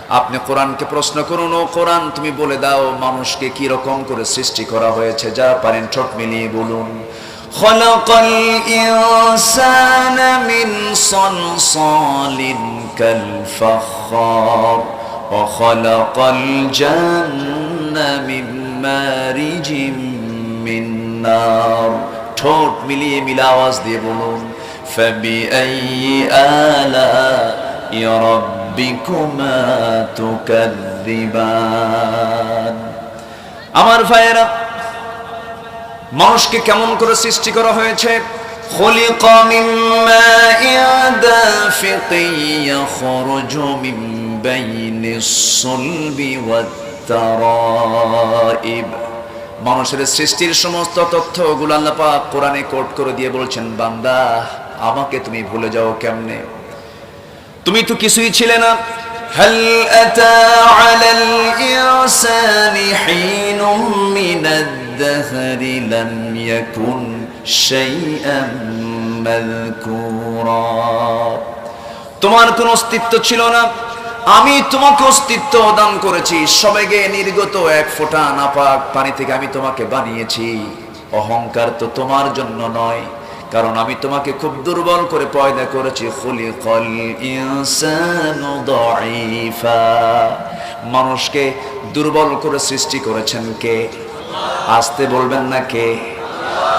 আপনি কোরআনকে প্রশ্ন করুন, ও কোরআন তুমি বলে দাও মানুষকে কি রকম করে সৃষ্টি করা হয়েছে। যারা পারেন ঠোঁট মিলিয়ে বলুন। খলাকাল ইনসানা মিন সলসালিন কাল ফাখার ওয়া খলাকাল জান্না মিন মারিজিম মিন নার। ঠোঁট মিলিয়ে মিলা আওয়াজ দিয়ে বলুন, ফাবিআইয়ি আলা'i রাব্বিকুমা তুকাযযিবান। আমার ভাইয়েরা, মানুষকে কেমন করে সৃষ্টি করা হয়েছে? খুলিকা মিন মাইন দাফিকিন ইয়াখরুজু মিন বাইনিস সুলবি ওয়াত তারাইব। মানুষের সৃষ্টির সমস্ত তথ্যগুলো আল্লাহ পাক কোরআনে কোট করে দিয়ে বলছেন, বান্দা আমাকে তুমি ভুলে যাও কেমনে? তুমি তো কিছুই ছিলে না। হাল আতা আলাল ইনসানি হিনুম মিনাদ দাহরি লাম ইয়াকুন শাইআন মাযকুরা। তোমার কোনো অস্তিত্ব ছিল না, আমি তোমাকে অস্তিত্ব দান করেছি। সবেগে নির্গত এক ফোঁটা নাপাক পানি থেকে আমি তোমাকে বানিয়েছি। অহংকার তো তোমার জন্য নয়, কারণ আমি তোমাকে খুব দুর্বল করে পয়দা করেছি। খুলিকাল ইনসানু দাঈফা। মানুষকে দুর্বল করে সৃষ্টি করেছেন কে? আস্তে বলবেন না কে?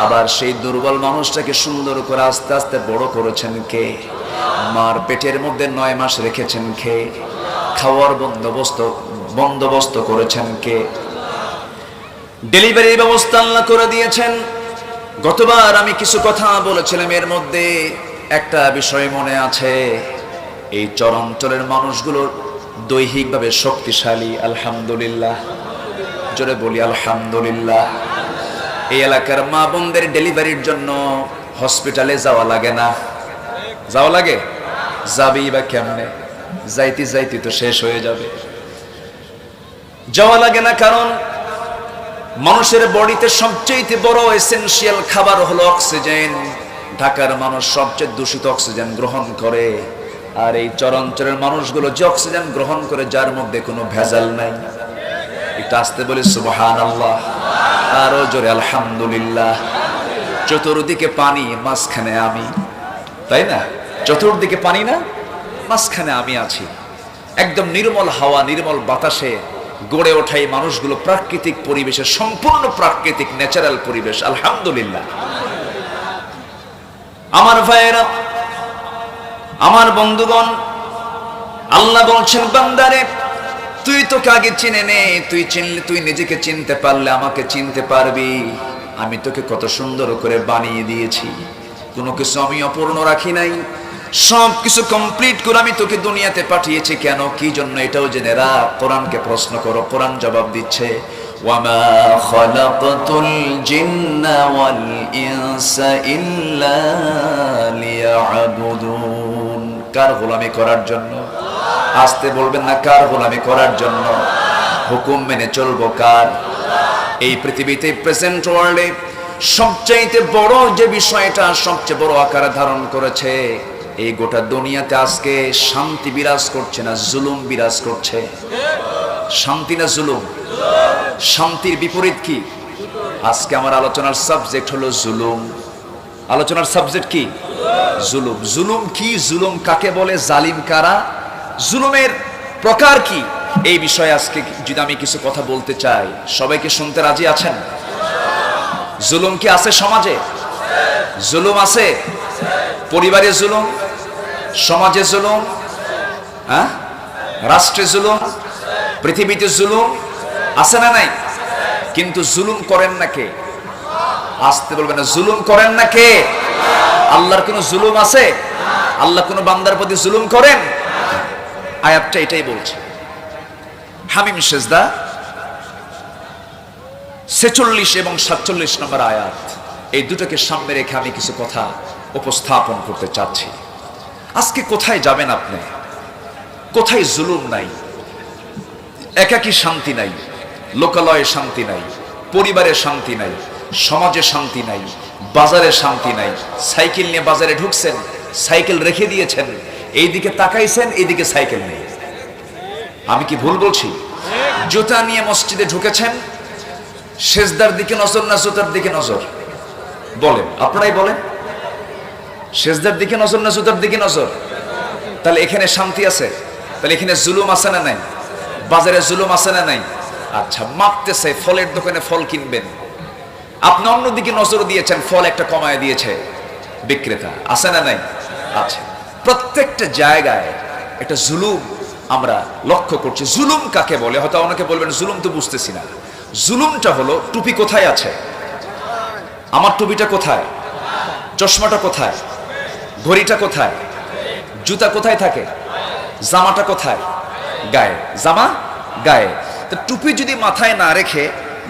আবার সেই দুর্বল মানুষটাকে সুন্দর করে আস্তে আস্তে বড় করেছেন কে? মার পেটের মধ্যে 9 মাস রেখেছেন কে? খাওয়ার বন্দোবস্ত করেছেন কে? ডেলিভারির ব্যবস্থা আল্লাহ করে দিয়েছেন। গতবার আমি কিছু কথা বলেছিলাম, এর মধ্যে একটা বিষয় মনে আছে। এই চরাঞ্চলের মানুষগুলো দৈহিকভাবে শক্তিশালী, আলহামদুলিল্লাহ। জোরে বলি আলহামদুলিল্লাহ। এই এলাকার মা বোনদের ডেলিভারির জন্য হসপিটালে যাওয়া লাগে না। যাওয়া লাগে? যাবি বা কেমনে? যাইতে তো শেষ হয়ে যাবে। যাওয়া লাগে না, কারণ মানুষের বডিতে সবচেয়ে বড় এসেনশিয়াল খাবার হলো অক্সিজেন। ঢাকার মানুষ সবচেয়ে দূষিত অক্সিজেন গ্রহণ করে, আর এই চরাঞ্চলের মানুষগুলো যে অক্সিজেন গ্রহণ করে যার মধ্যে কোনো ভেজাল নাই। একটু আসতে বলি সুবহানাল্লাহ, আরো জোরে আলহামদুলিল্লাহ। চতুর্দিকে পানি, মাঝখানে আমি, তাই না? চতুর্দিকে পানি না, মাঝখানে আমি আছি। একদম নির্মল হাওয়া, নির্মল বাতাসে গড়ে ওঠা এই মানুষগুলো প্রাকৃতিক পরিবেশে, সম্পূর্ণ প্রাকৃতিক ন্যাচারাল পরিবেশ, আলহামদুলিল্লাহ। আমার ভাইয়েরা, আমার বন্ধুগণ, আল্লাহ বলছেন, বান্দারে তুই তোকে আগে চিনে নে। তুই নিজেকে চিনতে পারলে আমাকে চিনতে পারবি। আমি তোকে কত সুন্দর করে বানিয়ে দিয়েছি, কোনো কিছু আমি অপূর্ণ রাখি নাই। সব কিছু কমপ্লিট করে আমি তোকে দুনিয়াতে পাঠিয়েছি। কেন, কি জন্য, এটাও জেনে রাখ। কোরআনকে প্রশ্ন করো, কোরআন জবাব দিচ্ছে, ওয়ামা খালাকতুল জিন্না ওয়াল ইনসা ইল্লা লিয়াবুদুন। কার গোলামি করার জন্য? আসতে বলবেন না, কার গোলামি করার জন্য? হুকুম মেনে চলবো কার? এই পৃথিবীতে, প্রেজেন্ট ওয়ার্ল্ডে সবচাইতে বড় যে বিষয়টা সবচেয়ে বড় আকার ধারণ করেছে, এই গোটা দুনিয়াতে আজকে শান্তি বিরাজ করছে না, জুলুম বিরাজ করছে। শান্তি না জুলুম? শান্তির বিপরীত কি? আজকে আমার আলোচনার সাবজেক্ট হলো জুলুম। আলোচনার সাবজেক্ট কি? জুলুম। জুলুম কি? জুলুম কাকে বলে? জালিম কারা? জুলুমের প্রকার কি? এই বিষয়ে আজকে যদি আমি কিছু কথা বলতে চাই, সবাইকে শুনতে রাজি আছেন? জুলুম কি আছে সমাজে? জুলুম আছে? পরিবারে জুলুম, সমাজে জুলুম, হ্যাঁ, রাষ্ট্রে জুলুম, পৃথিবীতে জুলুম আছে না নাই? কিন্তু জুলুম করেন না কে? আসতে বলবেন না, জুলুম করেন না কে? আল্লাহর কোনো জুলুম আছে? আল্লাহ কোনো বান্দার প্রতি জুলুম করেন? আয়াতটা এটাই বলছে। হামিম সেজদা 46 এবং 47 নম্বর আয়াত, এই দুটোকে সামনে রেখে আমি কিছু কথা উপস্থাপন করতে চাচ্ছি। আজকে কোথায় যাবেন আপনি? কোথায় জুলুম নাই, একাকী শান্তি নাই, লোকালয়ে শান্তি নাই, পরিবারে শান্তি নাই, সমাজে শান্তি নাই, বাজারে শান্তি নাই। সাইকেল নিয়ে বাজারে ঢুকছেন, সাইকেল রেখে দিয়েছেন, এইদিকে তাকাইছেন, এইদিকে সাইকেল নেই। আমি কি ভুল বলছি? জুতা নিয়ে মসজিদে ঢুকেছেন, সেজদার দিকে নজর না জুতার দিকে নজর? বলেন, আপনারাই বলেন। সেজদার দিকে নজর না জুতার দিকে নজর? তাহলে এখানে শান্তি আছে? তাহলে এখানে জুলুম আছে না নাই? বাজারে জুলুম আছে না নাই? আচ্ছা, মাপতেছে, ফলের দোকানে ফল কিনবেন, আপনি অন্যদিকে নজর দিয়েছেন, ফল একটা কমায় দিয়েছে বিক্রেতা, আছে না নাই? আচ্ছা, প্রত্যেকটা জায়গায় একটা জুলুম আমরা লক্ষ্য করছি। জুলুম কাকে বলে? হয়তো অনেকে বলবেন জুলুম তো বুঝতেছি না। জুলুমটা হলো, টুপি কোথায় আছে? আমার টুপিটা কোথায়? চশমাটা কোথায়? ঘড়িটা কোথায়? জুতা কোথায় থাকে? জামাটা কোথায়? গায়ে। জামা গায়ে। তো টুপি যদি মাথায় না রেখে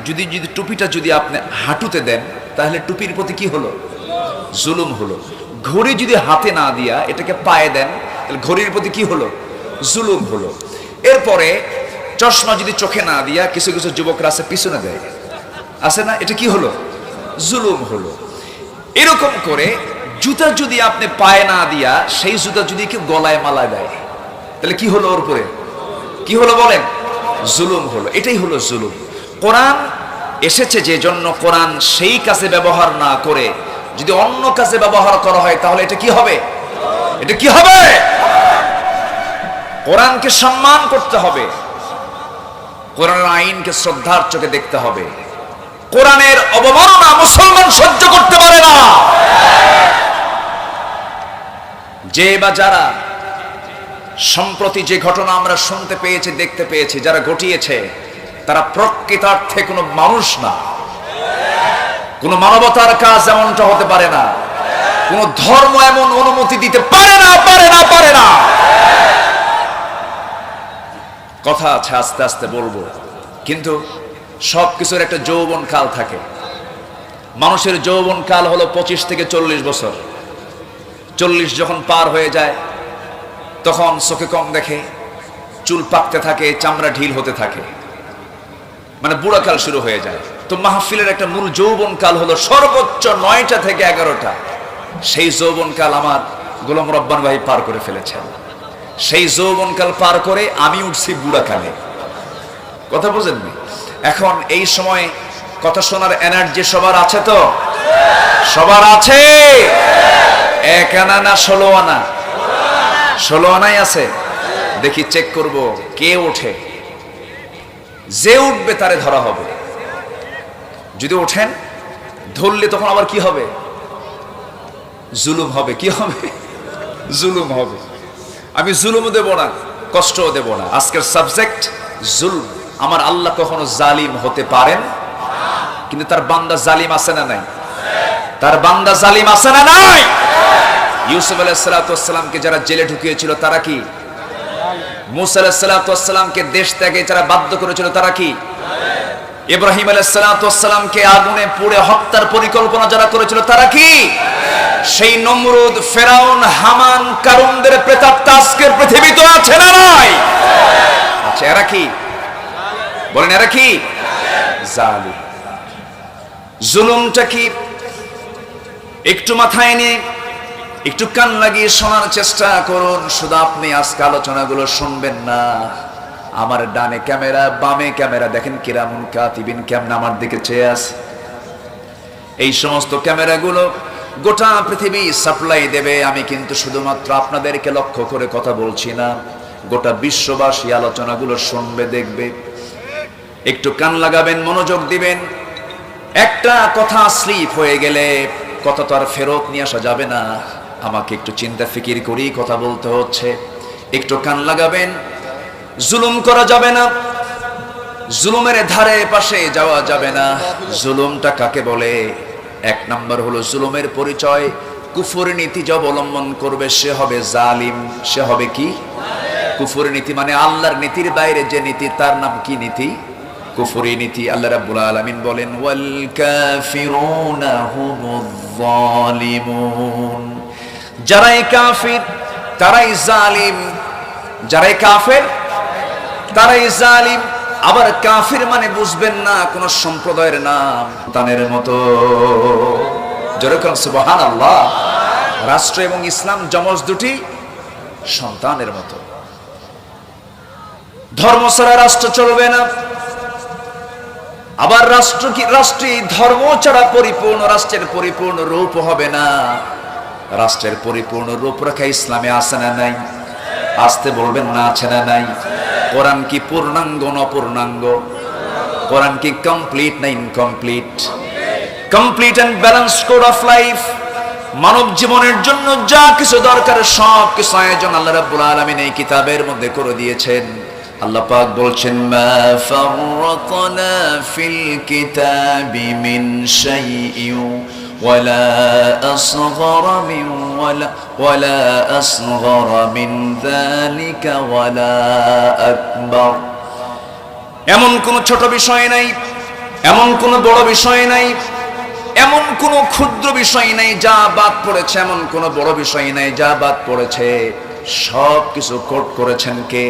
যদি টুপিটা যদি আপনি হাঁটুতে দেন, তাহলে টুপির প্রতি কি হলো? জুলুম হলো। ঘড়ি যদি হাতে না দিয়া এটাকে পায়ে দেন, তাহলে ঘড়ির প্রতি কি হলো? জুলুম হলো। এরপরে চশমা যদি চোখে না দিয়া কিছু কিছু যুবকরা আছে পিছনে দেয়, আছে না? এটা কি হলো? জুলুম হলো। এরকম করে জুতা যদি আপনি পায়ে না দিয়া সেই জুতা যদি কেউ গলায় মালা দেয়, তাহলে কি হলো? ওর উপরে কি হলো বলেন? জুলুম হলো। এটাই হলো জুলুম। কোরআন এসেছে যে জন্য, কোরআন সেই কাজে ব্যবহার না করে যদি অন্য কাজে ব্যবহার করা হয়, তাহলে এটা কি হবে? এটা কি হবে? কোরআনকে সম্মান করতে হবে, কোরআনের আইনকে শ্রদ্ধার চোখে দেখতে হবে। কোরআনের অবমাননা মুসলমান সহ্য করতে পারে না। যে বা যারা সম্প্রতি যে ঘটনা আমরা শুনতে পেয়েছি, দেখতে পেয়েছি, যারা ঘটিয়েছে, তারা প্রকৃতার্থে কোনো মানুষ না, কোন মানবতার কাজ এমনটা হতে পারে না, কোন ধর্ম এমন অনুমতি দিতে পারে না, পারে না, পারে না। কথা আছে, আস্তে আস্তে বলবো, কিন্তু সবকিছুর একটা যৌবন কাল থাকে। মানুষের যৌবন কাল হলো 25 থেকে 40 বছর। 40 যখন পার হয়ে যায়, তখন চোখে কম দেখে, চুল পাকতে থাকে, চামড়া ঢিল হতে থাকে, মানে বুড়াকাল শুরু হয়ে যায়। তো মাহফিলের একটা মূল যৌবন কাল হলো সর্বোচ্চ 9টা থেকে 11টা। সেই যৌবন কাল আমার গোলাম রব্বান ভাই পার করে ফেলেছেন। সেই যৌবন কাল পার করে আমি উঠছি বুড়াকালে। কথা বুঝেননি? এখন এই সময় কথা শোনার এনার্জি সবার আছে তো? সবার আছে? 1 আনা না 16 আনা? 16 আনাই আছে। দেখি চেক করব কে ওঠে। যে উঠবে তারে ধরা হবে। যদি ওঠেন, ধরলে তখন আবার কি হবে? জুলুম হবে। কি হবে? জুলুম হবে। আমি জুলুমও দেব না, কষ্টও দেব না। আজকের সাবজেক্ট জুলুম। আমার আল্লাহ কখনো জালিম হতে পারেন, কিন্তু তার বান্দা জালিম আছে না নাই? তার বান্দা জালিম আছে না নাই? ইউসুফ আলাইহিস সালামকে যারা জেলে ঢুকিয়েছিল তারা কি? মুসা আলাইহিস সালামকে দেশ ত্যাগে যারা বাধ্য করেছিল তারা কি? ইব্রাহিম আলাইহিস সালামকে আগুনে পুড়ে হত্যার পরিকল্পনা যারা করেছিল তারা কি? সেই নমরুদ, ফেরাউন, হামান, কারুনদের প্রেতাত্মা আজকের পৃথিবীতে আছে না নাই? আচ্ছা, এরা কি? বলেন, এরা কি? জালিম। জুলুমটা কি? একটু মাথায় নিয়ে একটু কান লাগিয়ে শোনার চেষ্টা করুন। শুধু আপনি আজকে আলোচনাগুলো শুনবেন না, আমার ডানে ক্যামেরা, বামে ক্যামেরা, দেখেন কিরামুন কাতিবিন কেমন আমার দিকে চেয়ে আছে। এই সমস্ত ক্যামেরাগুলো গোটা পৃথিবী সাপ্লাই দেবে। আমি কিন্তু শুধুমাত্র আপনাদেরকে লক্ষ্য করে কথা বলছি না, গোটা বিশ্ববাসী আলোচনাগুলো শুনবে, দেখবে। একটু কান লাগাবেন, মনোযোগ দিবেন। একটা কথা স্লিপ হয়ে গেলে কথা তো আর ফেরত নিয়ে আসা যাবে না। আমাকে একটু চিন্তা ফিকির করেই কথা বলতে হচ্ছে। একটু কান লাগাবেন। জুলুম করা যাবে না, জুলুমের ধারে পাশে যাওয়া যাবে না। জুলুমটা কাকে বলে? 1 নম্বর হলো জুলুমের পরিচয়, কুফরি নীতি যে অবলম্বন করবে সে হবে জালিম। সে হবে কি? কুফরি নীতি মানে আল্লাহর নীতির বাইরে যে নীতি, তার নাম কি নীতি? কুফরি নীতি। আল্লাহ রাব্বুল আলামিন বলেন, ওয়াল কাফিরুনা হুমুয যালিমুন। যারাই কাফির তারাই জালিম। যারাই কাফের তারাই জালিম। আবার কাফির মানে বুঝবেন না কোন সম্প্রদায়ের নাম, তানের মতো। যেরকম সুবহানাল্লাহ, রাষ্ট্র এবং ইসলাম যমজ দুটি সন্তানের মতো। ধর্ম ছাড়া রাষ্ট্র চলবে না। আবার রাষ্ট্রে ধর্ম ছাড়া পরিপূর্ণ রাষ্ট্রের পরিপূর্ণ রূপ হবে না। রাষ্ট্রের পরিপূর্ণ রূপরেখা ইসলামে আছে না নাই? আসতে বলবেন না, আছে না নাই? কোরআন কি পূর্ণাঙ্গ না অপূর্ণাঙ্গ? কোরআন কি কমপ্লিট না incomplete? Complete and balanced code of life. মানব জীবনের জন্য যা কিছু দরকার সব কিছু আয়োজন আল্লাহ রাব্বুল আলামিন এই কিতাবের মধ্যে করে দিয়েছেন। আল্লাহ পাক বলছেন, মা ফাররাতনা ফিল কিতাবি মিন শাইইন ওয়ালা আসগরা মিন যালিকা ওয়ালা আকবার। এমন কোন ছোট বিষয় নাই, এমন কোন বড় বিষয় নাই, এমন কোন ক্ষুদ্র বিষয় নাই যা বাদ পড়েছে, এমন কোন বড় বিষয় নাই যা বাদ পড়েছে। সব কিছু কোট করেছেন কে?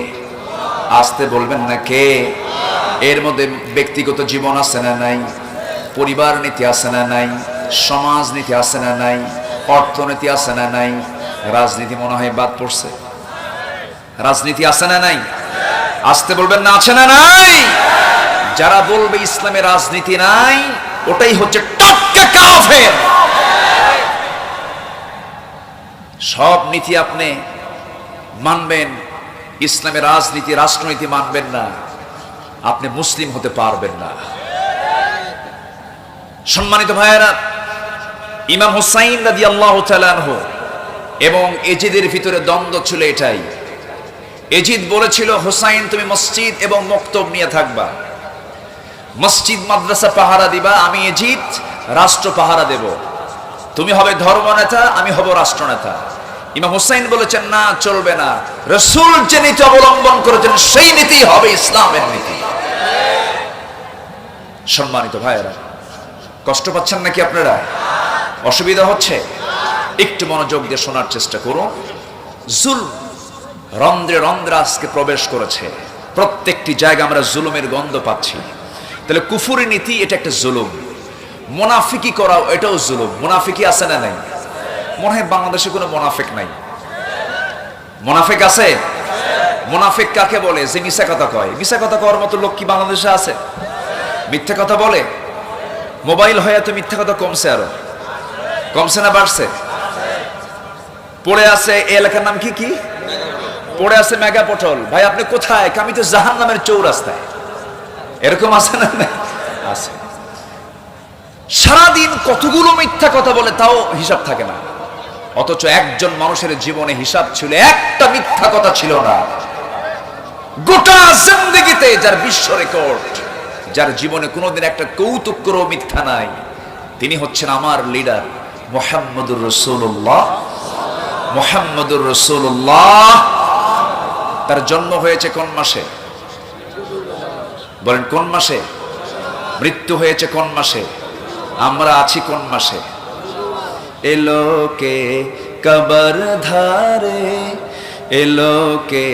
আসতে বলবেন না কে? এর মধ্যে ব্যক্তিগত জীবন আছে না নাই? পরিবার নীতি আছে না নাই? সমাজ নীতি আছে না নাই? অর্থনীতি আছে না নাই? রাজনীতি মনে হয় বাদ পড়ছে। রাজনীতি আছে না নাই? আসতে বলবেন না, আছে না নাই? যারা বলবে ইসলামে রাজনীতি নাই, ওটাই হচ্ছে টক্কা কাফের। সব নীতি আপনি মানবেন, ইসলামের রাজনীতি রাষ্ট্রনীতি মানবেন না, আপনি মুসলিম হতে পারবেন না। সম্মানিত ভাইয়েরা, ইমাম হুসাইন রাদিয়াল্লাহু তাআলা আনহু এবং এজিদের ভিতরে দ্বন্দ্ব ছিল এটাই। এজিদ বলেছিল, হুসাইন তুমি মসজিদ এবং মক্তব নিয়ে থাকবা, মসজিদ মাদ্রাসা পাহারা দিবা, আমি এজিদ রাষ্ট্র পাহারা দেব। তুমি হবে ধর্মনেতা, আমি হব রাষ্ট্রনেতা। ইমাম হুসাইন বলেছেন, না, চলবে না। রাসূল যে নীতি অবলম্বন করেছেন সেই নীতি হবে ইসলামের নীতি। সম্মানিত ভাইয়েরা, কষ্ট পাচ্ছেন নাকি আপনারা? অসুবিধা হচ্ছে? একটু মনোযোগ দিয়ে শোনার চেষ্টা করুন। জুলম রন্ধ্রে রন্ধ্রে আজকে প্রবেশ করেছে। প্রত্যেকটি জায়গায় আমরা জুলুমের গন্ধ পাচ্ছি। তাহলে কুফুরি নীতি এটা একটা জুলুম, মুনাফিকি করাও এটাও জুলুম। মুনাফিকি আছে না নাই? মনে হয় বাংলাদেশে কোনো মুনাফিক নাই। মুনাফিক আছে? মুনাফিক কাকে বলে? যে মিথ্যা কথা কয়। মিথ্যা কথা কওয়ার মতো লোক কি বাংলাদেশে আছে? মিথ্যা কথা বলে। মোবাইল হয়ে তো মিথ্যা কথা কমছে, আরো কমছে না বাড়ছে? পড়ে আছে এই এলাকার নাম কি কি পড়ে আছে মেগা পটল। ভাই আপনি কোথায়? আমি তো জাহান্নামের চৌরাস্তায়। এরকম আছে না? আছে। সারাদিন কতগুলো মিথ্যা কথা বলে, তাও হিসাব থাকে না। অথচ একজন মানুষের জীবনে হিসাব ছিল, একটা মিথ্যা কথা ছিল না। গোটা জিন্দেগিতে যার বিশ্ব রেকর্ড, যার জীবনে কোনোদিন একটা কৌতুক করেও মিথ্যা নাই, তিনি হচ্ছেন আমার লিডার মুহাম্মদুর রাসূলুল্লাহ। মুহাম্মদুর রাসূলুল্লাহ। তার জন্ম হয়েছে কোন মাসে? বলেন কোন মাসে? মৃত্যু হয়েছে কোন মাসে? আমরা আছি কোন মাসে? এলোকে কবর ধারে, এলোকে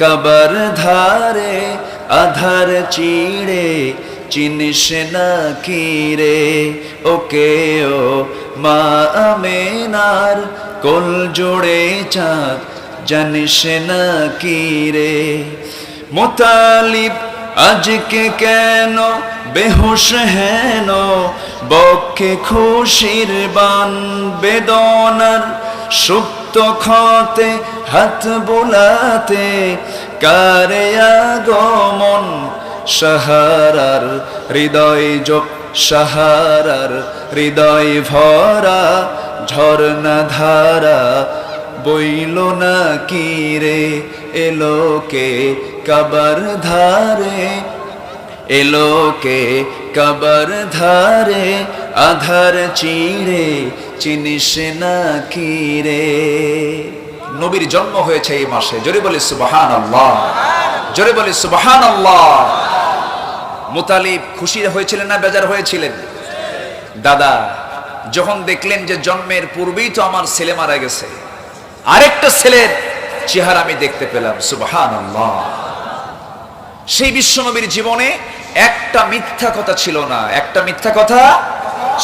কবর ধারে, আধার চিড়ে চিনিস না কি রে, ওকে ও মা আমেনার কোল জোড়ে চাঁদ জানিস না কি রে। মুতালিব আজকে কেন বেহুশ হেন, বক্ষে খুশির বান বেদনার সুপ্ত ক্ষতে হাত বোলাতে, কারে আগমন সাহারার হৃদয় যোগ, সাহারার হৃদয় ভরা ঝর্ণা ধারা বইল না কি রে, এলোকে কবর ধারে, এলোকে কবর ধারে, আধার চিড়ে চিনিস না কি রে। নবীর জন্ম হয়েছে এই মাসে। জোরে বলি সুবহানাল্লাহ, জোরে বলি সুবহানাল্লাহ। মুতালিব খুশি হয়েছিলেন না বেজার হয়েছিলেন? দাদা যখন দেখলেন যে জন্মের পূর্বেই তো আমার ছেলে মারা গেছে, আরেকটা ছেলের চেহারা আমি দেখতে পেলাম, সুবহানাল্লাহ। সেই বিশ্বনবীর জীবনে একটা মিথ্যা কথা ছিল না, একটা মিথ্যা কথা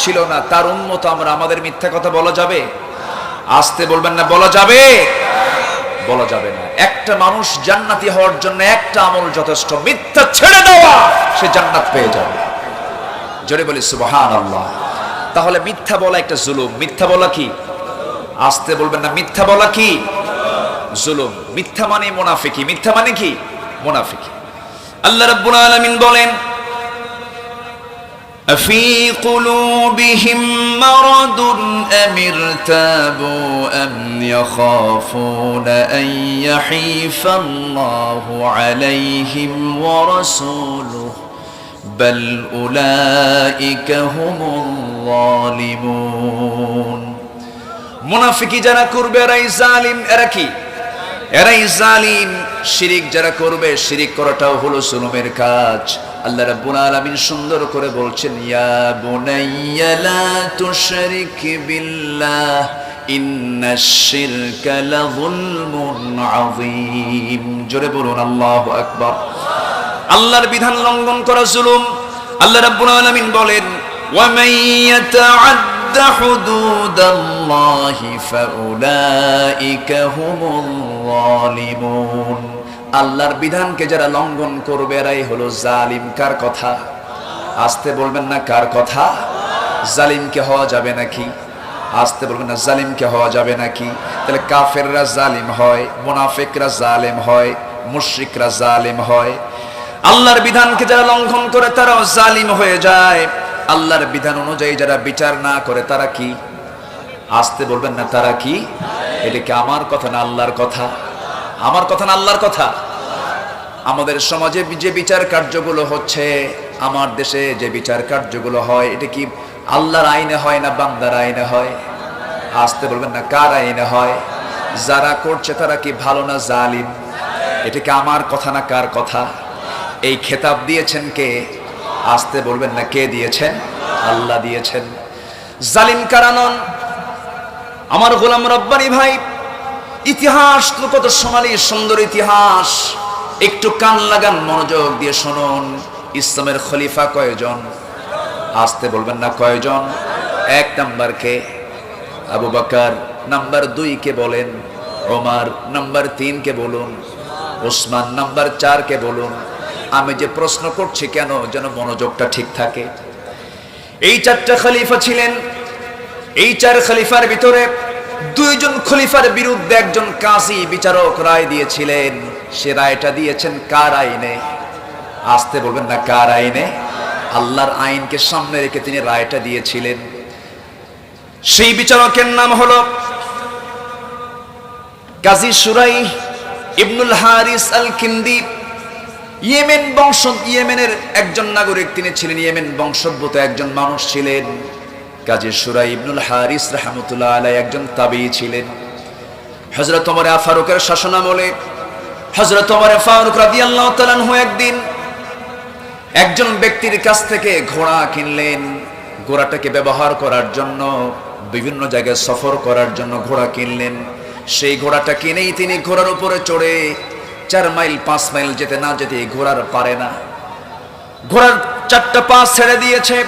ছিল না। তার উম্মত আমরা, আমাদের মিথ্যা কথা বলা যাবে? আসতে বলবেন না, বলা যাবে? বলা যাবে না। একটা মানুষ জান্নাতি হওয়ার জন্য একটা আমল যথেষ্ট, মিথ্যা ছেড়ে দেওয়া, সে জান্নাত পেয়ে যাবে। জোরে বলি সুবহানাল্লাহ। তাহলে মিথ্যা বলা একটা জুলুম। মিথ্যা বলা কি? আসতে বলবেন না। মিথ্যা বলা কি? জুলুম। মিথ্যা মানে মুনাফিকি। মিথ্যা মানে কি? মুনাফিকি। আল্লাহ রাব্বুল আলামিন বলেন, আফি কুলুবিহিম মারাদুন আম ইরতাবু আম ইয়াখাফুনা আন ইয়াহিফাল্লাহু আলাইহিম ওয়া রাসূলুহু বাল উলাইকা হুমুল যালিমুন। মুনাফিকি যারা করবে এরাই জালিম। এরা কি? এরাই জালিম। শিরিক যারা করবে, শিরিক করাটাও হলো জুলুমের কাজ। আল্লাহ রাব্বুল আলামিন সুন্দর করে বলছেন, ইয়া বুনাইয়া লা তুশরিক বিল্লাহ ইন্নাশ শিরকা লাযুলমুন আযীম। জোরে বলুন আল্লাহু আকবার। আল্লাহর বিধান লঙ্ঘন করা জুলুম। আল্লাহ রাব্বুল আলামিন বলেন, ওয়া মান ইয়াতাআদ্দা হুদুদাল্লাহি ফাউলাইকা হুমুল যালিমুন। আল্লাহর বিধানকে যারা লঙ্ঘন করবে এরাই হলো জালিম। কার কথা? আসতে বলবেন না। কার কথা? জালিমকে হওয়া যাবে নাকি? আসতে বলবেন না। জালিমকে হওয়া যাবে নাকি? তাহলে কাফেররা জালিম হয়, মুনাফিকরা জালিম হয়, মুশরিকরা জালিম হয়। আল্লাহর বিধানকে যারা লঙ্ঘন করে তারাও জালিম হয়ে যায়। আল্লাহর বিধান অনুযায়ী যারা বিচার না করে তারা কি? আসতে বলবেন না। তারা কি? এটা কি আমার কথা না আল্লাহর কথা? আমার কথা না আল্লাহর কথা? আমাদের সমাজে যে বিচার কার্যগুলো হচ্ছে, আমার দেশে যে বিচার কার্যগুলো হয়, এটা কি আল্লাহর আইনে হয় না বান্দার আইনে হয়? আসতে বলবেন না। কার আইনে হয়? যারা করছে তারা কি ভালো না জালিম? এটা কি আমার কথা না কার কথা? এই খেতাব দিয়েছেন কে? আসতে বলবেন না। কে দিয়েছেন? আল্লাহ দিয়েছেন। জালিম কারা নন? আমার গোলাম রব্বানী ভাই, ইতিহাস তো কত সোনালী সুন্দর ইতিহাস। একটু কান লাগান, মনোযোগ দিয়ে শুনুন। ইসলামের খলিফা কয়জন? আসতে বলবেন না। কয়জন? 1 নাম্বার কে? আবু বকর। নাম্বার 2 কে বলেন? ওমর। নাম্বার 3 কে বলুন? ওসমান। নাম্বার 4 কে বলুন? আমি যে প্রশ্ন করছি কেন, যেন মনোযোগটা ঠিক থাকে। এই 4টা খলিফা ছিলেন। এই 4 খলিফার ভিতরে 2 জন খলিফার বিরুদ্ধে একজন কাজী বিচারক রায় দিয়েছিলেন। সে রায়টা দিয়েছেন কার আইনে? আসতে বলবেন না। কার আইনে? আল্লাহর আইনকে সামনে রেখে তিনি রায়টা দিয়েছিলেন। সেই বিচারকের নাম হলো কাজী শুরাই ইবনুল হারিস আল কিন্দি। ইয়েমেন বংশ, ইয়েমেনের একজন নাগরিক তিনি ছিলেন। ইয়েমেন বংশোদ্ভূত একজন মানুষ ছিলেন। কাজী শুরাই ইবনুল হারিস রাহমাতুল্লাহ আলাইহি একজন তাবিঈ ছিলেন। হযরত ওমর ফারুকের শাসনামলে হযরত ওমর ফারুক রাদিয়াল্লাহু তাআলা আনহু একদিন একজন ব্যক্তির কাছ থেকে ঘোড়া কিনলেন। ঘোড়াটাকে ব্যবহার করার জন্য, বিভিন্ন জায়গায় সফর করার জন্য ঘোড়া কিনলেন। সেই ঘোড়াটা কিনেই তিনি ঘোড়ার উপরে চড়ে 4 মাইল 5 মাইল যেতে না যেতে ঘোড়ার পারে না। ঘোড়ার 4টা পা ছেড়ে দিয়েছে,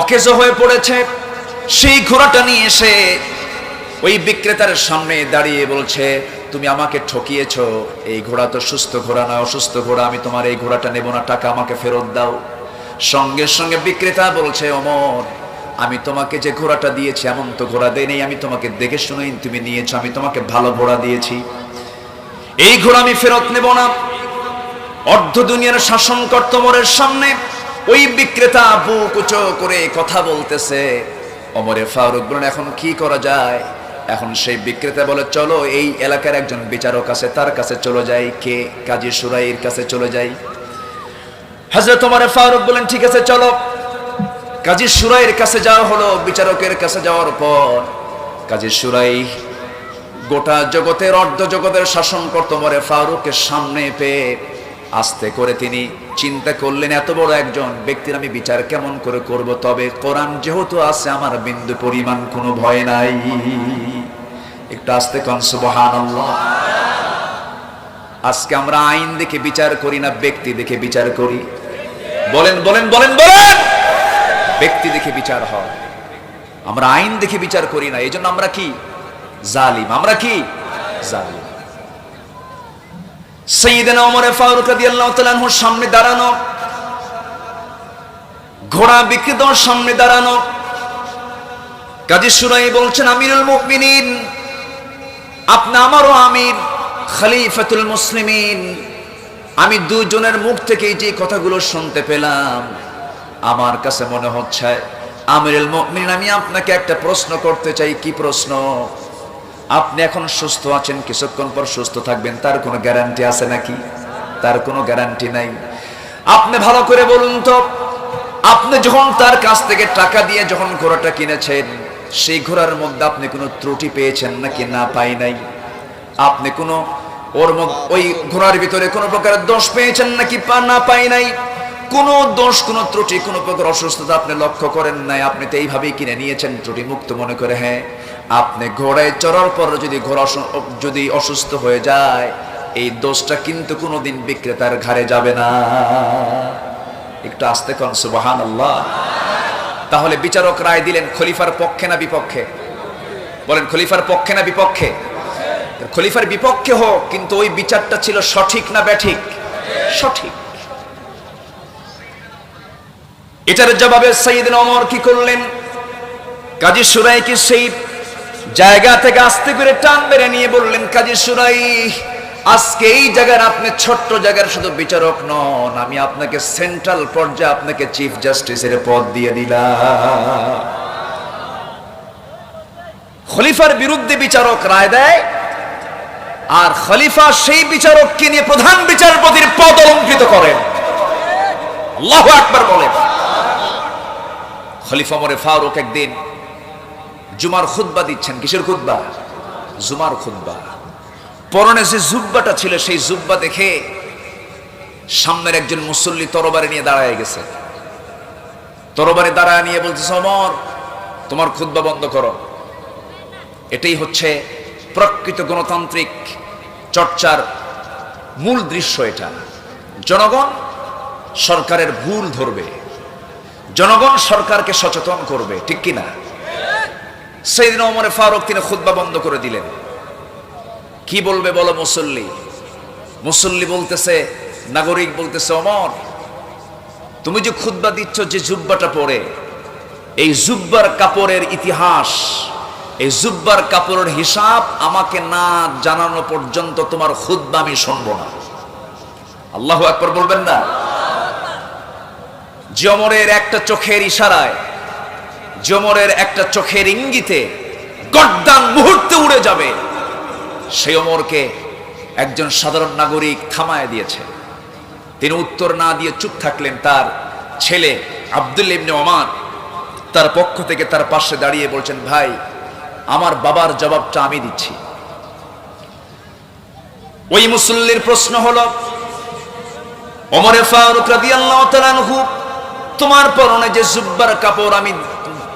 অকেজ হয়ে পড়েছে। সেই ঘোড়াটা নিয়ে এসে ওই বিক্রেতার সামনে দাঁড়িয়ে বলছে, তুমি আমাকে ঠকিয়েছো। এই ঘোড়া তো সুস্থ ঘোড়া না, অসুস্থ ঘোড়া। আমি তোমার এই ঘোড়াটা নেব না, টাকা আমাকে ফেরত দাও। সঙ্গে সঙ্গে বিক্রেতা বলছে, ওমর, আমি তোমাকে যে ঘোড়াটা দিয়েছি এমন তো ঘোড়া দেই নাই। আমি তোমাকে দেখে শুনেই তুমি নিয়েছো। আমি তোমাকে ভালো ঘোড়া দিয়েছি। এই ঘোড়া আমি ফেরত নেব না। অর্ধ দুনিয়ার শাসনকর্তা ওমরের সামনে ওই বিক্রেতা বুক উঁচু করে কথা বলতেছে। ওমরে ফারুক বলেন, এখন কি করা যায়? এখন সেই বিক্রেতা বলে, চলো এই এলাকার একজন বিচারক আছে, তার কাছে চলে যাই। কে? কাজী শুরাইয়ের কাছে চলে যাই। হযরত ওমর ফারুক বলেন, ঠিক আছে চলো। কাজী শুরাইয়ের কাছে যাওয়া হলো। বিচারকের কাছে যাওয়ার পর কাজী শুরাই গোটা জগতের, অর্ধ জগতের শাসনকর্তা ওমর ফারুকের সামনে পেয়ে আস্তে করে তিনি চিন্তা করলেন, এত বড় একজন ব্যক্তির আমি বিচার কেমন করে করব? তবে কোরআন যেহেতু আছে, আমার বিন্দু পরিমাণ কোনো ভয় নাই। একটু আস্তে কোন সুবহানাল্লাহ। আজকে আমরা আইন দেখে বিচার করি না ব্যক্তি দেখে বিচার করি? বলেন বলেন বলেন বলেন। ব্যক্তি দেখে বিচার হয়, আমরা আইন দেখে বিচার করি না। এই জন্য আমরা কি? জালিম। আমরা কি? জালিম। সাইয়েদনা ওমর ফারুক রাদিয়াল্লাহু তাআলা আনহুর সামনে দাঁড়ানো, ঘোড়া বিক্রেতার সামনে দাঁড়ানো। কাজী শুরাই বলছেন, আমিরুল মুমিনিন, আপনি আমারও আমির, খলিফাতুল মুসলিমিন। আমি দুজনের মুখ থেকে যে কথাগুলো শুনতে পেলাম, আমার কাছে মনে হচ্ছে, আমিরুল মুমিনিন, আমি আপনাকে একটা প্রশ্ন করতে চাই। কি প্রশ্ন? আপনি এখন সুস্থ আছেন, কিছুক্ষণ পর সুস্থ থাকবেন, তার কোনো গ্যারান্টি আছে নাকি? তার কোনো গ্যারান্টি নাই। আপনি ভালো করে বলুন তো, আপনি যখন তার কাছ থেকে টাকা দিয়ে যখন ঘোড়াটা কিনেছেন, সেই ঘোড়ার মধ্যে আপনি কোনো ত্রুটি পেয়েছেন নাকি না পাই নাই? আপনি কোনো ওই ঘোড়ার ভিতরে কোনো প্রকার দোষ পেয়েছেন নাকি না পাই নাই? কোনো দোষ, কোনো ত্রুটি, কোনো প্রকার অসুস্থতা আপনি লক্ষ্য করেন নাই। আপনি তো এইভাবেই কিনে নিয়েছেন ত্রুটি মুক্ত মনে করে। হ্যাঁ, আপনি ঘোড়ায় চড়ার পর যদি ঘোড়া যদি অসুস্থ হয়ে যায়, এই দোষটা কিন্তু কোনোদিন বিক্রেতার ঘাড়ে যাবে না। একটু আস্তে কোন সুবহানাল্লাহ। তাহলে বিচারক রায় দিলেন খলিফার পক্ষে না বিপক্ষে? বলেন, খলিফার পক্ষে না বিপক্ষে? খলিফার বিপক্ষে হোক, কিন্তু ওই বিচারটা ছিল সঠিক না ব্যাঠিক? সঠিক। এটার জবাবে সাইয়েদনা ওমর কি করলেন? কাজী শুরাইকে সেই জায়গা থেকে আস্তে করে টান মেরে নিয়ে বললেন, কাজী শুরাই, আজকে এই জায়গার আপনি ছোট্ট জায়গার শুধু বিচারক নন, আমি আপনাকে সেন্ট্রাল পর্যায়ে আপনাকে চিফ জাস্টিসের পদ দিয়ে দিলাম। খলিফার বিরুদ্ধে বিচারক রায় দেয়, আর খলিফা সেই বিচারককে নিয়ে প্রধান বিচারপতির পদ অলঙ্কৃত করেন। আল্লাহু আকবার বলেন। খলিফা ওমর ফারুক একদিন জুমার খুতবা দিচ্ছেন। কিসের খুতবা? জুমার খুতবা। পরনে যে জুব্বাটা ছিল, সেই জুব্বা দেখে সামনের একজন মুসল্লি তরবারি নিয়ে দাঁড়ায় গেছে। তরবারি দাঁড়ায় নিয়ে বলতেছে, ওমর, তোমার খুতবা বন্ধ করো। এটাই হচ্ছে প্রকৃত গণতান্ত্রিক চর্চার মূল দৃশ্য। এটা জনগণ সরকারের ভুল ধরবে, জনগণ সরকারকে সচেতন করবে, ঠিক কিনা? সাইয়েদনা ওমর ফারুক তিনি খুতবা বন্ধ করে দিলেন। কি বলবে বলো মুসল্লি? মুসল্লি বলতেছে, নাগরিক বলতেছে, ওমর, তুমি যে খুতবা দিচ্ছ যে জুব্বাটা পরে, এই জুব্বার কাপড়ের ইতিহাস, এই জুব্বার কাপড়ের হিসাব আমাকে না জানানো পর্যন্ত তোমার খুতবা আমি শুনবো না। আল্লাহু আকবার বলবেন না? ওমরের একটা চোখের ইশারায়, ওমরের একটা চোখের ইঙ্গিতে গর্দান মুহূর্তে উড়ে যাবে, সেই ওমরকে একজন সাধারণ নাগরিক থামায় দিয়েছে। তিনি উত্তর না দিয়ে চুপ থাকলেন। তার ছেলে আব্দুল্লাহ ইবনে ওমর তার পক্ষ থেকে তার পাশে দাঁড়িয়ে বলছেন, ভাই, আমার বাবার জবাবটা আমি দিচ্ছি। ওই মুসল্লির প্রশ্ন হলো, ওমর ফারুক রাদিয়াল্লাহু তাআলা আনহু, তোমার পরনে যে জুব্বার কাপড়, আমি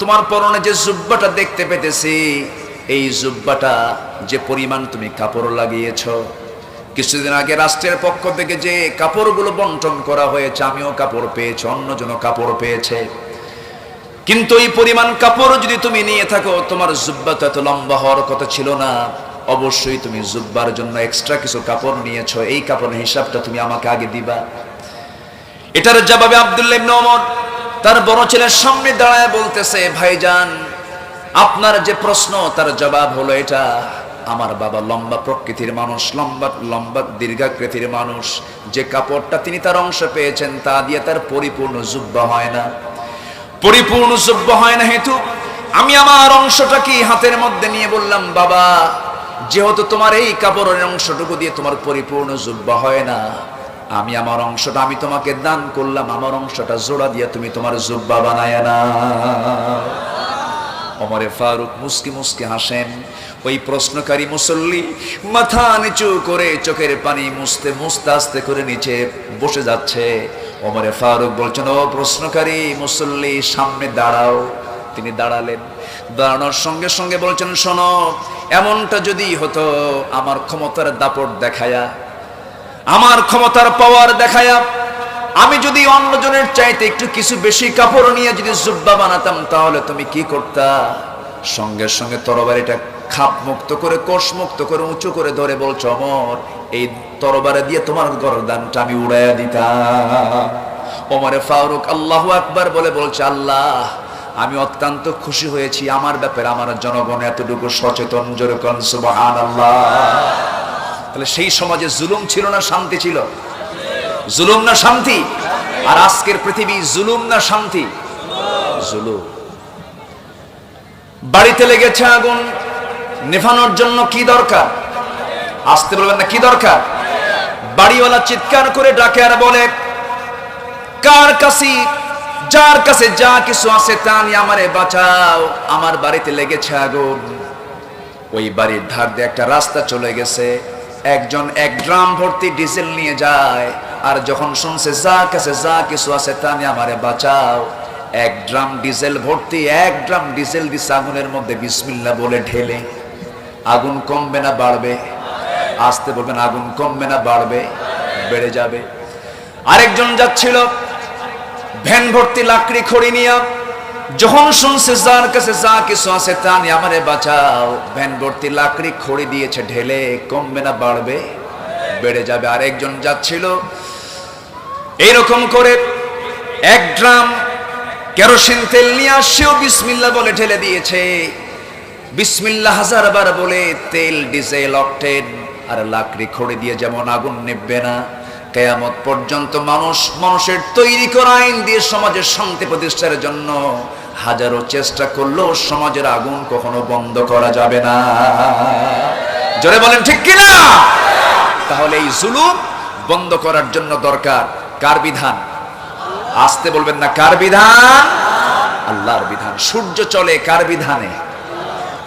তোমার পরনে যে জুব্বাটা দেখতে পেতেছি, এই জুব্বাটা যে পরিমাণ তুমি কাপড় লাগিয়েছ, কিছুদিন আগে রাষ্ট্রের পক্ষ থেকে যে কাপড়গুলো বন্টন করা হয়েছে, আমিও কাপড় পেয়েছি, অন্যজনও কাপড় পেয়েছে, কিন্তু এই পরিমাণ কাপড় যদি তুমি নিয়ে থাকো, তোমার জুব্বা তো এত লম্বা হওয়ার কথা ছিল না। অবশ্যই তুমি জুব্বার জন্য এক্সট্রা কিছু কাপড় নিয়েছো, এই কাপড়ের হিসাবটা তুমি আমাকে আগে দিবা। এটার জবাবে আব্দুল্লাহ ইবনে ওমর তার বড় ছেলের সামনে দাঁড়ায় বলতেছে, ভাইজান, আপনার যে প্রশ্ন তার জবাব হলো এটা। আমার বাবা লম্বা প্রকৃতির মানুষ, লম্বা দীর্ঘাকৃতির মানুষ। যে কাপড়টা তিনি তার অংশ পেয়েছেন, তা দিয়ে তার পরিপূর্ণ জুব্বা হয় না। পরিপূর্ণ জুব্বা হয় না হেতু আমি আমার অংশটা কি হাতের মধ্যে নিয়ে বললাম, বাবা, যেহেতু তোমার এই কাপড়ের অংশটুকু দিয়ে তোমার পরিপূর্ণ জুব্বা হয় না, আমি আমার অংশটা আমি তোমাকে দান করলাম, আমার অংশটা জোড়া দিয়ে তুমি তোমার জুব্বা বানায় না। ওমর ফারুক মুস্কি মুস্কি হাসেন। ওই প্রশ্নকারী মুসল্লি মাথা নিচু করে চোখের পানি মুছতে মুছতে আস্তে করে নিচে বসে যাচ্ছে। ওমর ফারুক বলছেন, ও প্রশ্নকারী মুসল্লি, সামনে দাঁড়াও। তিনি দাঁড়ালেন। দাঁড়ানোর সঙ্গে সঙ্গে বলছেন, শোনো, এমনটা যদি হতো, আমার ক্ষমতার দাপট দেখায়া, আমার ক্ষমতার পাওয়ার দেখায়া, আমি যদি অন্যজনের চাইতে একটু কিছু বেশি কাপড় নিয়ে যদি জুব্বা বানাতাম, তাহলে তুমি কি করতা? সঙ্গে সঙ্গে তরবারিটা খাপ মুক্ত করে, কোষ মুক্ত করে, উঁচু করে ধরে বলছো, ওমর, এই তরবারে দিয়ে তোমার গর্দানটা আমি উড়াইয়া দিতাম। ওমরে ফারুক আল্লাহু আকবার বলে বলছে, আল্লাহ আমি অত্যন্ত খুশি হয়েছি, আমার ব্যাপারে আমার জনগণ এতটুকু সচেতন, জোরে কোন সুবহানাল্লাহ। তাহলে সেই সমাজে জুলুম ছিল না শান্তি ছিল? জুলুম না শান্তি? আর আজকের পৃথিবী জুলুম না শান্তি? জুলুম। বাড়িতে লেগেছে আগুন, নেভানোর জন্য কি দরকার? আসতে বলবেন না, কি দরকার? বাড়িওয়ালা চিৎকার করে ডাকে আর বলে, কার কাছে, যার কাছে যা কিছু আছে তা নিয়ে আমারে বাঁচাও, আমার বাড়িতে লেগেছে আগুন। ওই বাড়ির ধার দিয়ে একটা রাস্তা চলে গেছে, একজন 1 ড্রাম ভর্তি ডিজেল নিয়ে যায়, আর যখন শুনছে যা কাছে যা কিছু আছে তা নিয়ে আমারে বাঁচাও, 1 ড্রাম ডিজেল ভর্তি, 1 ড্রাম ডিজেল দিছে আগুনের মধ্যে, বিসমিল্লাহ বলে ঢেলে। আগুন কমবে না বাড়বে? আসতে বলবেন, আগুন কমবে না বাড়বে? বেড়ে যাবে। আরেকজন যাচ্ছিল ভ্যান ভর্তি লাকড়ি খড়ি নিয়ে, যখন শুনছে যার কাছে যা কিছু আছে তা নিয়ে আমারে বাঁচাও, ভ্যান ভর্তি লাকড়ি খড়ি দিয়েছে ঢেলে, কমবে না বাড়বে? বেড়ে যাবে। আরেকজন যাচ্ছিল এইরকম করে 1 ড্রাম কেরোসিন তেল নিয়ে আসছেও, বিসমিল্লাহ বলে ঢেলে দিয়েছে, বিসমিল্লাহ 1000 বার বলে তেল, ডিজেল, অকটেন আর লাকড়ি খড়ি দিয়ে যেমন আগুন নিভবে না, কিয়ামত পর্যন্ত মানুষের তৈরি করা আইন দিয়ে সমাজের শান্তি প্রতিষ্ঠার জন্য হাজারো চেষ্টা করলেও সমাজের আগুন কখনো বন্ধ করা যাবে না। জোরে বলেন ঠিক কিনা? তাহলে এই জুলুম বন্ধ করার জন্য দরকার কার বিধান? আসতে বলবেন না, কার বিধান? আল্লাহর বিধান। সূর্য চলে কার বিধানে?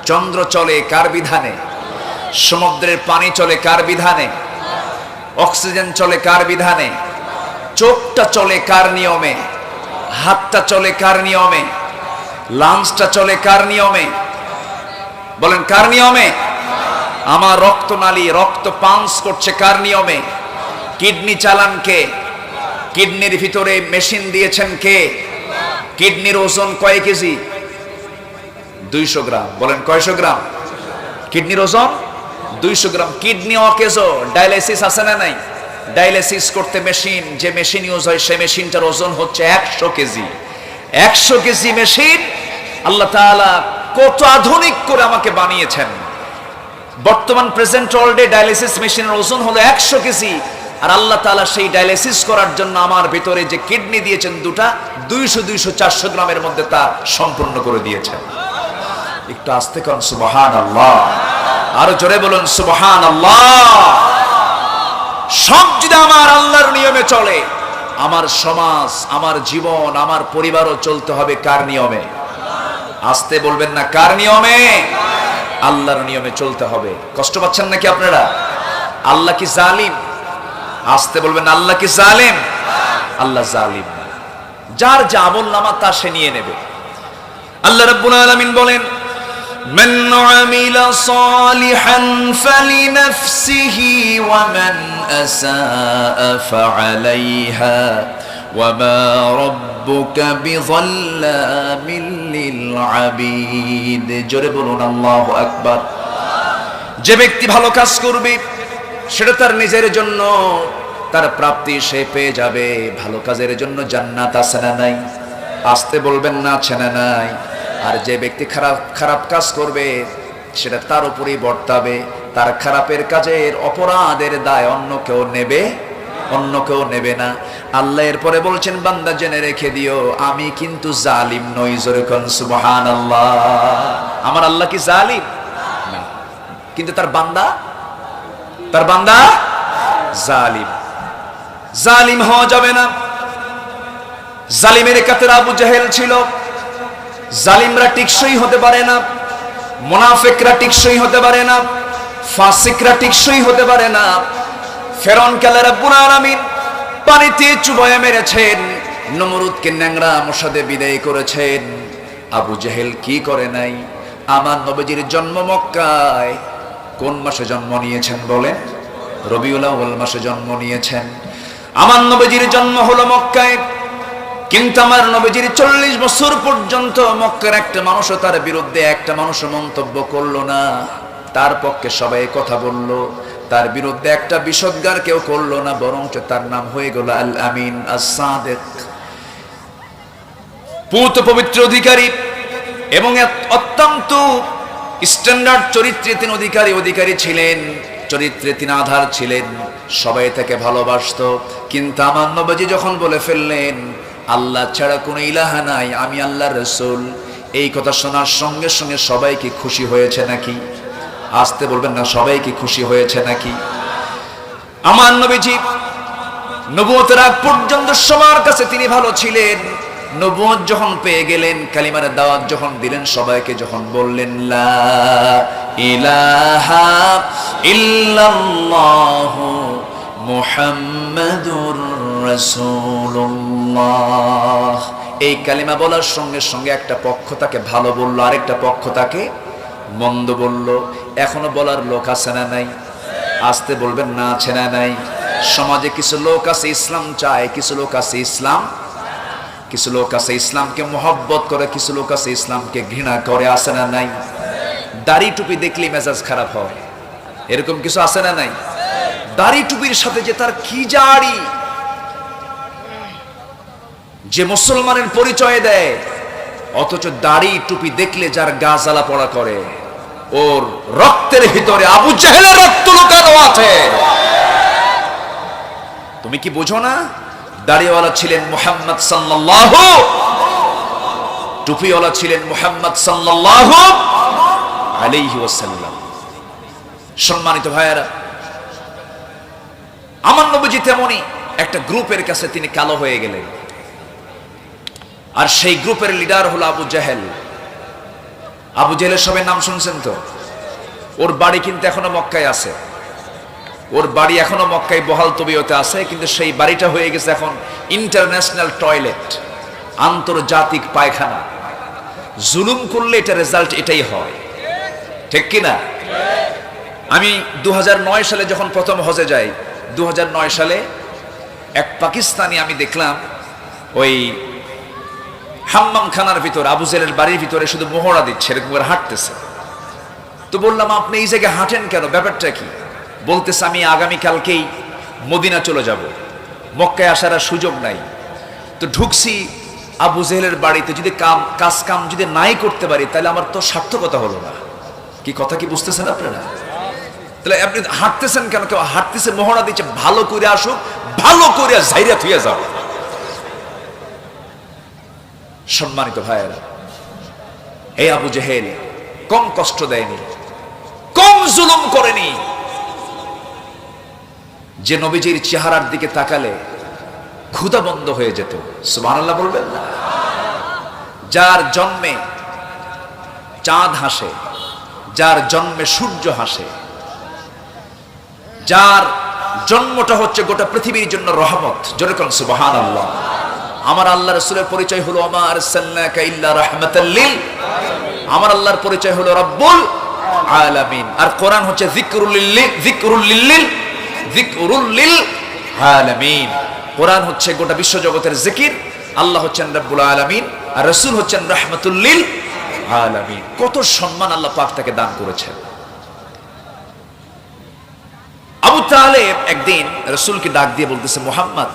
চন্দ্র চলে কার বিধানে? সমুদ্রের পানি চলে কার বিধানে? অক্সিজেন চলে কার বিধানে? চোখটা চলে কার নিয়মে? হাতটা চলে কার নিয়মে? লাঞ্চটা চলে কার নিয়মে? বলেন কার নিয়মে? আমার রক্তনালী রক্ত পাঞ্চ করছে কার নিয়মে? কিডনি চালান কে? কিডনির ভিতরে মেশিন দিয়েছেন কে? কিডনির ওজন কয় কেজি? 200 গ্রাম। বলেন কয়শো গ্রাম? কিডনির ওজন 200 গ্রাম। কিডনি অকেজো, ডায়ালিসিস আছে না নাই? ডায়ালিসিস করতে মেশিন, যে মেশিন ইউজ হয় সেই মেশিনটার ওজন হচ্ছে 100 কেজি। 100 কেজি মেশিন আল্লাহ তাআলা কত আধুনিক করে আমাকে বানিয়েছেন। বর্তমান প্রেজেন্ট ওয়ার্ল্ডে ডায়ালিসিস মেশিনের ওজন হলো 100 কেজি, আর আল্লাহ তাআলা সেই ডায়ালিসিস করার জন্য আমার ভিতরে যে কিডনি দিয়েছেন দুটা, 200-400 গ্রামের মধ্যে তা সম্পূর্ণ করে দিয়েছেন। একটু আস্তে করুন সুবহানাল্লাহ, আরো জোরে বলুন সুবহানাল্লাহ। সব যদি আমার আল্লাহর নিয়মে চলে, আমার সমাজ, আমার জীবন, আমার পরিবারও চলতে হবে কার নিয়মে? আস্তে বলবেন না, কার নিয়মে? আল্লাহর নিয়মে চলতে হবে। কষ্ট পাচ্ছেন নাকি আপনারা? আল্লাহ কি জালিম? আস্তে বলবেন, আল্লাহ কি জালিম? আল্লাহ জালিম না। যার যা আমলনামা তা সে নিয়ে নেবে। আল্লাহ রাব্বুল আলামিন বলেন, মান আমিলা সালিহান ফালিনাফসিহি ওয়া মান আসাআ ফাআলাইহা ওয়া মা রাব্বুকা বিযাল্লামিল লিল আবিদ। জোরে বলুন আল্লাহু আকবার। যে ব্যক্তি ভালো কাজ করবে সেটা তার নিজের জন্য, তার প্রাপ্তি সে পেয়ে যাবে। ভালো কাজের জন্য জান্নাত আছে না নাই? আসতে বলবেন না, আছে না নাই? আর যে ব্যক্তি খারাপ কাজ করবে সেটা তার উপরেই বর্তাবে। তার খারাপের কাজের অপরাধের দায় অন্য কেউ নেবে না। আল্লাহ এরপরে বলছেন, বান্দা জেনে রেখে দিও আমি কিন্তু জালিম নই। জোরে কোন সুবহানাল্লাহ। আমার আল্লাহ কি জালিম না, কিন্তু তার বান্দা জালিম। জালিম হওয়া যাবে না। জালিমের কাতারে আবু জাহেল ছিল। জালিমরা টিকসই হতে পারে না, মুনাফিকরা টিকসই হতে পারে না, ফাসিকরা টিকসই হতে পারে না। ফেরাউনকে আল্লাহ রাব্বুল আলামিন পানিতে চুবায়ে মেরেছেন, নমরুদকে ন্যাংরা মশাদে বিদায় করেছেন। আবু জাহেল কি করে নাই? আমার নবীজির জন্ম মক্কায়। কোন মাসে জন্ম নিয়েছেন বলেন? রবিউল আউয়াল মাসে জন্ম নিয়েছেন। আমার নবীজির জন্ম হলো মক্কায়, কিন্তু আমার নবীজির 40 বছর পর্যন্ত মক্কার একটা মানুষও তার বিরুদ্ধে একটা মানুষ মন্তব্য করলো না। তার পক্ষে সবাই কথা বলল। তার বিরুদ্ধে একটা বিষোদ্গার কেউ করলো না, বরঞ্চ তার নাম হয়ে গেল আল আমিন আস-সাদিক, পূত পবিত্র অধিকারী এবং অত্যন্ত স্ট্যান্ডার্ড চরিত্রে তিনি অধিকারী ছিলেন। চরিত্রে তিনি আধার ছিলেন, সবাই তাকে ভালোবাসতো। কিন্তু আমার নবীজি যখন বলে ফেললেন আল্লাহ ছাড়া কোনো ইলাহা নাই, আমি আল্লাহর রাসূল, এই কথা শোনার সঙ্গে সঙ্গে সবাই কি খুশি হয়েছে নাকি? আসতে বলবেন না, সবাই কি খুশি হয়েছে নাকি? আমার নবীজি নবুয়তের আগ পর্যন্ত সবার কাছে তিনি ভালো ছিলেন। নবুয়ত যখন পেয়ে গেলেন, কালিমার দাওয়াত যখন দিলেন, সবাইকে যখন বললেন লা ইলাহা ইল্লাল্লাহু মুহাম্মাদুর রাসূলুল্লাহ, এই কালিমা বলার সঙ্গে সঙ্গে একটা পক্ষ তাকে ভালো বলল, আরেকটা পক্ষ তাকে মন্দ বলল। এখনো বলার লোক আছে না নাই? আসতে বলবেন না, আছে না নাই? সমাজে কিছু লোক আছে ইসলাম চায়, কিছু লোক আছে ইসলামকে মহব্বত করে, কিছু লোক আছে ইসলামকে ঘৃণা করে, আছে না নাই? দাড়ি টুপি দেখলেই মেজাজ খারাপ হয়, এরকম কিছু আছে না নাই? দাড়ি টুপির সাথে যে তার কি জাড়ি, যে মুসলমানের পরিচয় দেয়, অথচ দাড়ি টুপি দেখলে যার গা জ্বালা পড়া করে, ওর রক্তের ভিতরে আবু জাহেলের রক্ত লুকানো আছে। তুমি কি বুঝো না? দাড়িওয়ালা ছিলেন মুহাম্মদ সাল্লাল্লাহু, টুপিওয়ালা ছিলেন মুহাম্মদ সাল্লাল্লাহু আলাইহি ওয়াসাল্লাম। সম্মানিত ভাইয়েরা, আমার নবীজি তেমনি একটা গ্রুপের কাছে তিনি কালো হয়ে গেলেন, আর সেই গ্রুপের লিডার হলো আবু জাহেল। আবু জাহেলের সবাই নাম শুনছেন তো? ওর বাড়ি কিন্তু এখনো মক্কায় আছে, ওর বাড়ি এখনো মক্কায় বহাল তবিয়তে আছে, কিন্তু সেই বাড়িটা হয়ে গেছে এখন ইন্টারন্যাশনাল টয়লেট, আন্তর্জাতিক পায়খানা। জুলুম করলে এটা রেজাল্ট এটাই হয়, ঠিক কিনা? আমি 2009 সালে যখন প্রথম হজে যাই, 2009 সালে এক পাকিস্তানি আমি দেখলাম ওই হাম্মাম খানার ভিতর, আবু জাহেলের বাড়ির ভিতরে শুধু মোহরা দিচ্ছে, এরকম করে হাঁটতেছে। তো বললাম, আপনি এই জায়গায় হাঁটেন কেন, ব্যাপারটা কি? বলতেছে, আমি আগামীকালকেই মদিনা চলে যাব, মক্কায় আসার আর সুযোগ নাই। তো ঢুকছি আবু জাহেলের বাড়িতে, যদি কাজ কাম যদি নাই করতে পারি তাহলে আমার তো সার্থকতা হলো না। কি কথা কি বুঝতেছেন আপনারা? তাহলে আপনি হাঁটতেছেন কেন? কেউ হাঁটতেছে, মোহরা দিচ্ছে, ভালো করে আসুক, ভালো করে জাইরা থুয়ে যাও। সম্মানিত ভাইয়েরা, এই আবু জাহেল কম কষ্ট দেয়নি, কম জুলুম করেনি। যে নবীজির চেহারার দিকে তাকালে ক্ষুধা বন্ধ হয়ে যেত, সুবহানাল্লাহ বলবেন না? যার জন্মে চাঁদ হাসে, যার জন্মে সূর্য হাসে, যার জন্মটা হচ্ছে গোটা পৃথিবীর জন্য রহমত, জোরে কোন সুবহানাল্লাহ। আমার আল্লাহ রাসূলের পরিচয় হলো ওমা আরসালনাকা ইল্লা রাহমাতাল লিল, আমার আল্লাহর পরিচয় হলো রব্বুল আলামিন। আর কোরআন হচ্ছে যিকরুল লিল আলামিন। কোরআন হচ্ছে গোটা বিশ্বজগতের জিকির, আল্লাহ হচ্ছেন রব্বুল আলামিন, আর রাসূল হচ্ছেন রাহমাতুল লিল আলামিন। কত সম্মান আল্লাহ পাক তাকে দান করেছেন। আবু তালেব একদিন রাসূলকে ডাক দিয়ে বলতেছে, মুহাম্মদ,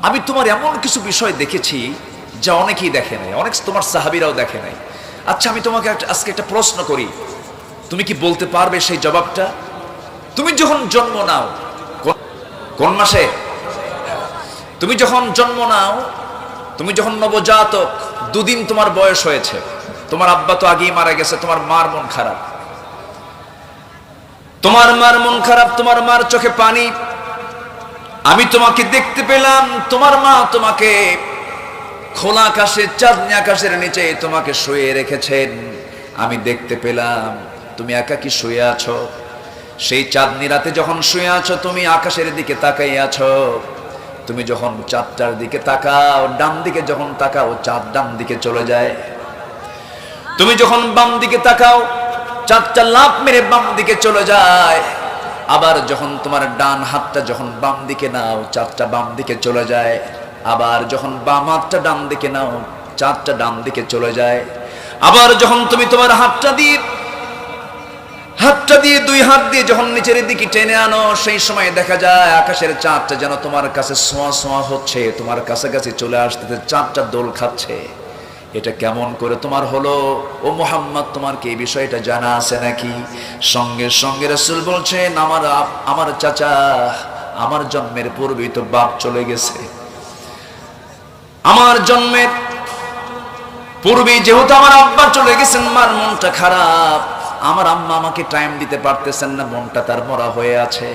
আমি তোমার এমন কিছু বিষয় দেখেছি যা অনেকেই দেখে নাই, অনেক তোমার সাহাবীরাও দেখে নাই। আচ্ছা, আমি তোমাকে আজকে একটা প্রশ্ন করি, তুমি কি বলতে পারবে সেই জবাবটা? তুমি যখন জন্ম নাও, কোন মাসে? তুমি যখন জন্ম নাও, তুমি যখন নবজাতক, দুদিন তোমার বয়স হয়েছে, তোমার আব্বা তো আগেই মারা গেছে, তোমার মার মন খারাপ, তোমার মার মন খারাপ, তোমার মার চোখে পানি। আমি তোমাকে দেখতে পেলাম, তোমার মা তোমাকে খোলা আকাশে, চাঁদনি আকাশের নিচে তোমাকে শুয়ে রেখেছেন। আমি দেখতে পেলাম তুমি একাকী শুয়ে আছো। সেই চাঁদনি রাতে যখন শুয়ে আছো, তুমি আকাশের দিকে তাকাই আছো। তুমি যখন চাঁদটার দিকে তাকাও, ডান দিকে যখন তাকাও, চাঁদ ডান দিকে চলে যায়। তুমি যখন বাম দিকে তাকাও, চাঁদটা লাফ মেরে বাম দিকে চলে যায়। আবার যখন তোমার ডান হাতটা যখন বাম দিকে নাও, চাঁদটা বাম দিকে চলে যায়। আবার যখন বাম হাতটা ডান দিকে নাও, চাঁদটা ডান দিকে চলে যায়। আবার যখন তুমি তোমার হাতটা দিয়ে হাতটা দিয়ে, দুই হাত দিয়ে যখন নিচের দিকে টেনে আনো, সেই সময় দেখা যায় আকাশের চাঁদটা যেন তোমার কাছে সোয়া সোয়া হচ্ছে, তোমার কাছাকাছি চলে আসতে চাঁদটা দোল খাচ্ছে। এটা কেমন করে তোমার হলো ও মুহাম্মদ, তোমার কি এই বিষয়টা জানা আছে নাকি? সঙ্গে সঙ্গে রাসূল বলছেন, আমার চাচা, আমার জন্মের পূর্বেই তো বাপ চলে গেছে। আমার জন্মের পূর্বেই যেহেতু আমার আব্বা চলে গেছেন, মার মনটা খারাপ, আমার আম্মা আমাকে টাইম দিতে পারতেছেন না, মনটা তার মরা হয়ে আছে।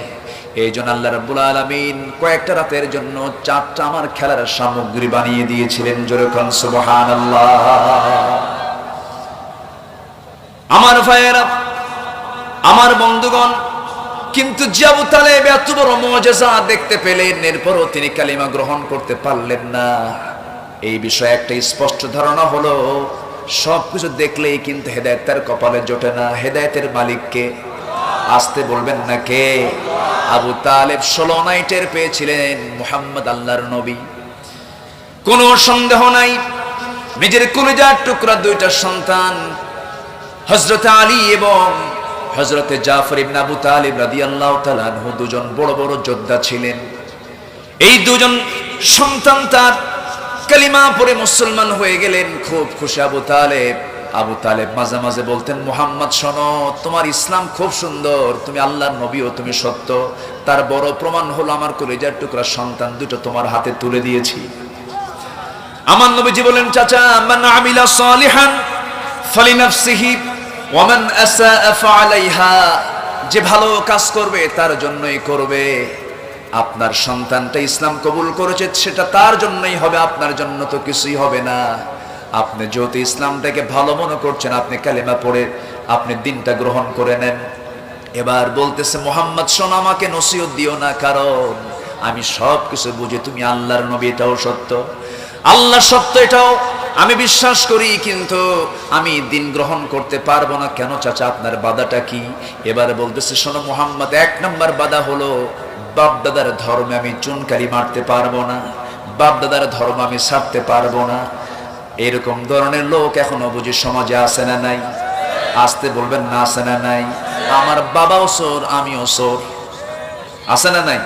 এই জন্য আল্লাহ রাব্বুল আলামিন কয়েকটা রাতের জন্য চারটা আমার খেলার সামগ্রী বানিয়ে দিয়েছিলেন। জোরে কোন সুবহানাল্লাহ। আমার ভাইয়েরা, আমার বন্ধুগণ, কিন্তু যে আবু তালেব এত বড় মুজিজা দেখতে পেলেন, এরপরও তিনি কালিমা গ্রহণ করতে পারলেন না। এই বিষয়ে একটা স্পষ্ট ধারণা হলো, সবকিছু দেখলেই কিন্তু হেদায়েত তার কপালে জোটে না। হেদায়েতের মালিককে আসতে বলবেন না কে? আবু তালেব 16 নাইটের পেয়েছিলেন মুহাম্মদ আল্লাহর নবী, কোনো সন্দেহ নাই। নিজের কলিজার টুকরা দুইটা সন্তান হযরত আলী এবং হযরতে জাফর ইবনে আবু তালিব রাদিয়াল্লাহু তাআলা আনহু, দুজন বড় বড় যোদ্ধা ছিলেন। এই দুজন সন্তান তার কালিমা পড়ে মুসলমান হয়ে গেলেন। খুব খুশি আবু তালেব। আবু তালেব মাঝে মাঝে বলতেন, মুহাম্মদ শোনো, তোমার ইসলাম খুব সুন্দর, তুমি আল্লাহর নবী ও তুমি সত্য। তার বড় প্রমাণ হলো আমার কলিজার টুকরা সন্তান দুটো তোমার হাতে তুলে দিয়েছি। আমার নবীজি বলেন, চাচা, মান আমিলা সালিহান ফালিনাফসিহি ওয়া মান আসাআ ফাআলাইহা, যে ভালো কাজ করবে তার জন্যই করবে। আপনার সন্তানটা ইসলাম কবুল করেছে, সেটা তার জন্যই হবে, আপনার জন্য তো কিছুই হবে না। আপনি যেহেতু ইসলামটাকে ভালো মনে করছেন, আপনি কালেমা পড়ে আপনি দিনটা গ্রহণ করে নেন। এবার বলতেছে, মুহাম্মদ শোনো, আমাকে নসিহত দিও না, কারণ আমি সব কিছু বুঝি, তুমি আল্লাহর নবী, এটাও সত্য, আল্লাহ সত্য, এটাও আমি বিশ্বাস করি, কিন্তু আমি দিন গ্রহণ করতে পারবো না। কেন চাচা, আপনার বাধাটা কি? এবার বলতেছে, শোনো মুহাম্মদ, 1 নম্বর বাধা হলো, বাপদাদার ধর্মে আমি চুনকারি মারতে পারবো না, বাপদাদার ধর্ম আমি ছাড়তে পারবো না। এরকম ধরনের লোক এখনো বুঝি সমাজে আছে না নাই? আসতে বলবেন না, আছে না নাই? আমার বাবাও চোর, আমিও চোর, আছে না নাই?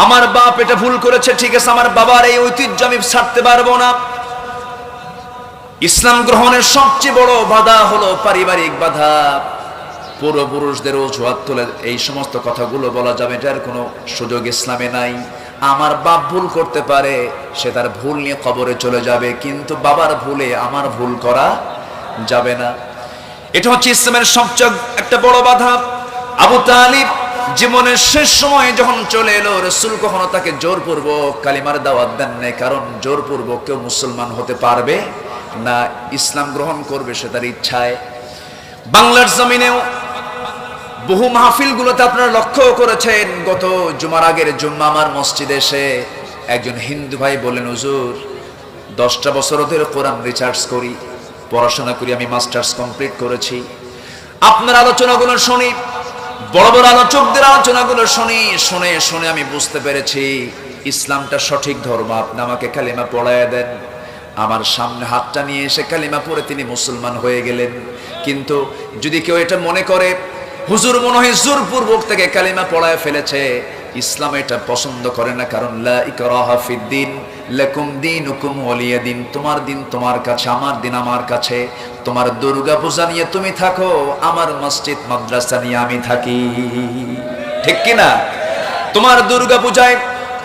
আমার বাপ এটা ভুল করেছে, ঠিক আছে, আমার বাবার এই ঐতিহ্য আমি ছাড়তে পারবো না। ইসলাম গ্রহণের সবচেয়ে বড় বাধা হলো পারিবারিক বাধা। পূর্বপুরুষদের অজুহাত তুলে এই সমস্ত কথাগুলো বলা যাবে, এটার কোনো সুযোগ ইসলামে নাই। আমার বাপ ভুল করতে পারে, সে তার ভুল নিয়ে কবরে চলে যাবে, কিন্তু বাবার ভুলে আমার ভুল করা যাবে না। এটা হচ্ছে ইসলামের সবচেয়ে একটা বড় বাধা। আবু তালিব জীবনের শেষ সময়ে যখন চলে এলো, রাসূল কখনো তাকে জোরপূর্বক কালিমার দাওয়াত দেন নাই, কারণ জোরপূর্বক কেউ মুসলমান হতে পারবে না, ইসলাম গ্রহণ করবে সে তার ইচ্ছায়। বাংলার জমিনেও বহু মাহফিলগুলোতে আপনারা লক্ষ্য করেছেন, গত জুমার আগের জুম্মা আমার মসজিদে এসে একজন হিন্দু ভাই বলেন, হুজুর 10টা বছর ধরে কোরআন রিসার্চ করি, পড়াশোনা করি, আমি মাস্টার্স কমপ্লিট করেছি, আপনার আলোচনাগুলো শুনি, বড় বড় আলোচকদের আলোচনাগুলো শুনি, শুনে শুনে আমি বুঝতে পেরেছি ইসলামটা সঠিক ধর্ম, আপনি আমাকে কালিমা পড়ায় দেন। আমার সামনে হাতটা নিয়ে এসে কালিমা পড়ে তিনি মুসলমান হয়ে গেলেন। কিন্তু যদি কেউ এটা মনে করে হুজুর মনে হয় জোরপূর্বক থেকে কালিমা পড়ায় ফেলেছে, ইসলাম এটা পছন্দ করে না, কারণ লা ইকরাহা ফিদ্দিন, লাকুম দীনুকুম ওয়ালিয়া দিন, তোমার দিন তোমার কাছে, আমার দিন আমার কাছে। তোমার দুর্গা পূজা নিয়ে তুমি থাকো, আমার মসজিদ মাদ্রাসা নিয়ে আমি থাকি, ঠিক কিনা? তোমার দুর্গা পূজায়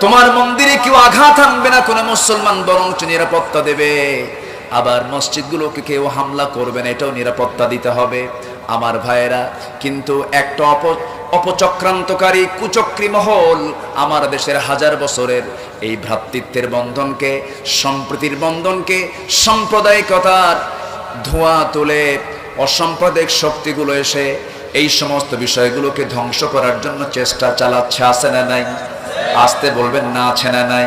তোমার মন্দিরে কেউ আঘাত আনবে না কোনো মুসলমান, বরং নিরাপত্তা দেবে। আবার মসজিদগুলোকে কেউ হামলা করবে না, এটাও নিরাপত্তা দিতে হবে। আমার ভাইয়েরা, কিন্তু একটা অপচক্রান্তকারী কুচক্রী মহল আমার দেশের হাজার বছরের এই ভ্রাতৃত্বের বন্ধনকে, সম্প্রীতির বন্ধনকে, সাম্প্রদায়িকতার ধোঁয়া তুলে অসাম্প্রদায়িক শক্তিগুলো এসে এই সমস্ত বিষয়গুলোকে ধ্বংস করার জন্য চেষ্টা চালাচ্ছে, আছে না নাই? আসতে বলবেন না, আছে না নাই?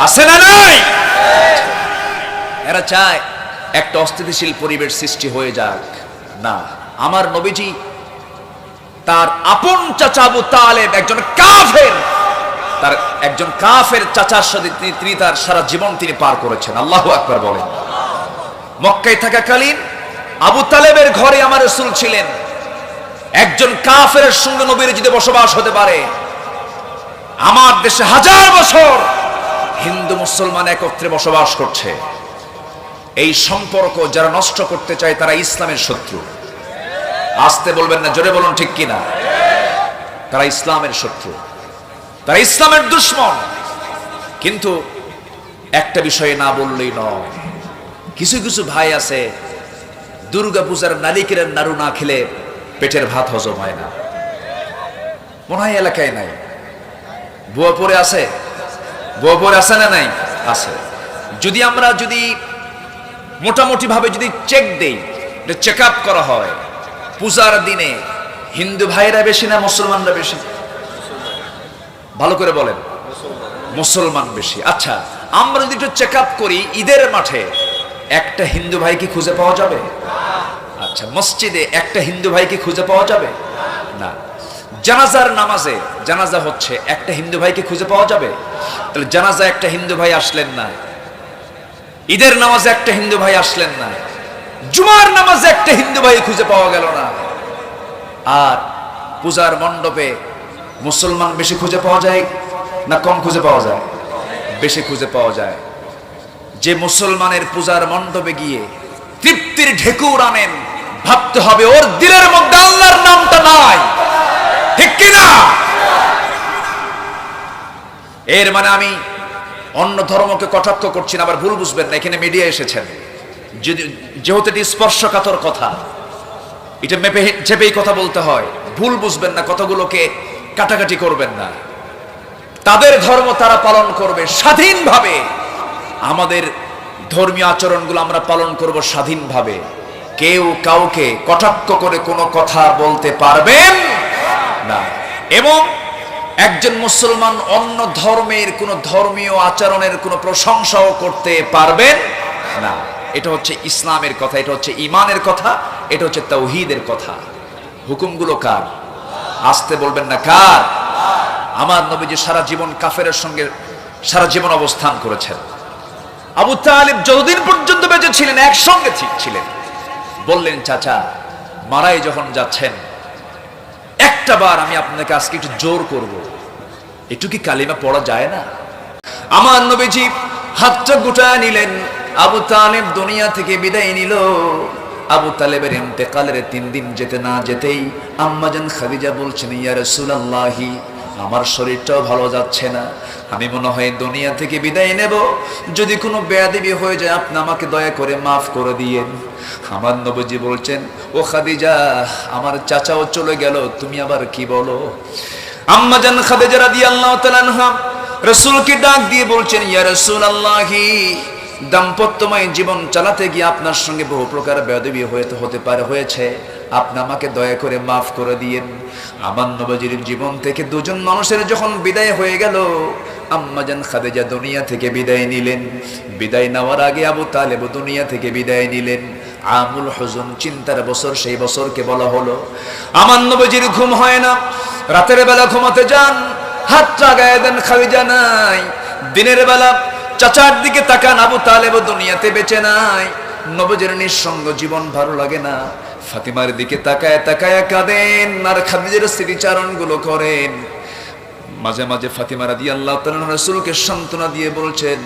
আছে না নাই? এরা চায় একটা অস্থিতিশীল পরিবেশ সৃষ্টি হয়ে যাক। না, আমার নবীজি তার আপন চাচা আবু তালেব একজন কাফের, তার একজন কাফের চাচার সাথে তিনি তার সারা জীবন তিনি পার করেছেন। আল্লাহু আকবার বলেন। মক্কায় থাকাকালীন আবু তালেবের ঘরে আমার রাসূল ছিলেন। একজন কাফেরের সঙ্গে নবীর যদি বসবাস হতে পারে, আমার দেশে 1000 বছর হিন্দু মুসলমান একত্রে বসবাস করছে, এই সম্পর্ক যারা নষ্ট করতে চায় তারা ইসলামের শত্রু। আসতে বলবেন না, জোরে বলুন ঠিক কিনা। তারা ইসলামের শত্রু, তারা ইসলামের দুশমন। কিন্তু একটা বিষয়ে না বললেই নয়, কিছু কিছু ভাই আছে দুর্গা পূজার নালিকেরের নাড়ু না খেলে পেটের ভাত হজম হয় না। মনে হয় এলাকায় নাই, বুয়াপুরে আছে, বুয়াপুরে আছে না নাই? আছে। যদি আমরা মোটামুটি ভাবে যদি চেক দেই, চেক আপ করা হয়, পূজার দিনে হিন্দু ভাইরা বেশি না মুসলমানরা বেশি? ভালো করে বলেন। মুসলমান বেশি। আচ্ছা, আমরা যদি একটু চেক আপ করি, ঈদের মাঠে একটা হিন্দু ভাই কি খুঁজে পাওয়া যাবে? আচ্ছা, মসজিদে একটা হিন্দু ভাই কি খুঁজে পাওয়া যাবে? না। জানাজার নামাজে, জানাজা হচ্ছে, একটা হিন্দু ভাই কি খুঁজে পাওয়া যাবে? তাহলে জানাজা একটা হিন্দু ভাই আসলেন না, ঈদের নামাজে একটা হিন্দু ভাই আসলেন না, জুমার নামাজে একটা হিন্দু ভাই খুঁজে পাওয়া গেল না। আর পূজার মণ্ডপে মুসলমান বেশি খুঁজে পাওয়া যায় না কম খুঁজে পাওয়া যায়? বেশি খুঁজে পাওয়া যায়। যে মুসলমানের পূজার মণ্ডপে গিয়ে তৃপ্তির ঢেকুর আনেন, ভাবতে হবে ওর দিলের মধ্যে আল্লাহর নামটা নাই, ঠিক কিনা? এর মানে আমি অন্য ধর্মকে কটাক্ষ করছি না, আবার ভুল বুঝবেন না। এখানে মিডিয়া এসেছেন, যেহেতু এটি স্পর্শকাতর কথা, এটা চেপেই কথা বলতে হয়, ভুল বুঝবেন না, কথাগুলোকে কাটাকাটি করবেন না। তাদের ধর্ম তারা পালন করবে স্বাধীনভাবে, আমাদের ধর্মীয় আচরণগুলো আমরা পালন করব স্বাধীনভাবে। কেউ কাউকে কটাক্ষ করে কোনো কথা বলতে পারবেন না। এবং একজন মুসলমান অন্য ধর্মের কোনো ধর্মীয় আচরণের কোনো প্রশংসাও করতে পারবেন না। এটা হচ্ছে ইসলামের কথা, এটা হচ্ছে ঈমানের কথা, এটা হচ্ছে তাওহীদের কথা। হুকুমগুলো কার? আসতে বলবেন না, কার? আমার নবীজি সারা জীবন কাফেরের সঙ্গে সারা জীবন অবস্থান করেছেন। আবু তালিব যতদিন পর্যন্ত বেঁচে ছিলেন একসঙ্গে ছিলেন। বললেন, চাচা মারাই যখন যাচ্ছেন, একটা বার আমি আপনাকে আজকে একটু জোর করব, একটু কি কালিমা পড়া যায় না? আমার নবীজি হাতটা গুটায় নিলেন। আবু তালেব দুনিয়া থেকে বিদায় নিল। আবু তালেবের ইন্তেকালের 3 দিন যেতে না যেতেই আম্মাজান খাদিজা বলছেন, ইয়া রাসূলুল্লাহি, আমার শরীরটাও ভালো যাচ্ছে না, আমি মনে হয় দুনিয়া থেকে বিদায় নেব। যদি কোনো বেয়াদবি হয়ে যায় আপনি আমাকে দয়া করে মাফ করে দিয়েন। আমার নবীজি বলছেন, ও খাদিজা, আমার চাচাও চলে গেল, তুমি আবার কি বলো? আম্মাজান খাদিজা রাদিয়াল্লাহু তাআলা আনহা রাসূলকে ডাক দিয়ে বলছেন, ইয়া রাসূলুল্লাহি, দাম্পত্যময় জীবন চালাতে গিয়ে আপনার সঙ্গে বহু প্রকার বেয়াদবি হয়েছে, আপনি আমাকে দয়া করে মাফ করে দিয়েন। আমার নবীজির জীবন থেকে 2 জন মানুষের যখন বিদায় হয়ে গেল, আম্মাজান খাদিজা দুনিয়া থেকে বিদায় নিলেন। বিদায় নেওয়ার আগে আবু তালেব দুনিয়া থেকে বিদায় নিলেন। আমুল হুজুন, চিন্তার বছর, সেই বছরকে বলা হলো। আমার নবীজির ঘুম হয় না, রাতের বেলা ঘুমাতে যান, হাতটা গায়ে দেন, খাদিজা নাই। দিনের বেলা চাচার দিকে তাকান, আবু তালেব দুনিয়াতে বেঁচে নাই। নবীজির নিঃসঙ্গ জীবন ভালো লাগে না, ফাতিমার দিকে তাকায় তাকায় কাঁদেন আর খাদিজার স্মৃতিচারণগুলো করেন। মাঝে মাঝে ফাতিমা রাদিয়াল্লাহু তাআলা রাসূলকে সান্ত্বনা দিয়ে বলছেন,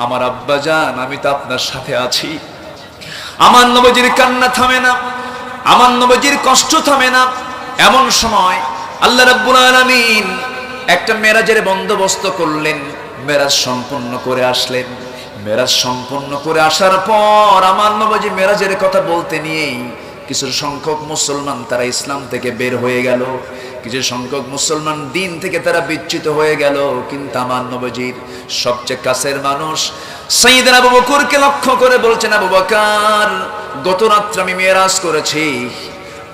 আমার আব্বা জান, আমি তো আপনার সাথে আছি। আমার নবীজির কান্না থামে না, আমার নবীজির কষ্ট থামে না। এমন সময় আল্লাহ রাব্বুল আলামিন একটা মেরাজের বন্দোবস্ত করলেন। মেরাজ সম্পন্ন করে আসলেন। মেরাজ সম্পন্ন করে আসার পর আমার নবীজি মেরাজের কথা বলতে নিয়েই কিছু সংখ্যক মুসলমান তারা ইসলাম থেকে বের হয়ে গেল, কিছু সংখ্যক মুসলমান দিন থেকে তারা বিচ্যুত হয়ে গেল। কিন্তু আমার নবীজির সবচেয়ে কাছের মানুষ সাইয়েদনা আবু বকরকে লক্ষ্য করে বলছেন, আবু বকর, গত রাত্রে আমি মেরাজ করেছি।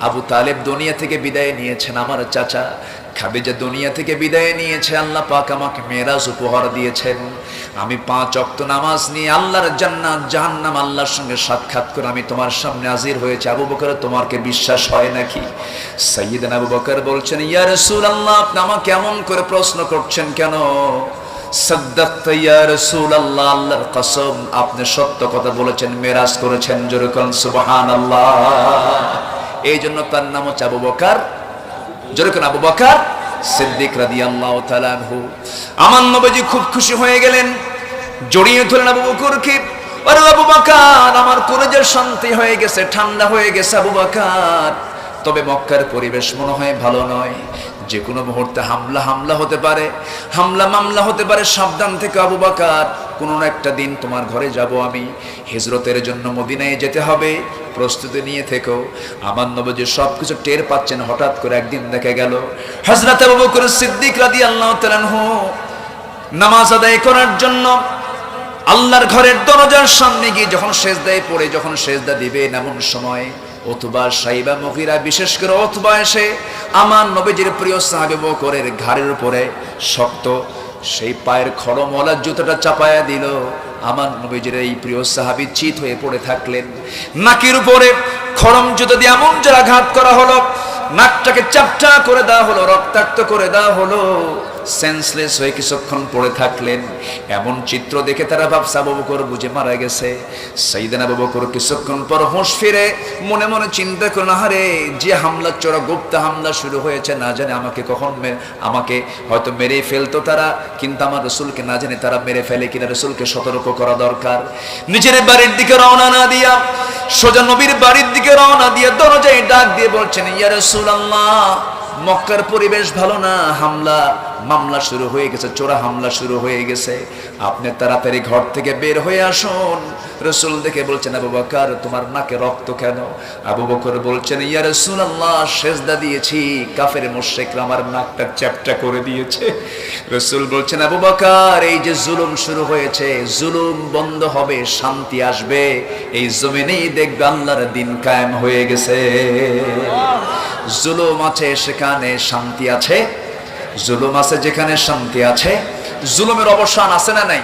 আবু তালেব দুনিয়া থেকে বিদায় নিয়েছেন, আমার চাচা খাদিজা দুনিয়া থেকে বিদায় নিয়েছে, আল্লাহ পাক আমাকে মেরাজ উপহার দিয়েছেন। আমি 5 ওয়াক্ত নামাজ নিয়ে আল্লাহর জান্নাত জাহান্নাম আল্লাহর সঙ্গে সাক্ষাৎ করে আমি তোমার সামনে হাজির হয়েছি। আবু বকর, তোমার কি বিশ্বাস হয় নাকি? সাইয়েদনা আবু বকর বলছেন, ইয়া রাসূলুল্লাহ, আপনি আমাকে এমন করে প্রশ্ন করছেন কেন? সাদ্দাকতা ইয়া রাসূলুল্লাহ, আল্লাহর কসম, আপনি সত্য কথা বলেছেন, মেরাজ করেছেন। জোরে বলুন সুবহানাল্লাহ। এই জন্য তার নাম হচ্ছে আবু বকর, জোরে কোন আবু বকর সিদ্দিক রাদিয়াল্লাহু তাআলা আনহু। আমার নবীজি খুব খুশি হয়ে গেলেন, জড়িয়ে ধরলেন আবু বকরকে। আরে আবু বকর, আমার কলিজার শান্তি হয়ে গেছে, ঠান্ডা হয়ে গেছে আবু বকর। তবে মক্কার পরিবেশ মনে হয় ভালো নয়, যে কোনো মুহূর্তে হামলা হতে পারে, মামলা হতে পারে, সাবধান থেকে আবু বকর। কোনো একটা দিন তোমার ঘরে যাব আমি, হিজরতের জন্য মদিনায় যেতে হবে, প্রস্তুতি নিয়ে থেকো। আমার নবীজি সবকিছু টের পাচ্ছেন। হঠাৎ করে একদিন দেখা গেল হযরত আবু বকর সিদ্দিক রাদিয়াল্লাহু তাআলা আনহু নামাজ আদায় করার জন্য আল্লাহর ঘরের দরজার সামনে গিয়ে যখন সেজদায় পড়ে যখন সেজদা দিবেন, এমন সময় উতবা, সাইবা, মুগীরা, বিশেষ করে উতবা এসে আমার নবীজির প্রিয় সাহাবী আবু বকরের ঘাড়ের উপরে শক্ত সেই পায়ের খড়মওয়ালা জুতাটা চাপায়া দিল। আমার নবীজির এই প্রিয় সাহাবী চিত হয়ে পড়ে থাকলেন। নাকের উপরে খড়ম জুতা দিয়ে এমন আঘাত করা হলো, নাকটাকে চাপটা করে দেওয়া হলো, রক্তাক্ত করে দেওয়া হলো, সেন্সলেস হয়ে কিছুক্ষণ পড়ে থাকলেন। এমন চিত্র দেখে তারা ভাবছে আবু বকর বুঝে মারা গেছে। সাইয়েদনা আবু বকর কিছুক্ষণ পর হুঁশ ফিরে মনে মনে চিন্তা করলেন, আরে যে হামলা চোরা গুপ্ত হামলা শুরু হয়েছে, না জানে আমাকে কখন আমাকে হয়তো মেরে ফেলতো তারা, কিন্তু আমার রাসূলকে না জানে তারা মেরে ফেলে কিনা, রাসূলকে সতর্ক করা দরকার। নিজের বাড়ির দিকে রওনা না দিয়া সোজা নবীর বাড়ির দিকে রওনা দিয়ে দরজায় ডাক দিয়ে বলছেন, ইয়া রাসূলুল্লাহ, মক্কার পরিবেশ ভালো না, মামলা শুরু হয়ে গেছে, চোরা হামলা শুরু হয়ে গেছে, আপনি তাড়াতাড়ি ঘর থেকে বের হয়ে আসুন। রাসূল দেখে বলছেন, আবু বকর, তোমার নাকে রক্ত কেন? আবু বকর বলছেন, ইয়া রাসূলুল্লাহ, সেজদা দিয়েছি, কাফের মুশরিকরা আমার নাকটা চ্যাপ্টা করে দিয়েছে। রাসূল বলছেন, আবু বকর, এই যে জুলুম শুরু হয়েছে, জুলুম বন্ধ হবে, শান্তি আসবে, এই জমিনেই দেখবে আল্লাহর দিন কায়েম হয়ে গেছে। জুলুম আছে সেখানে শান্তি আছে, জুলুম আছে যেখানে শান্তি আছে, জুলুমের অবসান আছে না নাই?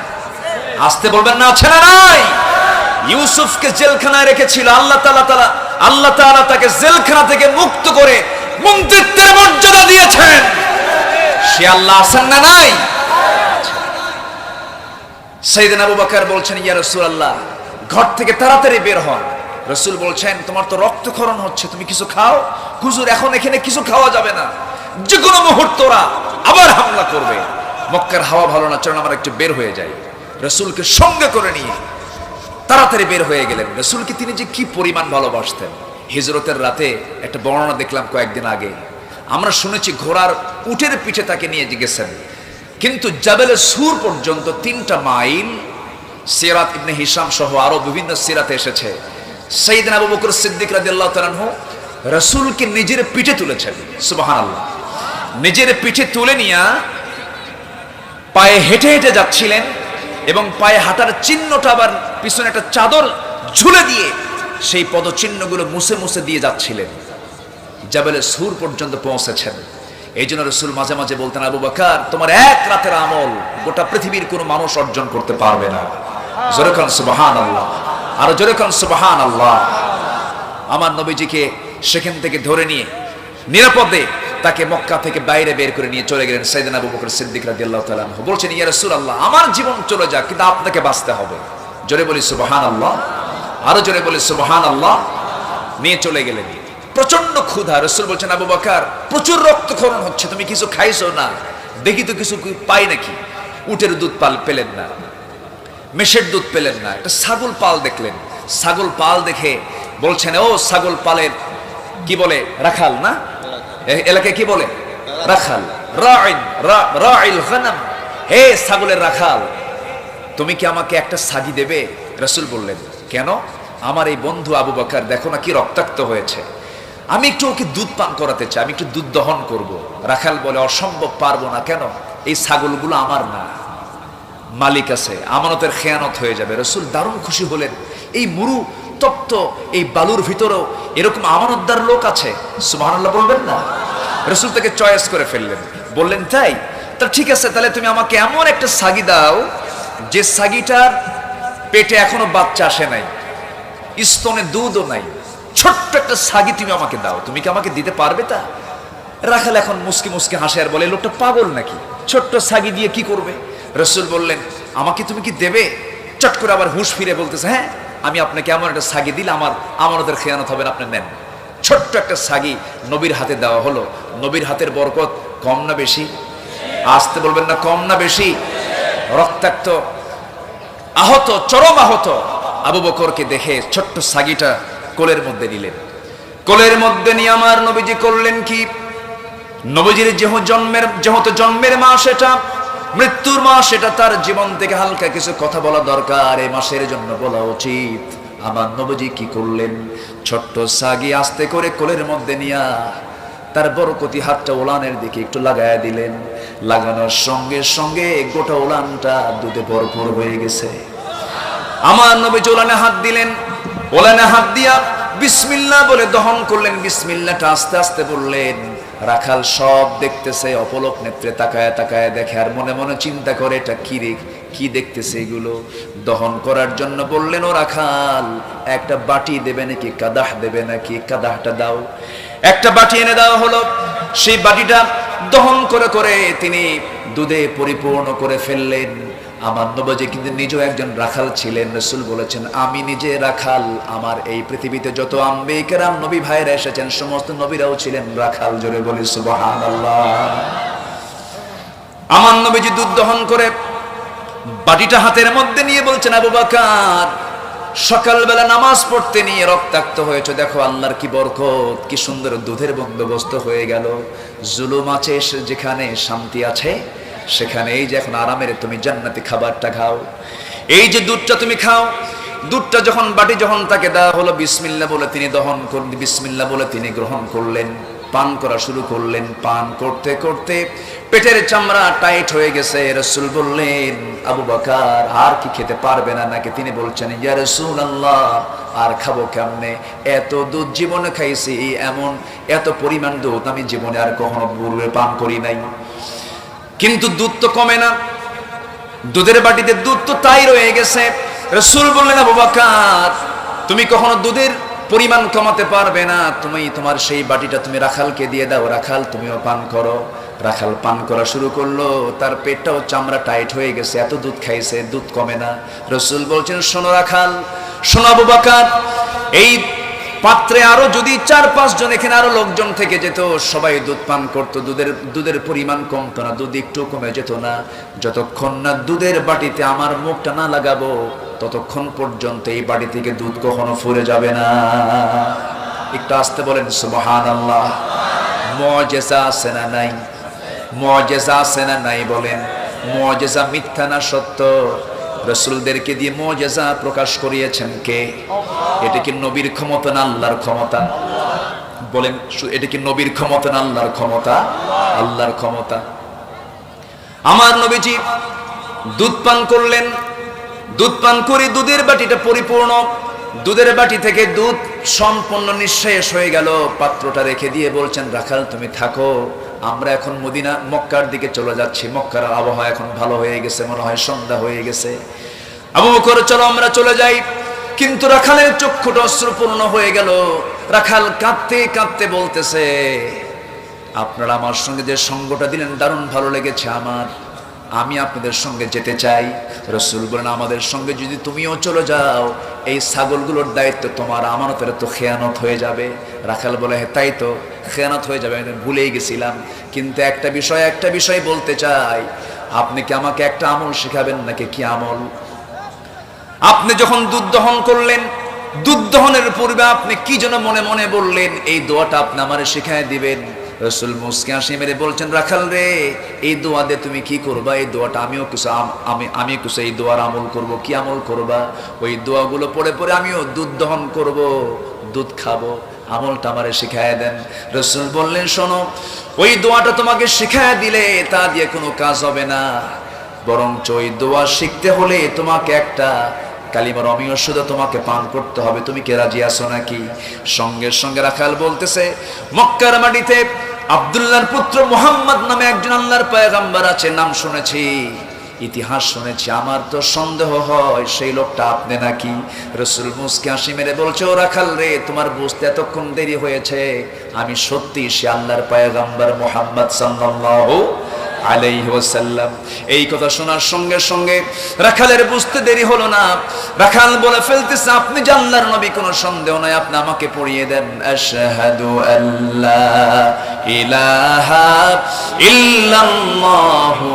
আসতে বলবেন না, আছে না নাই? ইউসুফকে জেলখানায় রেখেছিল আল্লাহ তাআলা তাকে জেলখানা থেকে মুক্ত করে মন্ত্রিত্বের মর্যাদা দিয়েছেন। সে আল্লাহ আছেন না নাই? সাইয়েদনা আবু বকর বলছেন, ইয়া রাসূলুল্লাহ, ঘর থেকে তাড়াতাড়ি বের হন। রাসূল বলছেন, তোমার তো রক্তক্ষরণ হচ্ছে, তুমি কিছু খাও। হুজুর, এখন এখানে কিছু খাওয়া যাবে না, যে কোনো মুহূর্তে ওরা আবার হামলা করবে, মক্কার হাওয়া ভালো না, চলুন আমরা একটু বের হয়ে যাই। রাসূলকে সঙ্গে করে নিয়ে তাড়াতাড়ি বের হয়ে গেলেন। রাসূলকে তিনি যে কি পরিমাণ ভালোবাসতেন। হিজরতের রাতে একটা বর্ণনা দেখলাম কয়েকদিন আগে, আমরা শুনেছি ঘোড়ার উটের পিঠে তাকে নিয়ে গেছেন, কিন্তু জাবেলে সুর পর্যন্ত 3টা মাইল। সিরাত ইবনে হিশাম সহ আরো বিভিন্ন সিরাতে এসেছে, সাইয়েদনা আবু বকর সিদ্দিক রাদিয়াল্লাহু তাআলা আনহু রাসূলকে নিজের পিঠে তুলেছেন। সুবহানাল্লাহ, নিজের পিঠে তুলে নিয়ে পায়ে হেঁটে হেঁটে যাচ্ছিলেন, এবং পায়ে হাঁটার চিহ্নটা আবার পিছনে একটা চাদর ঝুলে দিয়ে সেই পদচিহ্নগুলো মুছে মুছে দিয়ে যাচ্ছিলেন। জাবেলে সুর পর্যন্ত পৌঁছেছেন। এই জন্য রাসূল মাঝে মাঝে বলতেন, আবু বকর, তোমার এক রাতের আমল গোটা পৃথিবীর কোনো মানুষ অর্জন করতে পারবে না। জোরে কোন সুবহানাল্লাহ, আর জোরে কোন সুবহানাল্লাহ। আমার নবীজিকে সেখান থেকে ধরে নিয়ে নিরাপদে তাকে মক্কা থেকে বাইরে বের করে নিয়ে চলে গেলেন সাইয়েদনা আবু বকর সিদ্দিক রাদিয়াল্লাহু তাআলা আনহু। বলছেন, ইয়া রাসূলুল্লাহ, আমার জীবন চলে যাক, কিন্তু আপনাকে বাঁচতে হবে। জোরে বলি সুবহানাল্লাহ, আরো জোরে বলি সুবহানাল্লাহ। নিয়ে চলে গেলেন। প্রচন্ড ক্ষুধা। রাসূল বলছেন, আবু বকর, প্রচুর রক্তক্ষরণ হচ্ছে, তুমি কিছু খাইছো না? দেখি তো কিছু পাই নাকি। উটের দুধ পেলেন না, মেষের দুধ পেলেন না, একটা ছাগল পাল দেখলেন। ছাগল পাল দেখে বলছেন, ও ছাগল পালের কি বলে, রাখাল না, এলাকায় কি বলে, রাখাল, রাইল গনম, হে ছাগলের রাখাল, তুমি কি আমাকে একটা ছাগি দেবে? রাসূল বললেন, কেন? আমার এই বন্ধু আবু বকর দেখো না কি রক্তাক্ত হয়েছে, আমি একটু ওকে দুধ পান করাতে চাই, আমি একটু দুধ দহন করব। রাখাল বলে, অসম্ভব, পারবো না। কেন? এই ছাগলগুলো আমার না, মালিক আছে, আমানতের খেয়ানত হয়ে যাবে। রাসূল দারুণ খুশি হলেন, এই মুরু তপ্ত এই বালুর ভিতরেও এরকম আমানতদার লোক আছে। সুবহানাল্লাহ বলবেন না? রাসূল তাকে চয়েস করে ফেললেন, বললেন, তাই তা ঠিক আছে, তাহলে তুমি আমাকে এমন একটা ছাগি দাও যে ছাগিটার পেটে এখনো বাচ্চা আসে নাই, স্তনে দুধও নাই, ছোট্ট একটা ছাগি তুমি আমাকে দাও। তুমি কি আমাকে দিতে পারবে তা? রাখাল এখন মুস্কি মুস্কি হাসে আর বলে, লোকটা পাগল নাকি, ছোট্ট ছাগি দিয়ে কি করবে? রাসূল বললেন, আমাকে তুমি কি দেবে? চট করে আবার হুঁশ ফিরে বলতেছে, হ্যাঁ, আমি আপনাকে এমন একটা ছাগি দিলে আমার আমানতের খেয়ানত হবে না, আপনি নেন। ছোট্ট একটা ছাগি নবীর হাতে দেওয়া হলো। নবীর হাতের বরকত কম না বেশি? আসতে বলবেন না, কম না বেশি? রক্তাক্ত, আহত, চরম আহত আবু বকরকে দেখে ছোট্ট ছাগিটা কোলের মধ্যে নিলেন। কোলের মধ্যে নিয়ে আমার নবীজি করলেন কি, নবীজির যেহেতু জন্মের মাস এটা, মৃত্যুর মাস এটা, তার জীবন থেকে হালকা কিছু কথা বলা দরকার, এই মাসের জন্য বলা উচিত। আমার নবীজি কি করলেন, ছোট্ট ছাগি আস্তে করে কোলের মধ্যে নিয়া তার বরকতি হাতটা ওলানের দিকে একটু লাগায় দিলেন। লাগানোর সঙ্গে সঙ্গে গোটা ওলানটা দুধে ভরপুর হয়ে গেছে। আমার নবীজি ওলানে হাত দিলেন, ওলানে হাত দিয়া বিসমিল্লাহ বলে দহন করলেন। বিসমিল্লাহটা আস্তে আস্তে বললেন। রাখাল সব দেখতেছে, অপলক নেত্রে তাকায় তাকায় দেখে, আর মনে মনে চিন্তা করে এটা কি রে, কি দেখতেছে এগুলো। দহন করার জন্য বললেন, ও রাখাল একটা বাটি দেবে নাকি, কাদাহ দেবে নাকি, কাদাহটা দাও। একটা বাটি এনে দেওয়া হলো। সেই বাটিটা দহন করে করে তিনি দুধে পরিপূর্ণ করে ফেললেন। আমার নবীজি কিন্তু নিজেও একজন রাখাল ছিলেন। রাসূল বলেছেন, আমি নিজে রাখাল, আমার এই পৃথিবীতে যত আম্বিয়া কেরাম নবী ভাইরা এসেছেন সমস্ত নবীরাও ছিলেন রাখাল। জোরে বলি সুবহানাল্লাহ। আমার নবীজি দুধ দহন করে বাটিটা হাতের মধ্যে নিয়ে বলছেন, আবু বকর সকালবেলা নামাজ পড়তে নিয়ে রক্তাক্ত হয়েছে, দেখো আল্লাহর কি বরকত, কি সুন্দর দুধের বন্দোবস্ত হয়ে গেল। জুলুম আছে যেখানে শান্তি আছে সেখানে এই যে এখন আরামের তুমি জান্নাতি খাবারটা খাও, এই যে দুধটা তুমি খাও। দুধটা যখন বাটি যখন তাকে দেওয়া হলো, বিসমিল্লাহ বলে তিনি দহন করলেন, বিসমিল্লাহ বলে তিনি গ্রহণ করলেন, পান করা শুরু করলেন। পান করতে করতে পেটের চামড়া টাইট হয়ে গেছে। রাসূল বললেন, আবু বকর আর কি খেতে পারবে না নাকি? তিনি বলছেন, ইয়া রাসূলুল্লাহ আর খাবো কেমনে, এত দুধ জীবনে খাইছি, এমন এত পরিমাণ দুধ আমি জীবনে আর কখনো পূর্বে পান করি নাই। কিন্তু দুধ তো কমে না, দুধের বাটিতে দুধ তো তাই রয়ে গেছে। রাসূল বললেন, আবু বকর তুমি কখনো দুধের পরিমাণ কমাতে পারবে না, তুমি তোমার সেই বাটিটা তুমি রাখালকে দিয়ে দাও, রাখাল তুমিও পান করো। রাখাল পান করা শুরু করলো, তার পেটটাও চামড়া টাইট হয়ে গেছে, এত দুধ খাইছে, দুধ কমে না। রাসূল বলছেন, শোনো রাখাল, শোনো আবু বকর, এই পাত্রে আরো যদি 4-5 জন এখানে আরো লোকজন থেকে যেত, সবাই দুধ পান করতো, দুধের পরিমাণ কমতো না, দুধ একটু কমে যেত না। যতক্ষণ না দুধের বাটিতে আমার মুখটা না লাগাবো ততক্ষণ পর্যন্ত এই বাটি থেকে দুধ কখনো ফুরে যাবে না। একটু আসতে বলেন সুবহানাল্লাহ। মুআজিজা আছে না নাই? মুআজিজা আছে না নাই বলেন? মুআজিজা মিথ্যা না সত্য? রাসূলদেরকে দিয়ে মুআজিজা প্রকাশ করিয়েছেন কে? এটা কি নবীর ক্ষমতা না আল্লাহর ক্ষমতা? বলেন, এটা কি নবীর ক্ষমতা না আল্লাহর ক্ষমতা? আল্লাহর ক্ষমতা। আমার নবীজি দুধ পান করলেন, দুধ পান করে দুধের বাটিটা পরিপূর্ণ, দুধের বাটি থেকে দুধ সম্পূর্ণ নিঃশেষ হয়ে গেল। পাত্রটা রেখে দিয়ে বলছেন, রাখাল তুমি থাকো, আমরা এখন মদিনা মক্কার দিকে চলে যাচ্ছি। মক্কার আবহাওয়া এখন ভালো হয়ে গেছে, মনে হয় সন্ধ্যা হয়ে গেছে। আবু বকর চলো আমরা চলে যাই। কিন্তু রাখালের চক্ষুটা অশ্রুপূর্ণ হয়ে গেল। রাখাল কাঁদতে কাঁদতে বলতেছে, আপনারা আমার সঙ্গে যে সঙ্গটা দিলেন দারুণ ভালো লেগেছে আমার, আমি আপনাদের সঙ্গে যেতে চাই। রাসূল বলেন, আমাদের সঙ্গে যদি তুমিও চলে যাও এই ছাগলগুলোর দায়িত্ব তোমার, আমানতের তো খেয়ানত হয়ে যাবে। রাখাল বলে, হ্যাঁ তাই তো, খেয়ানত হয়ে যাবে, আমি ভুলেই গেছিলাম। কিন্তু একটা বিষয় বলতে চাই, আপনি কি আমাকে একটা আমল শেখাবেন নাকি? কি আমল? আপনি যখন দুধ দহন করলেন, দুধ দহনের পূর্বে আপনি কি যেন মনে মনে বললেন, এই দোয়াটা আপনি আমারে শিখায় দিবেন। রাসূল মুস্কি হাসি মেরে বলছেন, রাখাল রে, এই দোয়া দিয়ে তুমি কি করবা? এই দোয়াটা আমিও কিছু এই দোয়ার আমল করব। কি আমল করবা? ওই দোয়াগুলো পড়ে পড়ে আমিও দুধ দহন করব, দুধ খাবো, আমলটা আমারে শিখায় দেন। রাসূল বললেন, শোনো, ওই দোয়াটা তোমাকে শিখায় দিলে তা দিয়ে কোনো কাজ হবে না, বরঞ্চ ওই দোয়া শিখতে হলে তোমাকে একটা কালিমার অমিয় শুধু তোমাকে পান করতে হবে। তুমি কে রাজি আছো নাকি? সঙ্গে সঙ্গে রাখাল বলতেছে, মক্কার মাটিতে আব্দুল্লাহর পুত্র মুহাম্মদ নামে একজন আল্লাহর পয়গম্বর আছে, নাম শুনেছি, ইতিহাস শুনেছি, আমার তো সন্দেহ হয় সেই লোকটা আপনি নাকি? রাসূল মুস্কি হাসি মেরে বলছে, ও রাখাল রে, তোমার বুঝতে এতক্ষণ দেরি হয়েছে, আমি সত্যি সে আল্লাহর পয়গম্বর মুহাম্মদ সাল্লাল্লাহু আলাইহি ওয়াসাল্লাম। এই কথা শোনার সঙ্গে সঙ্গে রাখালের বুঝতে দেরি হলো না। রাখাল বলে ফেলতেছে, আপনি যে আল্লাহর নবী, কোনো সন্দেহ নাই, আপনি আমাকে পড়িয়ে দেন। আশহাদু আল্লা ইলাহা ইল্লাল্লাহু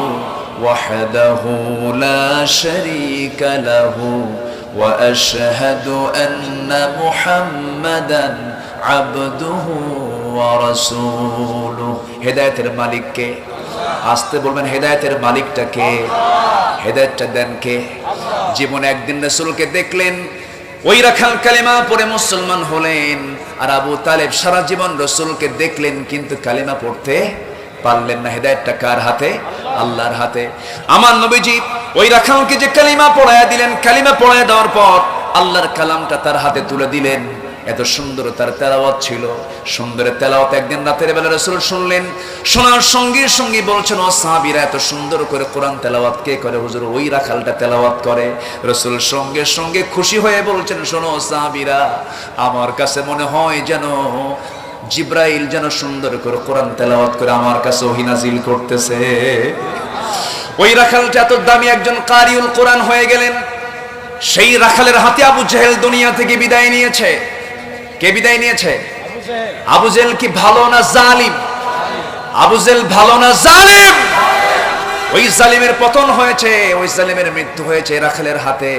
ওয়াহদাহু লা শারীকা লাহু ওয়া আশহাদু আন্না মুহাম্মাদান আবদুহু ওয়া রাসূলুহু। হেদায়েতের মালিক কে? আসতে বলবেন, হেদায়েতের মালিকটা কে? হেদায়েতটা দেন কে? জীবনে একদিন রাসূলকে দেখলেন, ওই রাখাল কালেমা পড়ে মুসলমান হলেন। আর আবু তালেব সারা জীবন রাসূলকে দেখলেন কিন্তু কালেমা পড়তে পারলেন না। হেদায়েতটা কার হাতে? আল্লাহর হাতে। আমার নবীজি ওই রাখালকে যে কালিমা পড়ায়া দিলেন, কালিমা পড়ায়া দেওয়ার পর আল্লাহর কালামটা তার হাতে তুলে দিলেন। এত সুন্দর তার তেলাওয়াত ছিল। সুন্দরের তেলাওয়াত একদিন রাতের বেলা রাসূল শুনলেন। শোনার সঙ্গে সঙ্গে বলছেন, ও সাহাবীরা, এত সুন্দর করে কোরআন তেলাওয়াত কে করে? হুজুর, ওই রাখালটা তেলাওয়াত করে। রাসূল সঙ্গে সঙ্গে খুশি হয়ে বলছেন, শোনো সাহাবীরা, আমার কাছে মনে হয় যেন জিব্রাইল যেন সুন্দর করে কোরআন তেলাওয়াত করে আমার কাছে ওহী নাজিল করতেছে। ওই রাখালটা এত দামি একজন কারিউল কোরআন হয়ে গেলেন। সেই রাখালের হাতে আবু জেহেল দুনিয়া থেকে বিদায় নিয়েছে। কে বিদায় নিয়েছে? আবু জেহেল কি ভালো না জালিম? আবু জেহেল ভালো না জালিম? ওই জালিমের পতন হয়েছে, ওই জালিমের মৃত্যু হয়েছে রাখালের হাতে।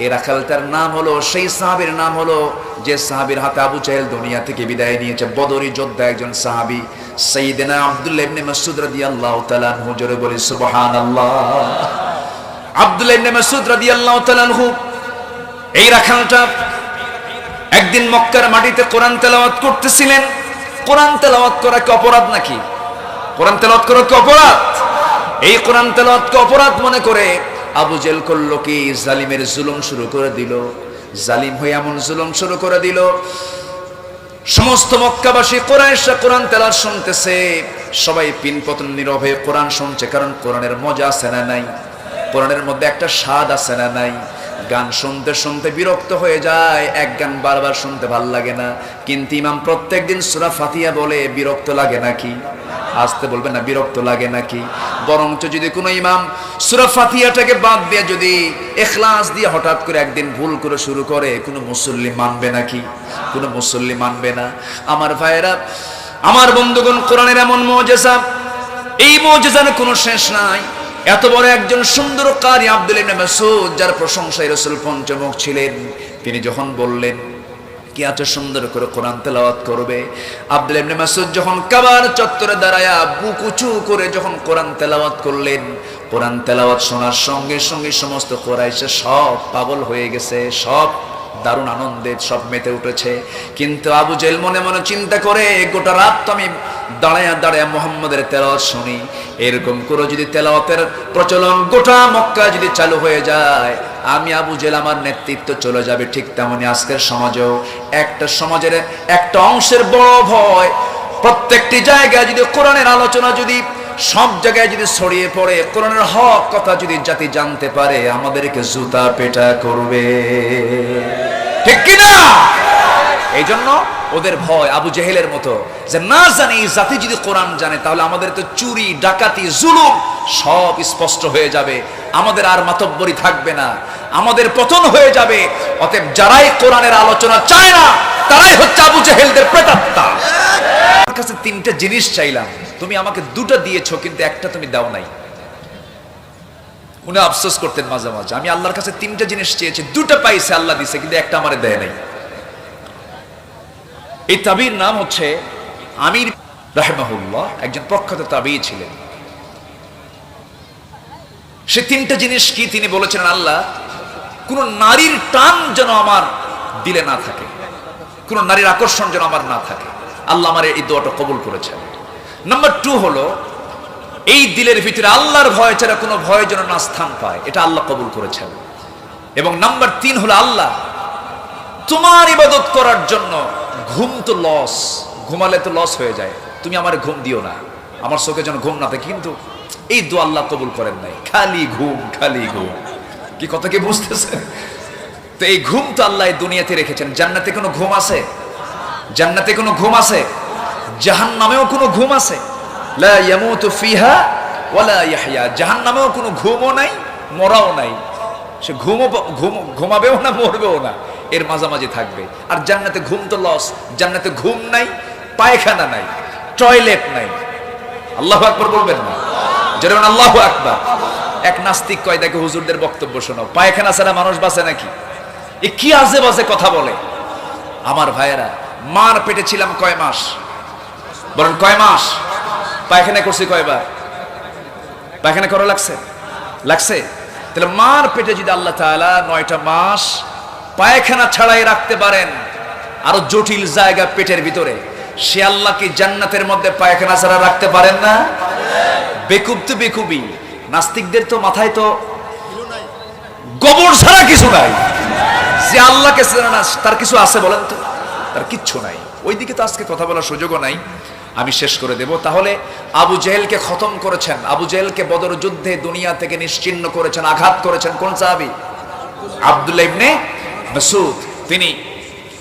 এই রাখালটার নাম হলো, সেই সাহাবীর নাম হলো যে সাহাবীর হাতে আবু জেহেল দুনিয়া থেকে বিদায় নিয়েছে, বদরি যোদ্ধা একজন সাহাবী, সাইয়েদনা আব্দুল্লাহ ইবনে মাসউদ রাদিয়াল্লাহু তাআলা আনহু। জোরে বলি সুবহানাল্লাহ। আব্দুল্লাহ ইবনে মাসউদ রাদিয়াল্লাহু তাআলা আনহু, এই রাখালটা একদিন মক্কার মাটিতে কোরআন তেলাওয়াত করতেছিলেন। কোরআন তেলাওয়াত করা কি অপরাধ নাকি? কোরআন তেলাওয়াত করা কি অপরাধ? এই কোরআন তেলাওয়াতকে অপরাধ মনে করে আবু জেহেল করলো কি, জালিমের জুলুম শুরু করে দিল। জালিম হয়ে এমন জুলুম শুরু করে দিল, সমস্ত মক্কাবাসী কুরাইশরা কোরআন তেলাওয়াত শুনতেছে, সবাই পিনপতন নীরবে কোরআন শুনছে। কারণ কোরআনের মজা আছে না নাই? কোরআনের মধ্যে একটা স্বাদ আছে না নাই? গান শুনতে শুনতে বিরক্ত হয়ে যায়, এক গান বারবার শুনতে ভাল লাগে না। কিন্তু ইমাম প্রত্যেকদিন সূরা ফাতিহা বলে, বিরক্ত লাগে নাকি? আসতে বলবেন না, বিরক্ত লাগে নাকি? বরঞ্চ যদি কোনো ইমাম সূরা ফাতিহাটাকে বাদ দিয়ে যদি ইখলাস দিয়ে হঠাৎ করে একদিন ভুল করে শুরু করে, কোনো মুসল্লি মানবে নাকি? কোনো মুসল্লি মানবে না। আমার ভাইয়েরা, আমার বন্ধুগণ, কোরআনের এমন মুজিজা, এই মুজিজার কোনো শেষ নাই। এত বড় একজন সুন্দর কারি আব্দুল্লাহ ইবনে মাসউদ, যার প্রশংসায় রাসূল পঞ্চমুখ ছিলেন, তিনি যখন বললেন কি এত সুন্দর করে কোরআন তেলাওয়াত করবে, আব্দুল্লাহ ইবনে মাসউদ যখন কাবার চত্বরে দাঁড়ায়া বুক উঁচু করে যখন কোরআন তেলাওয়াত করলেন, কোরআন তেলাওয়াত শোনার সঙ্গে সঙ্গে সমস্ত কুরাইশ সব পাগল হয়ে গেছে, সব দারুণ আনন্দে সব মেতে উঠেছে। কিন্তু আবু জেহেল মনে মনে চিন্তা করে, গোটা রাত তো আমি দাঁড়ায়া দাঁড়ায়া মুহাম্মদের তেলাওয়াত শুনি, এরকম করে যদি তেলাওয়াতের প্রচলন গোটা মক্কা যদি চালু হয়ে যায়, আমি আবু জেহেল, আমার নেতৃত্ব চলে যাবে। ঠিক তেমনি আজকের সমাজেও একটা সমাজের একটা অংশের বড় ভয়, প্রত্যেকটি জায়গায় যদি কোরআনের আলোচনা যদি সব জায়গায় যদি ছড়িয়ে পড়ে, কোরআনের হক কথা যদি জাতি জানতে পারে, আমাদেরকে জুতা পেটা করবে, ঠিক কিনা? এই জন্য ওদের ভয় আবু জেহেলের মতো, যে না জানে এই জাতি যদি কোরআন জানে তাহলে আমাদের তো চুরি, ডাকাতি, জুলুম সব স্পষ্ট হয়ে যাবে, আমাদের আর মাতব্বরি থাকবে না, আমাদের পতন হয়ে যাবে। অতএব যারাই কোরআনের আলোচনা চায় না, তারাই হচ্ছে আবু জেহেলদের প্রেতাত্মা। আমার কাছে তিনটা জিনিস চাইলাম, তুমি আমাকে দুটো দিয়েছো কিন্তু একটা তুমি দাও নাই। উনি আফসোস করতেন মাঝে মাঝে, আমি আল্লাহর কাছে তিনটা জিনিস চেয়েছি, দুটো পাইছে, আল্লাহ দিছে, কিন্তু একটা আমারে দেয় নাই। এই তাবির নাম হচ্ছে আমির রাহিমাহুল্লাহ, একজন প্রখ্যাত তাবী ছিলেন। সে তিনটা জিনিস কি তিনি বলেছেন, আল্লাহ, কোন নারীর টান যেন আমার দিলে না থাকে, কোন নারীর আকর্ষণ যেন আমার না থাকে। আল্লাহ আমার এই দোয়াটা কবুল করেছেন। নাম্বার 2 হলো, এই দিলের ভিতরে আল্লাহর ভয় ছাড়া কোনো ভয় যেন না স্থান পায়, এটা আল্লাহ কবুল করেছেন। এবং নাম্বার 3 হলো, আল্লাহ তোমার ইবাদত করার জন্য ঘুম তো লস, ঘুমালে তো লস হয়ে যায়, তুমি আমার ঘুম দিও না, আমার চোখে যেন ঘুম না থাকে। কিন্তু এই দোয়া আল্লাহ কবুল করেন নাই, খালি ঘুম, খালি ঘুম। কি কথা কি বুঝতেছেন? তো এই ঘুম তো আল্লাহ দুনিয়াতে রেখেছেন। জান্নাতে কোনো ঘুম আছে? জান্নাতে কোনো ঘুম আছে? জাহান্নামেও কোনো ঘুম আছে? লা ইয়ামুতু ফিহা ওয়ালা ইয়াহইয়া, জাহান্নামেও কোনো ঘুমও নাই, মরাও নাই। সে ঘুমাবেও না, মরবেও না, এর মাঝামাঝি থাকবে। আর জান্নাতে ঘুম তো লস, জান্নাতে ঘুম নাই, পায়খানা নাই, টয়লেট নাই। আল্লাহু আকবার বলবেন না? যেমন আল্লাহু আকবার। এক নাস্তিক কয়, দেখো হুজুরদের বক্তব্য শোনো, পায়খানা ছাড়া মানুষ বাঁচে নাকি? এ কি আজে বাজে কথা বলে। আমার ভাইয়েরা, মার পেটে ছিলাম কয় মাস? বলেন কয় মাস? পায়খানা করছি কয়বার? পায়খানা করা লাগছে? লাগছে? তাহলে মার পেটে যদি আল্লাহ তাআলা 9টা মাস পায়খানা ছাড়াই রাখতে পারেন, আরো জটিল জায়গা পেটের ভিতরে, সে আল্লাহ কি জান্নাতের মধ্যে পায়খানা ছাড়া রাখতে পারেন না? বেকুব তো বেকুবই। নাস্তিকদের তো মাথায় তো গোবর ছাড়া কিছু নাই। যে আল্লাহকে চেনে না তার কিছু আছে বলেন তো? তার কিচ্ছু নাই। ওইদিকে তো আজকে কথা বলার সুযোগও নাই, আমি শেষ করে দেব। তাহলে আবু জেহেলকে খতম করেছেন, আবু জেহেলকে বদর যুদ্ধে দুনিয়া থেকে নিশ্চিহ্ন করেছেন, আঘাত করেছেন কোন সাহাবী? আব্দুল্লাহ ইবনে মাসউদ। তিনি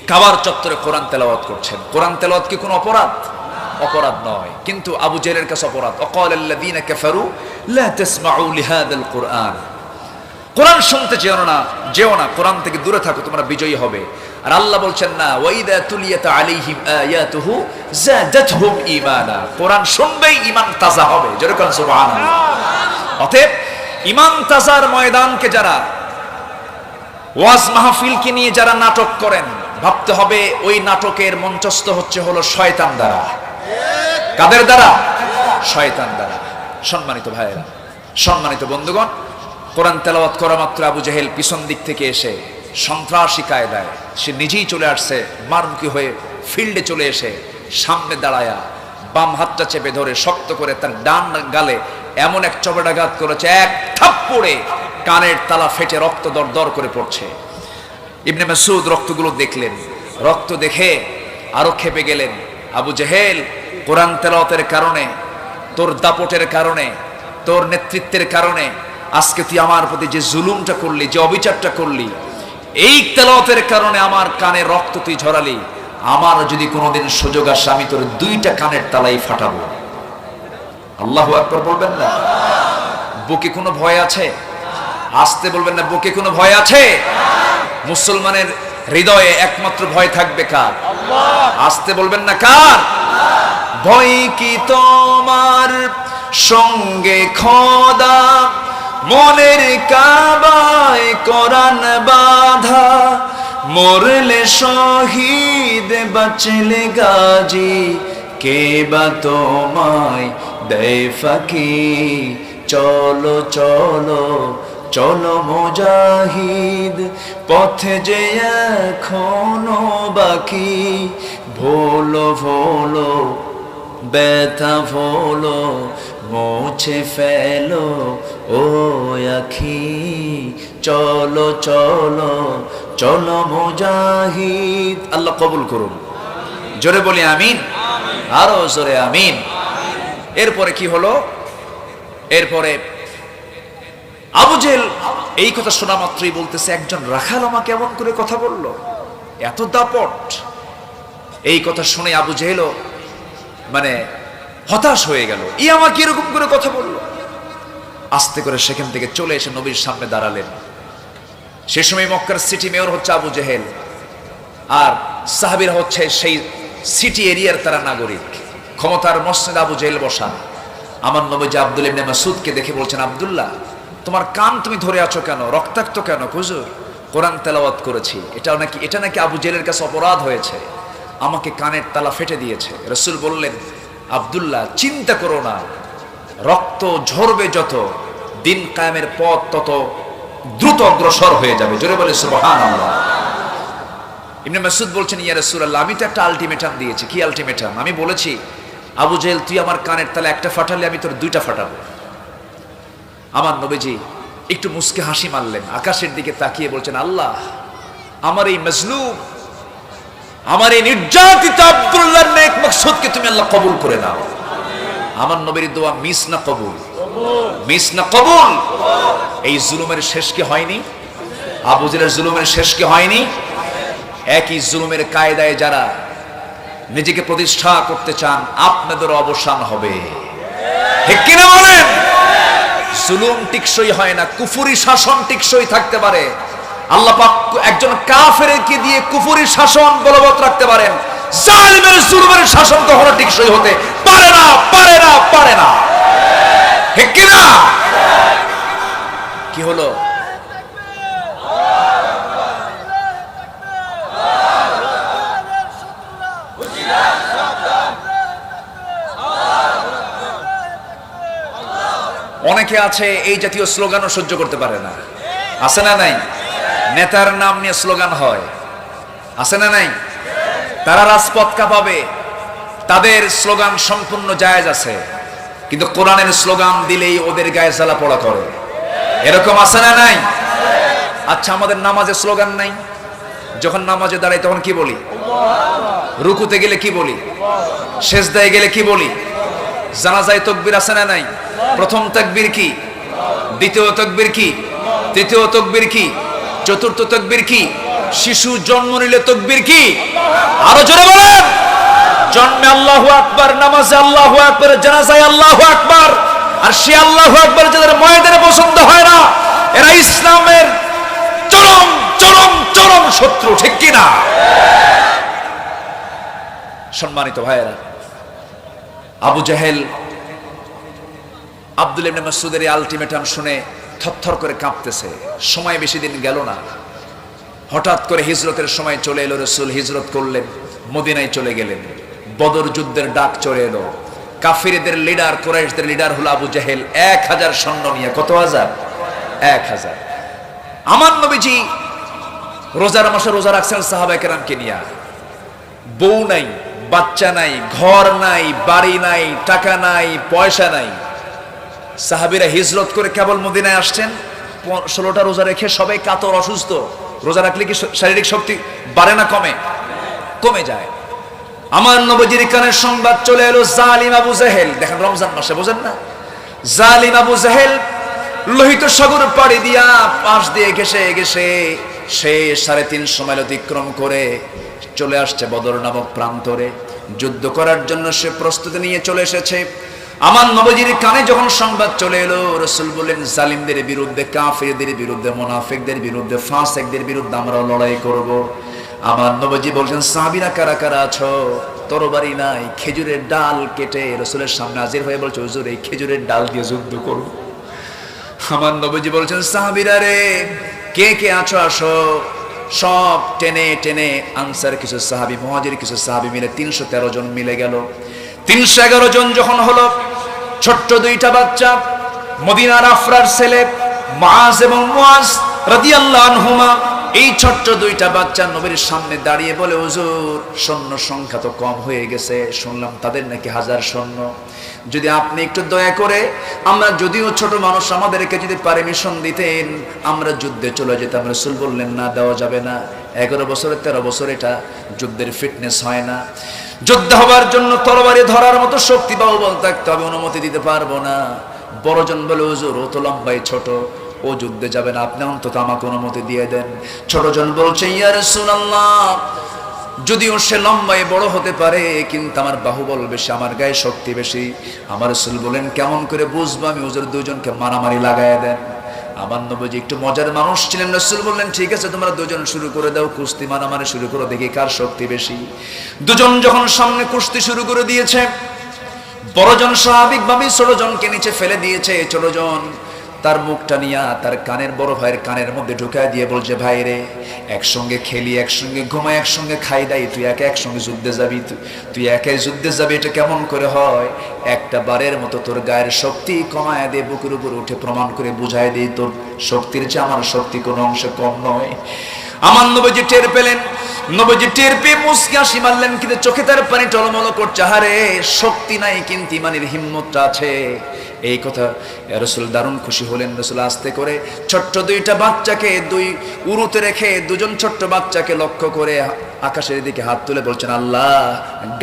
কাবার চত্বরে কোরআন তেলাওয়াত করছেন। কোরআন তেলাওয়াত কি কোনো অপরাধ? অপরাধ নয়, কিন্তু আবু জেহেলের কাছে অপরাধ। ওয়াকালাল্লাযীনা কাফারু লা তাসমাউ লিহাযাল কুরআন, কোরআন শুনতে যেও না, কোরআন থেকে দূরে থাকো, তোমরা বিজয়ী হবে। আর আল্লাহ বলছেন না, ওয়াইদা তুলিয়াত আলাইহিম আয়াতুহু যাদাতহুম ঈমানা, কোরআন শুনবেই ঈমান তাজা হবে। জোরে কোন সুবহানাল্লাহ। অতএব ঈমান তাজার ময়দানকে যারা, ওয়াজ মাহফিলকে নিয়ে যারা নাটক করেন, ভাবতে হবে ওই নাটকের মঞ্চস্থ হলো শয়তান দ্বারা। কাদের দ্বারা? শয়তান দ্বারা। সম্মানিত ভাইয়েরা, সম্মানিত বন্ধুগণ, কোরআন তেলাওয়াত করা মাত্র আবু জেহেল পিছন দিক থেকে এসে সন্ত্রাসী কায়দায় সে নিজেই চলে আসছে, মারমুখী হয়ে ফিল্ডে চলে এসে সামনে দাঁড়ায়া বাম হাতটা চেপে ধরে শক্ত করে তার ডান গালে এমন এক চপেটাঘাত করেছে, এক থাপ্পড়ে কানের তালা ফেটে রক্ত দরদর করে পড়ছে। ইবনে মাসউদ রক্তগুলো দেখলেন, রক্ত দেখে আরো ক্ষেপে গেলেন। আবু জেহেল, কোরআন তেলাওয়াতের কারণে, তোর দাপটের কারণে, তোর নেতৃত্বের কারণে আজকে তুই আমার প্রতি যে জুলুমটা করলি, যে অবিচারটা করলি, এই তেলাওয়াতের কারণে আমার কানে রক্ত তুই ঝরালি। আমার যদি কোনোদিন সুযোগ আসে, আমি তোর 2টা কানের তালাই ফাটাবো। আল্লাহু আকবার বলবেন না? বুকে কোনো ভয় আছে? আসতে বলবেন না, বুকে কোনো ভয় আছে? মুসলমানের হৃদয়ে একমাত্র ভয় থাকবে কার? আসতে বলবেন না, কার? ভয় কি তোমার সঙ্গে খোদা, মনের কাবায় কোরআন বাঁধা, মরলে শহীদ বাঁচলে গাজী, কে বা তোমায় দেয় ফাঁকি। চলো চলো চলো মুজাহিদ, পথে যে এখনো বাকি, ভোলো ভোলো ব্যথা ভোলো, মুছে ফেলো ও আখি। চলো চলো চলো মুজাহিদ। আল্লাহ কবুল করুন। জোরে বলি আমিন, আরো জোরে আমিন। এরপরে কি হলো? এরপরে আবু জেহেল এই কথা শোনা মাত্রই বলতেছে, একজন রাখাল আমাকে এমন করে কথা বললো, এত দাপট। এই কথা শুনে আবু জেহেল মানে হতাশ হয়ে গেল, ই আমাকে এরকম করে কথা বললো। আস্তে করে সেখান থেকে চলে এসে নবীর সামনে দাঁড়ালেন। সে সময় মক্কার সিটি মেয়র হচ্ছে আবু জেহেল, আর সাহাবীরা হচ্ছে সেই সিটি এরিয়ার তারা নাগরিক। ক্ষমতার মসজিদে আবু জেহেল বসা। আমার নবী যে আব্দুল্লাহ ইবনে মাসউদকে দেখে বলছেন, আব্দুল্লাহ, তোমার কান তুমি ধরে আছো কেন? রক্তাক্ত কেন? হুজুর, কোরআন তেলাওয়াত করেছি, এটা নাকি আবু জেহেলের কাছে অপরাধ হয়েছে, আমাকে কানের তালা ফেটে দিয়েছে। রাসূল বললেন, আব্দুল্লাহ, চিন্তা করো না, রক্ত ঝরবে যত, দিন কায়েমের পথ তত দ্রুত অগ্রসর হয়ে যাবে। জোরে বলে সুবহানাল্লাহ। ইবনে মাসউদ বলছেন, ইয়া রাসূলুল্লাহ, আমি তো একটা আলটিমেটাম দিয়েছি। কি আলটিমেটাম? আমি বলেছি, আবু জেহেল, তুই আমার কানের তালা একটা ফাটালে আমি তোর 2টা ফাটাবো। আমার নবীজি একটু মুস্কে হাসি মারলেন, আকাশের দিকে তাকিয়ে বলছেন, আল্লাহ, আমার এই মজলুম, আমার এই নির্যাতিত আব্দুল্লাহর নেক মাকসুদকে তুমি আল্লাহ কবুল করে নাও। আমার নবীর দোয়া মিস না কবুল, মিস না কবুল। এই জুলুমের শেষ কি হয়নি? আবু জেহেলের জুলুমের শেষ কি হয়নি? একই জুলুমের কায়দায় যারা নিজেকে প্রতিষ্ঠা করতে চান, আপনাদের অবসান হবে। ঠিক কিনা বলেন? জুলুম টিকসই হয় না, কুফরি শাসন টিকসই থাকতে পারে। আল্লাহ পাক একজন কাফেরকে দিয়ে কুফরি শাসন বলবৎ রাখতে পারেন, জালিমের জুলুমের শাসন কখনো টিকসই হতে পারে না, পারে না, পারে না। ঠিক কি না? কি হলো? অনেকে আছে এই জাতীয় স্লোগানও সহ্য করতে পারে না, আছে না নাই? নেতার নাম নিয়ে স্লোগান হয়, আছে না নাই? তারা রাজপথ কাঁপাবে, তাদের স্লোগান সম্পূর্ণ জায়েজ আছে, কিন্তু কোরআনের স্লোগান দিলেই ওদের গায়ে জ্বালা পোড়া করে, এরকম আছে না নাই? আচ্ছা, আমাদের নামাজে স্লোগান নাই? যখন নামাজে দাঁড়াই তখন কি বলি? রুকুতে গেলে কি বলি? সেজদায় গেলে কি বলি? জানাজায় তাকবীর আছে না নাই? প্রথম তাকবীর কি? দ্বিতীয় তাকবীর কি? তৃতীয় তাকবীর কি? চতুর্থ তাকবীর কি? শিশু জন্ম নিলে তাকবীর কি? আরো জোরে বলেন। জন্মে আল্লাহু আকবার, নামাজে আল্লাহু আকবার, জানাজায় আল্লাহু আকবার। আর সে আল্লাহু আকবার যাদের ময়দানে পছন্দ হয় না, এরা ইসলামের চরম চরম চরম শত্রু, ঠিক কি না? সম্মানিত ভাইয়েরা, আবু জাহেল আব্দুল্লাহ ইবনে মাসউদের এই আলটিমেটাম শুনে থরথর করে কাঁপতেছে। সময় বেশি দিন গেল না, হঠাৎ করে হিজরতের সময় চলে এলো। রাসূল হিজরত করলেন, মদিনায় চলে গেলেন। বদর যুদ্ধের ডাক চলে এলো। কাফিরদের লিডার, কুরাইশদের লিডার হলো আবু জাহেল, 1000 সৈন্য নিয়ে। কত হাজার? 1000। আমার নবীজি রোজার মাসে রোজা রাখছেন সাহাবায়ে কেরামকে নিয়ে। বউ নাই, বাচ্চা নাই, ঘর নাই, বাড়ি নাই, টাকা নাই, পয়সা নাই। সাহাবীরা হিজরত করে কেবল মদিনায় আসছেন। 16টা রোজা রেখে সবাই কাতর, অসুস্থ। রোজা রাখলে কি শারীরিক শক্তি বাড়ে না কমে? কমে যায়। আমার নবীজির কানে সংবাদ চলে এলো, জালিম আবু জাহেল, দেখেন রমজান মাসে, বোঝেন না? জালিম আবু জাহেল লোহিত সাগর পাড়ি দিয়া পাশ দিয়ে ঘেসে ঘেসে সে 3.5 মাইল অতিক্রম করে চলে আসছে বদর নামক প্রান্তরে। যুদ্ধ করার জন্য সে প্রস্তুতি নিয়ে চলে এসেছে। আমার নবীজির কানে যখন সংবাদ চলে এলো, রাসূল বললেন, জালিমদের বিরুদ্ধে, কাফেরদের বিরুদ্ধে, মুনাফিকদের বিরুদ্ধে, ফাসিকদের বিরুদ্ধে আমরা লড়াই করব। আমার নবীজি বলছেন, সাহাবীরা কারা কারা আছো? তরবারি নাই, খেজুরের ডাল কেটে রাসূলের সামনে হাজির হয়ে বলছে, হুজুর এই খেজুরের ডাল দিয়ে যুদ্ধ করব। আমার নবীজি বলছেন, সাহাবীরা রে, কে কে আছো আসো। সব টেনে টেনে আনসার কিছু সাহাবী, মুহাজির কিছু সাহাবী মিলে 313 জন মিলে গেল। 311 জন যখন হলো, ছোট্ট 2টা বাচ্চা, মদিনার আফরার ছেলে মুআজ এবং মুআজ রাদিয়াল্লাহু আনহুমা, এই ছোট্ট 2টা বাচ্চা নবীর সামনে দাঁড়িয়ে বলে, হুজুর সৈন্য সংখ্যা তো কম হয়ে গেছে, শুনলাম তাদের নাকি 1000 সৈন্য। যদি আপনি একটু দয়া করে, আমরা যদিও ছোট মানুষ, আমাদেরকে যদি পারমিশন দিতেন আমরা যুদ্ধে চলে যেতাম। রাসূল বললেন, না, দেওয়া যাবে না। 11 বছর 13 বছর এটা যুদ্ধের ফিটনেস হয় না। যুদ্ধ হবার জন্য তরবারি ধরার মতো শক্তি বা বল থাকতে হবে, অনুমতি দিতে পারবো না। বড়জন বলে, হুজুর ও তো লম্বাই ছোট, ও যুদ্ধে যাবে না, আপনি অন্তত আমাকে অনুমতি দিয়ে দেন। ছোটজন বলছে, ইয়া রাসূলুল্লাহ, যদিও সে লম্বায় বড় হতে পারে, কিন্তু আমার বাহুবল বেশি, আমার গায়ে শক্তি বেশি। আমার রাসূল বলেন, কেমন করে বুঝবো আমি? হুজুর দুজনকে মারামারি লাগায় দেন। আমার নবীজি একটু মজার মানুষ ছিলেন। রাসূল বললেন, ঠিক আছে, তোমরা দুজন শুরু করে দাও, কুস্তি মারামারি শুরু করো, দেখি কার শক্তি বেশি। দুজন যখন সামনে কুস্তি শুরু করে দিয়েছে, বড়জন স্বাভাবিকভাবে ছোটজনকে নিচে ফেলে দিয়েছে। ছোটজন তার মুখটা নিয়ে তার কানের, বড় ভাইয়ের কানের মধ্যে ঢুকায় দিয়ে বলছে, ভাই রে, একসঙ্গে খেলি, একসঙ্গে ঘুমাই, একসঙ্গে খাই দাই, তুই একসঙ্গে যুদ্ধে যাবি, তুই একাই যুদ্ধে যাবি, এটা কেমন করে হয়? একটা বারের মতো তোর গায়ের শক্তি কমায় দে, বুকের উপর উঠে প্রমাণ করে বুঝায় দিই তোর শক্তির চেয়ে আমার শক্তি কোনো অংশে কম নয়। আমার নবীজি টের পেলেন। নবীজি টের পেয়ে মুচকি হাসি মারলেন, কিন্তু চোখে তার পানি টলমল করছে। হারে, শক্তি নাই কিন্তু ইমানের হিম্মতটা আছে। এই কথা রাসূল দারুণ খুশি হলেন। রাসূল আস্তে করে ছোট্ট 2টা বাচ্চাকে 2 উরুতে রেখে, দুজন ছোট্ট বাচ্চাকে লক্ষ্য করে আকাশের দিকে হাত তুলে বলছেন, আল্লাহ,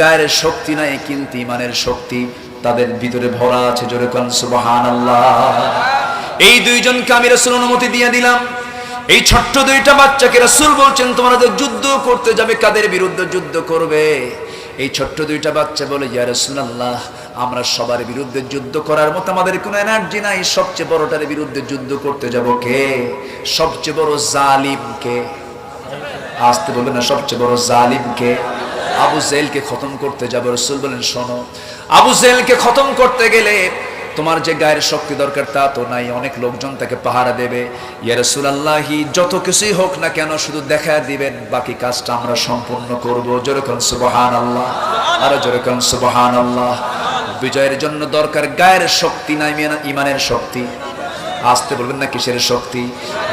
গায়ের শক্তি নাই কিন্তু ইমানের শক্তি তাদের ভিতরে ভরা আছে। জোরে কোন সুবহানাল্লাহ। এই 2 জনকে আমি রাসূল অনুমতি দিয়ে দিলাম। এই ছোট্ট 2টা বাচ্চাকে রাসূল বলছেন, তোমরা তো যুদ্ধ করতে যাবে, কাদের বিরুদ্ধে যুদ্ধ করবে? এই ছোট্ট 2টা বাচ্চা বলে, ইয়া রাসূলুল্লাহ, আমরা সবার বিরুদ্ধে যুদ্ধ করার মতো আমাদের কোনো এনার্জি নাই। সবচেয়ে বড়টার বিরুদ্ধে যুদ্ধ করতে যাব কে? সবচেয়ে বড় জালিম কে? আসতে বলবেন না, সবচেয়ে বড় জালিম কে? আবু জেহেলকে খতম করতে যাব। রাসূল বলেন শোনো, আবু জেহেলকে খতম করতে গেলে তোমার যে গায়ের শক্তি দরকার তা তো নাই, অনেক লোকজন তাকে পাহারা দেবে। ইয়া রাসূলুল্লাহি, যত কিছুই হোক না কেন শুধু দেখা দিবেন, বাকি কাজটা আমরা সম্পূর্ণ করব। জোরে কোন সুবহানাল্লাহ, আর জোরে কোন সুবহানাল্লাহ। বিজয়ের জন্য দরকার গায়ের শক্তি নাই, ইমানের শক্তি। আসতে বলবেন না কিসের শক্তি?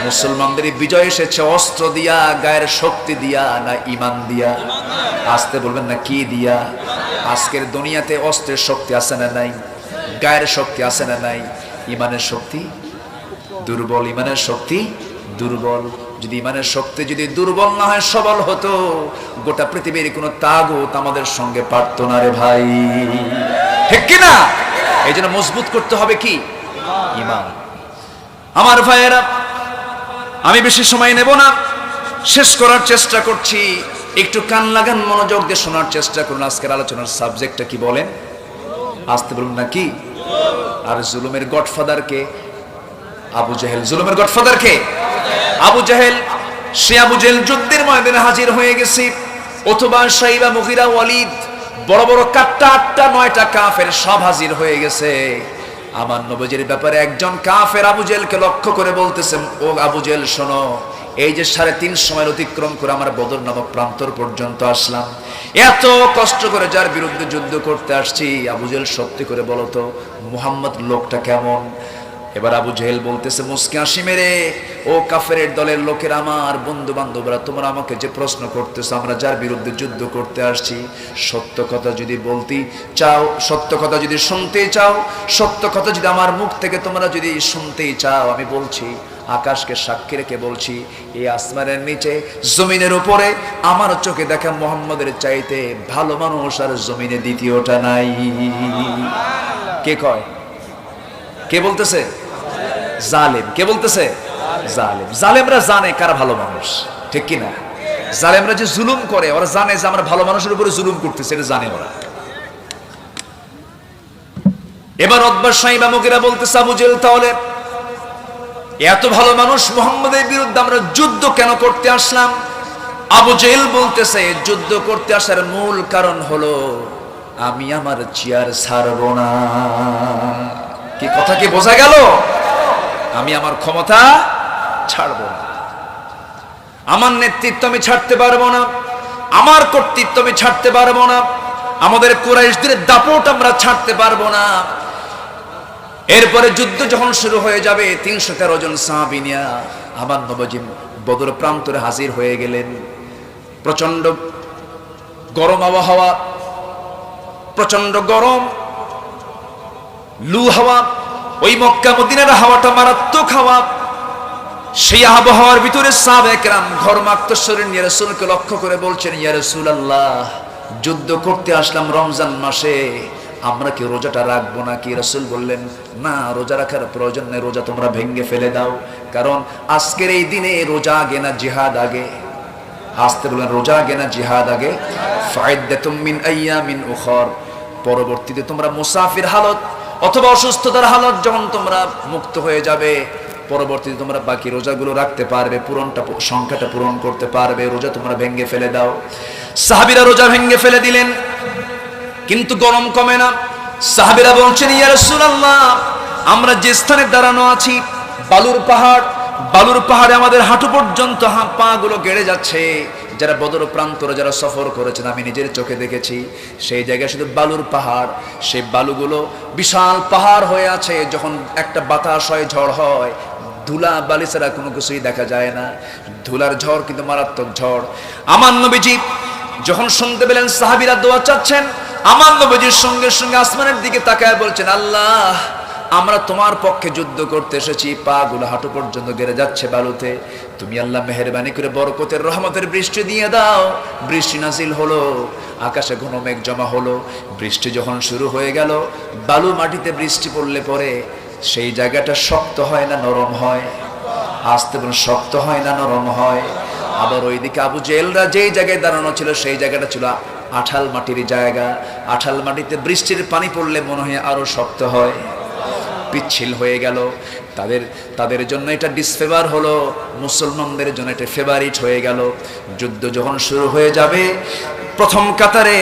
মুসলমানদের বিজয় এসেছে অস্ত্র দিয়া, গায়ের শক্তি দিয়া, না ইমান দিয়া? আসতে বলবেন না কি দিয়া? আজকের দুনিয়াতে অস্ত্রের শক্তি আছে না নাই? গায়ের শক্তি আছে না নাই? ইমানের শক্তি দুর্বল, ইমানের শক্তি দুর্বল। যদি ইমানের শক্তি যদি দুর্বল না হয়, সবল হতো, গোটা পৃথিবীর কোনো তাগুত আমাদের সঙ্গে পারতো না রে ভাই, ঠিক কি না? এই জন্য মজবুত করতে হবে কি? ইমান। আমার ভাইয়েরা, আমি বেশি সময় নেব না, শেষ করার চেষ্টা করছি। একটু কান লাগান, মনোযোগ দিয়ে শোনার চেষ্টা করুন। আজকের আলোচনার সাবজেক্টটা কি বলেন? আসতে বলুন না কি? আর জুলুমের গডফাদার কে? আবু জেহেল। জুলুমের গডফাদার কে? আবু জেহেল। সে আবু জেহেল যুদ্ধের ময়দানে হাজির হয়ে গেছে। অথবা সাইবা, মুগিরা, ওয়ালিদ, বড় বড় 8টা 9টা কাফের সব হাজির হয়ে গেছে। আমার নবীর ব্যাপারে একজন কাফের আবু জেহেলকে লক্ষ্য করে বলতেছে, ও আবু জেহেল শোনো, এই যে 3.5 সময় অতিক্রম করে আমরা বদর নামক প্রান্তর পর্যন্ত আসলাম, এত কষ্ট করে যার বিরুদ্ধে যুদ্ধ করতে আসছি, আবু জেহেল সত্যি করে বলো তো মুহাম্মদ লোকটা কেমন? এবার আবু জেহেল বলতেছে মুসকি হাসি মেরে, ও কাফেরের দলের লোকের, আমার বন্ধু বান্ধবরা, তোমরা আমাকে যে প্রশ্ন করতেছো, আমরা যার বিরুদ্ধে যুদ্ধ করতে আসছি, সত্য কথা যদি বলতে চাও, সত্য কথা যদি শুনতে চাও, সত্য কথা যদি আমার মুখ থেকে তোমরা যদি শুনতেই চাও, আমি বলছি, আকাশকে সাক্ষী রেখে বলছি, এই আসমানের নিচে জমিনের উপরে আমার চোখে দেখা মুহাম্মদের চাইতে ভালো মানুষ আর জমিনে দ্বিতীয়টা নাই। কে কয়? কে বলতেছে? জালেম। কে বলতেছে? জালেম। জালেমরা জানে কারা ভালো মানুষ, ঠিক কি না? জালেমরা যে জুলুম করে, ওরা জানে যে আমরা ভালো মানুষের উপরে জুলুম করতেছি, এটা জানে ওরা। এবার উতবা, সাইবা, মুগিরা বলতেছে, আবু জেহেল তাহলে এত ভালো মানুষ, মুহাম্মদের বিরুদ্ধে আমরা যুদ্ধ কেন করতে আসলাম? আবু জেহেল বলতেছে, যুদ্ধ করতে আসার মূল কারণ হলো আমি আমার চেয়ার ছাড়বো না। কি কথা কি বোঝা গেল? আমি আমার ক্ষমতা ছাড়বো না, আমার নেতৃত্ব আমি ছাড়তে পারবো না, আমার কর্তৃত্ব আমি ছাড়তে পারবো না, আমাদের কুরাইশদের দাপট আমরা ছাড়তে পারবো না। এরপরে যুদ্ধ যখন শুরু হয়ে যাবে, 313 জন সাহাবী নিয়ে আমার নবী বদর প্রান্তরে হাজির হয়ে গেলেন। প্রচন্ড গরম আবহাওয়া, প্রচন্ড গরম লু হাওয়া, ওই মক্কা মদিনার হাওয়াটা মারাত্মক হাওয়া। সেই আবহাওয়ার ভিতরে সাহাবায়ে কেরাম ঘর্মাক্ত শরীর নিয়ে রাসূলকে লক্ষ্য করে বলছেন, ইয়া রাসূলুল্লাহ, যুদ্ধ করতে আসলাম রমজান মাসে, আমরা কি রোজাটা রাখবো নাকি? রাসূল বললেন, না, রোজা রাখার প্রয়োজন নেই, রোজা তোমরা ভেঙে ফেলে দাও, কারণ আজকের এই দিনে রোজা আগে না জিহাদ আগে? আসতে বলেন, রোজা আগে না জিহাদ আগে? ফাইদাতুম মিন আইয়ামিন উখর, পরবর্তীতে তোমরা মুসাফির হালত অথবা অসুস্থতার হালত যখন তোমরা মুক্ত হয়ে যাবে, পরবর্তীতে তোমরা বাকি রোজাগুলো রাখতে পারবে, সংখ্যাটা পূরণ করতে পারবে, রোজা তোমরা ভেঙে ফেলে দাও। সাহাবীরা রোজা ভেঙে ফেলে দিলেন, কিন্তু গরম কমে না। সাহাবীরা বলছেন, ইয়া রাসূলুল্লাহ, আমরা যে স্থানে দাঁড়ানো আছি বালুর পাহাড়, বালুর পাহাড়ে আমাদের হাঁটু পর্যন্ত পা গুলো গেড়ে যাচ্ছে। যারা বদর প্রান্তরে যারা সফর করেছেন, আমি নিজের চোখে দেখেছি, সেই জায়গায় শুধু বালুর পাহাড়, সেই বালুগুলো বিশাল পাহাড় হয়ে আছে। যখন একটা বাতাস হয়, ঝড় হয়, ধুলা বালি ছাড়া কোনো কিছুই দেখা যায় না। ধুলার ঝড় কিন্তু মারাত্মক ঝড়। আমার নবীজি যখন শুনতে পেলেন সাহাবীরা দোয়া চাচ্ছেন, আমার নবীজির সঙ্গে সঙ্গে আসমানের দিকে তাকায় বলছেন, আল্লাহ, আমরা তোমার পক্ষে যুদ্ধ করতে এসেছি, পা গুলো হাঁটু পর্যন্ত গেড়ে যাচ্ছে বালুতে, তুমি আল্লাহ মেহেরবানি করে বরকতের রহমতের বৃষ্টি দিয়ে দাও। বৃষ্টি নাজিল হলো, আকাশে ঘন মেঘ জমা হলো। বৃষ্টি যখন শুরু হয়ে গেল, বালু মাটিতে বৃষ্টি পড়লে পরে সেই জায়গাটা শক্ত হয় না নরম হয়? আসতে বলুন, শক্ত হয় না নরম হয়? আবার ওইদিকে আবু জেহেলরা যেই জায়গায় দাঁড়ানো ছিল সেই জায়গাটা ছিল আঠাল মাটির জায়গা, আঠাল মাটিতে বৃষ্টির পানি পড়লে মনে হয় আরো শক্ত হয়, পিচ্ছিল হয়ে গেল। তাদের জন্য এটা ডিসফেভার হলো, মুসলমানদের জন্য এটা ফেভারিট হয়ে গেল। যুদ্ধ যখন শুরু হয়ে যাবে, প্রথম কাতারে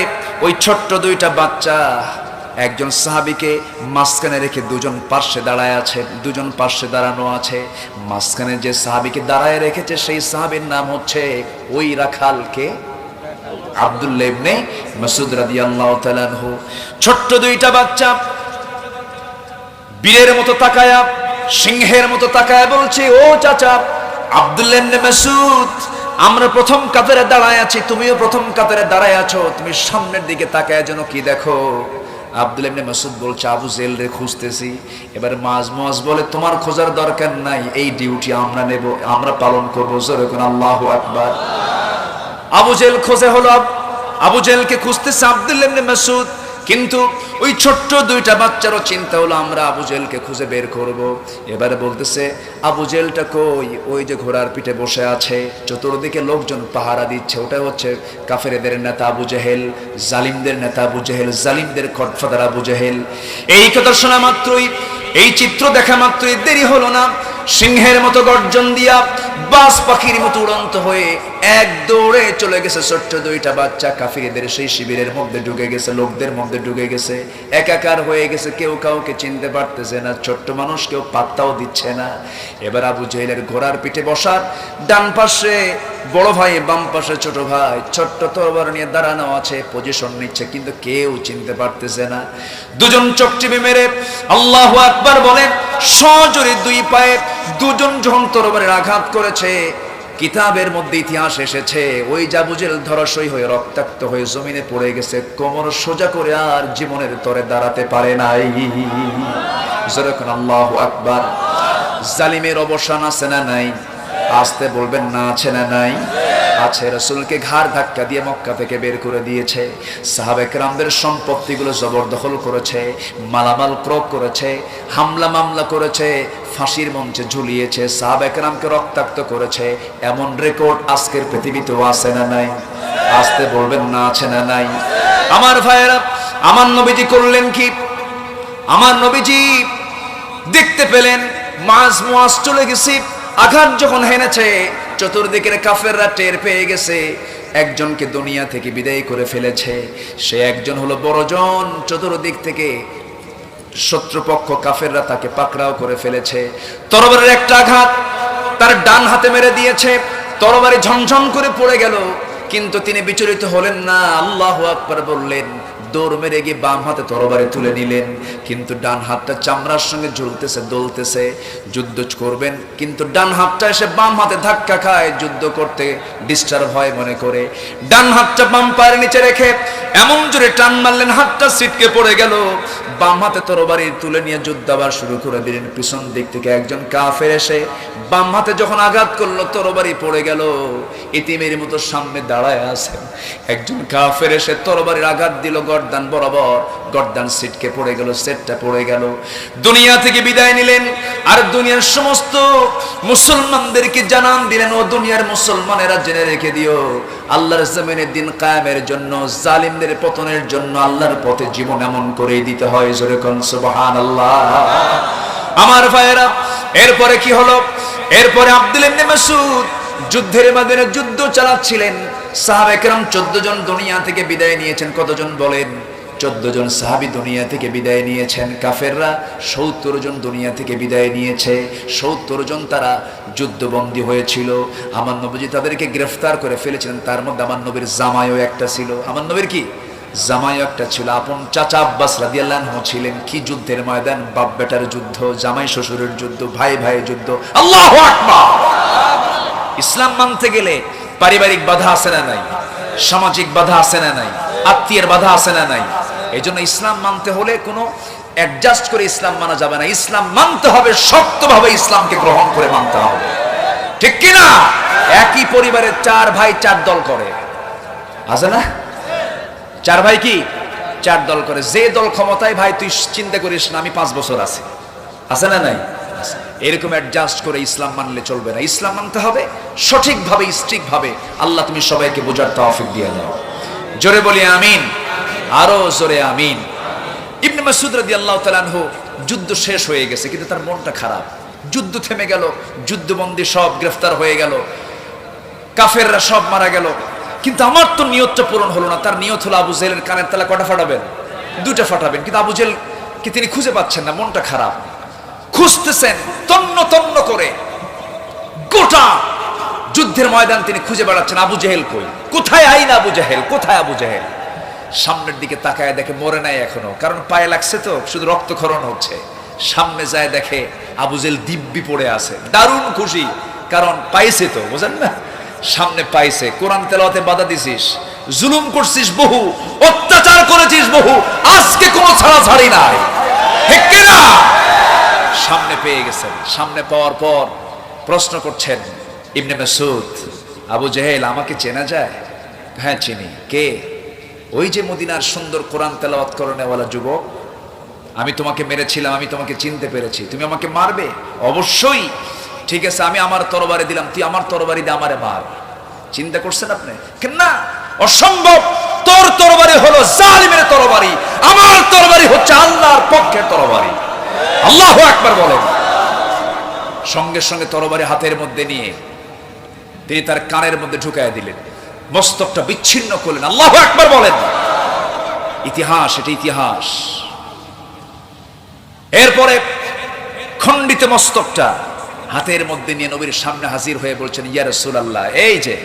ওই ছোট্ট দুইটা বাচ্চা একজন সাহাবীকে মাঝখানে রেখে দুজন পার্শ্বে দাঁড়ায় আছে, দুজন পার্শ্বে দাঁড়ানো আছে। মাঝখানে যে সাহাবীকে দাঁড়ায় রেখেছে সেই সাহাবীর নাম হচ্ছে ওই রাখালকে আব্দুল্লাহ ইবনে মাসউদ রাদিয়াল্লাহু তাআলা আনহু। ছোট্ট দুইটা বাচ্চা বীরের মতো তাকায়া, সিংহের মতো তাকায়া বলছে, ও চাচা আব্দুল্লাহ ইবনে মাসউদ, আমরা প্রথম কাতারে দাঁড়ায় আছি, তুমিও প্রথম কাতারে দাঁড়ায় আছো, তুমি সামনের দিকে তাকায় যেন কি দেখো? আব্দুল্লাহ ইবনে মাসউদ বলছে, আবু জেল রে খুঁজতেছি। এবার মুয়াজ বলে, তোমার খোঁজার দরকার নাই, এই ডিউটি আমরা নেব, আমরা পালন করবো। জোরে কোন আল্লাহু আকবার। আবু জেল খোঁজে হলো, আবু জেলকে খুঁজতেছে আব্দুল্লাহ ইবনে মাসউদ, কিন্তু ওই ছোট্ট দুইটা বাচ্চারও চিন্তা হলো আমরা আবু জেলকে খুঁজে বের করব। এবারে বলতেছে, আবু জেলটা কই? ওই যে ঘোড়ার পিঠে বসে আছে, চতুর্দিকে লোকজন পাহারা দিচ্ছে, ওটা হচ্ছে কাফেরদের নেতা আবু জেহেল, জালিমদের নেতা আবু জেহেল, জালিমদের গডফাদার আবু জেহেল। এই কথা শোনা মাত্রই, এই চিত্র দেখা মাত্রই দেরি হলো না, সিংহের মতো গর্জন দিয়া বাস পাখির মতো উড়ন্ত হয়ে এক দৌড়ে চলে গেছে ছোট্ট দুইটা বাচ্চা, কাফিরদের সেই শিবিরের মধ্যে ঢুকে গেছে, লোকদের মধ্যে ঢুকে গেছে, একাকার হয়ে গেছে, কেউ কাউকে চিনতে পারতেছে না, ছোট্ট মানুষ কেউ পাত্তাও দিচ্ছে না। এবার আবু জেহেলের ঘোড়ার পিঠে বসার ডান পাশে বড় ভাই, বাম পাশে ছোট ভাই, ছোট্ট তরবার নিয়ে দাঁড়ানো আছে, পজিশন নিচ্ছে, কিন্তু কেউ চিনতে পারতেছে না। দুজন চোখ টিপে মেরে আল্লাহু আকবার বলে সজোরে দুই পায়ে দুজন যখন তরবারের আঘাত করেছে, কিতাবের মধ্যে ইতিহাস এসেছে ওই আবু জেহেল ধরাশয়ী হয়ে রক্তাক্ত হয়ে জমিনে পড়ে গেছে, কোমর সোজা করে আর জীবনের তরে দাঁড়াতে পারে নাই। যখন আল্লাহু আকবার। জালিমের অবসান আছে না নাই? আসতে বলবেন না, আছে না নাই? আছে। রাসূলকে ঘাড় ধাক্কা দিয়ে মক্কা থেকে বের করে দিয়েছে, সাহাবা কেরামদের সম্পত্তিগুলো জবরদখল করেছে, মালামাল ক্রয় করেছে, হামলা মামলা করেছে, ফাঁসির মঞ্চে ঝুলিয়েছে, সাহাবা কেরামকে রক্তাক্ত করেছে। এমন রেকর্ড আজকের পৃথিবীতেও আছে না নাই? আসতে বলবেন না, আছে না নাই? আমার ভাইয়েরা, আমার নবীজি করলেন কি? আমার নবীজি দেখতে পেলেন মুয়াজ চলে গেছে, আঘাত যখন হেনেছে, চতুর্দিকের কাফেররা টের পেয়ে গেছে একজনকে দুনিয়া থেকে বিদায় করে ফেলেছে। সে একজন হলো বড়জন, চতুর্দিক থেকে শত্রুপক্ষ কাফেররা তাকে পাকড়াও করে ফেলেছে। তরবারের একটা আঘাত তার ডান হাতে মেরে দিয়েছে, তরবারি ঝনঝন করে পড়ে গেল, কিন্তু তিনি বিচলিত হলেন না, আল্লাহু আকবার বললেন, দৌড় মেরে গিয়ে বাম হাতে তরবারি তুলে নিলেন, কিন্তু ডান হাতটা চামড়ার সঙ্গে ঝুলতেছে, দোলতেছে। যুদ্ধ করবেন, কিন্তু ডান হাতটা এসে বাম হাতে ধাক্কা খায়, যুদ্ধ করতে ডিস্টার্ব হয় মনে করে ডান হাতটা বাম পায়ের নিচে রেখে এমন জোরে টান মারলেন, হাতটা ছিটকে পড়ে গেল। বাম হাতে তরবারি তুলে নিয়ে যুদ্ধ আবার শুরু করে দিলেন। পিছন দিক থেকে একজন কাফের এসে বাম হাতে যখন আঘাত করলো, তরবারি পড়ে গেল। ইতিমের মতো সামনে দাঁড়ায় আছেন, একজন কাফের এসে তরবারির আঘাত দিল গর্দান বরাবর, গর্দান ছিটকে পড়ে গেল, সেটটা পড়ে গেল। দুনিয়া থেকে বিদায় নিলেন, আর দুনিয়ার সমস্ত মুসলমানদেরকে জানান দিলেন, ও দুনিয়ার মুসলমানেরা জেনে রেখে দিও, আল্লাহর জমিনে দিন কায়েমের জন্য, জালিমদের পতনের জন্য আল্লাহর পথে জীবন এমন করে দিতে হয়। জোরে কোন সুবহানাল্লাহ। আমার ভাইয়েরা, এরপরে কি হলো? এরপরে আব্দুল্লাহ ইবনে মাসউদ যুদ্ধের ময়দানে যুদ্ধ চালাচ্ছিলেন। সাহাবা কেরাম 14 জন দুনিয়া থেকে বিদায় নিয়েছেন। কতজন বলেন? 14 জন সাহাবী দুনিয়া থেকে বিদায় নিয়েছেন। কাফেররা 70 জন দুনিয়া থেকে বিদায় নিয়েছে। 70 জন তারা যুদ্ধবন্দী হয়েছিল। আমার নবীজি তাদেরকে গ্রেফতার করে ফেলেছিলেন। তার মধ্যে আমার নবীর জামাইও একটা ছিল। আমার নবীর কি জামাইও একটা ছিল, আপন চাচা আব্বাস রাদিয়াল্লাহু আনহু ছিলেন। কি যুদ্ধের ময়দান! বাপ বেটার যুদ্ধ, জামাই শ্বশুরের যুদ্ধ, ভাই ভাইয়ের যুদ্ধ। আল্লাহু আকবার। ইসলাম মানতে গেলে পারিবারিক বাধা আছে না নাই? সামাজিক বাধা আছে না নাই? আত্মীয়ের বাধা আছে না নাই? এই জন্য ইসলাম মানতে হলে কোনো অ্যাডজাস্ট করে ইসলাম মানা যাবে না। ইসলাম মানতে হবে, শক্তভাবে ইসলামকে গ্রহণ করে মানতে হবে, ঠিক কিনা? একই পরিবারের 4 ভাই 4 দল করে, আছে না? 4 ভাই কি 4 দল করে। যে দল ক্ষমতায়, ভাই তুই চিন্তা করিস না, আমি 5 বছর আছি, আছে না নাই? এরকম অ্যাডজাস্ট করে ইসলাম মানলে চলবে না। ইসলাম মানতে হবে সঠিকভাবে, স্ট্রিক্ট ভাবে। আল্লাহ তুমি সবাইকে বোঝার তৌফিক দিয়ে দাও। জোরে বলি আমিন, আরো জোরে আমিন। ইবনে মাসউদ রাদিয়াল্লাহু তাআলা আনহু যুদ্ধ শেষ হয়ে গেছে, কিন্তু তার মনটা খারাপ। যুদ্ধ থেমে গেল, যুদ্ধবন্দী সব গ্রেফতার হয়ে গেল, কাফেররা সব মারা গেল, কিন্তু আমার তো নিয়তটা পূরণ হলো না। তার নিয়ত হলো আবু জেহেলের কানের তালা কটা ফাটাবেন? দুটা ফাটাবেন। কিন্তু আবু জেহেলকে তিনি খুঁজে পাচ্ছেন না, মনটা খারাপ। খুঁজতেছেন তন্ন তন্ন করে, গোটা যুদ্ধের ময়দান তিনি খুঁজে বেড়াচ্ছেন, আবু জেহেল কই, কোথায় আইন আবু জেহেল, কোথায় আবু জেহেল? সামনের দিকে তাকায় দেখে মরে নাই এখনো, কারণ পায়ে লাগছে তো, শুধু রক্তক্ষরণ হচ্ছে। সামনে যায় দেখে আবু জেহেল দিব্যি পড়ে আছে, দারুণ খুশি, কারণ পাইছে তো, বোঝেন না, সামনে পাইছে। কোরআন তেলাওয়াতে বাধা দিছিস, জুলুম করছিস বহু, অত্যাচার করেছিস বহু, আজকে কোনো ছাড়াছাড়ি নাই, ঠিক কিনা? সামনে পেয়ে গেছেন। সামনে পাওয়ার পর প্রশ্ন করছেন ইবনে মাসউদ, আবু জেহেল আমাকে চেনা যায়? হ্যাঁ চিনি। কে? ওই যে মদিনার সুন্দর কোরআন তেলাওয়াত করেনেওয়ালা যুবক, আমি তোমাকে মেরেছিলাম, আমি তোমাকে চিনতে পেরেছি, তুমি আমাকে মারবে? অবশ্যই। ঠিক আছে, আমি আমার তরবারি দিলাম, তুই আমার তরবারি দিয়ে আমারে মার। চিন্তা করছেন আপনি? না, অসম্ভব। তোর তরবারি হলো জালিমের তরবারি, আমার তরবারি হচ্ছে আল্লাহর পক্ষের তরবারি। আল্লাহু আকবার বলেন। সঙ্গে সঙ্গে তরবারি হাতের মধ্যে নিয়ে তিনি তার কানের মধ্যে ঢুকায় দিলেন, মস্তকটা বিচ্ছিন্ন করলেন। আল্লাহু আকবার বলেন। ইতিহাস, এটা ইতিহাস। এরপরে খণ্ডিত মস্তকটা হাতের মধ্যে নিয়ে নবীর সামনে হাজির হয়ে বলছেন, ইয়া রাসূলুল্লাহ, এই যে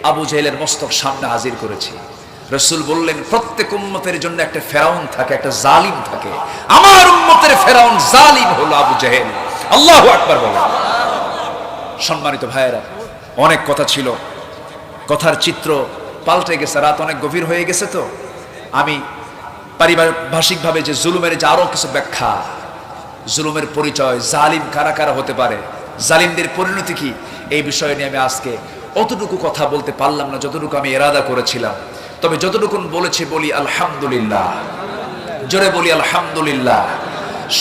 আবু জেহেলের মস্তক সামনে হাজির করেছি। রাসূল বললেন, প্রত্যেক উম্মতের জন্য একটা ফেরাউন থাকে, একটা জালিম থাকে, আমার উম্মতের ফেরাউন জালিম হলো আবু জেহেল। আল্লাহু আকবার বলেন। সম্মানিত ভাইয়েরা, অনেক কথা ছিল, কথার চিত্র পাল্টে গেছে, রাত অনেক গভীর হয়ে গেছে। তো আমি পারিভাষিকভাবে যে জুলুমের যে আরো কিছু ব্যাখ্যা, জুলুমের পরিচয়, জালিম কারা কারা হতে পারে, জালিমদের পরিণতি কি, এই বিষয় নিয়ে আমি আজকে অতটুকু কথা বলতে পারলাম না যতটুকু আমি ইরাদা করেছিলাম। তবে যতটুকু বলেছি বলি আলহামদুলিল্লাহ, জোরে বলি আলহামদুলিল্লাহ।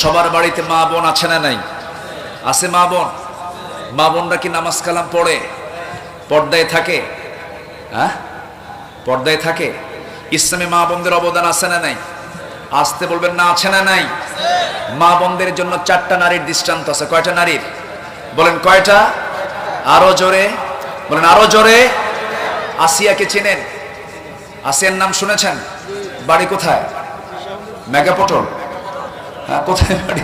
সবার বাড়িতে মা বোন আছে না নাই? আছে মা বোন? মা বোনরা কি নামাজ কালাম পড়ে, পর্দায় থাকে? হ্যাঁ, পর্দায় থাকে। ইসলামে মা বোনদের অবদান আছে না নাই? আসতে বলবেন না, আছে না নাই? মা বোনদের জন্য 4টা নারীর দৃষ্টান্ত আছে। কয়টা নারীর? বলেন কয়টা? আরো জোরে বলেন, আরো জোরে। আসিয়াকে চেনেন? আসিয়ার নাম শুনেছেন? বাড়ি কোথায়? মেগাপটল? হ্যাঁ, কোথায় বাড়ি?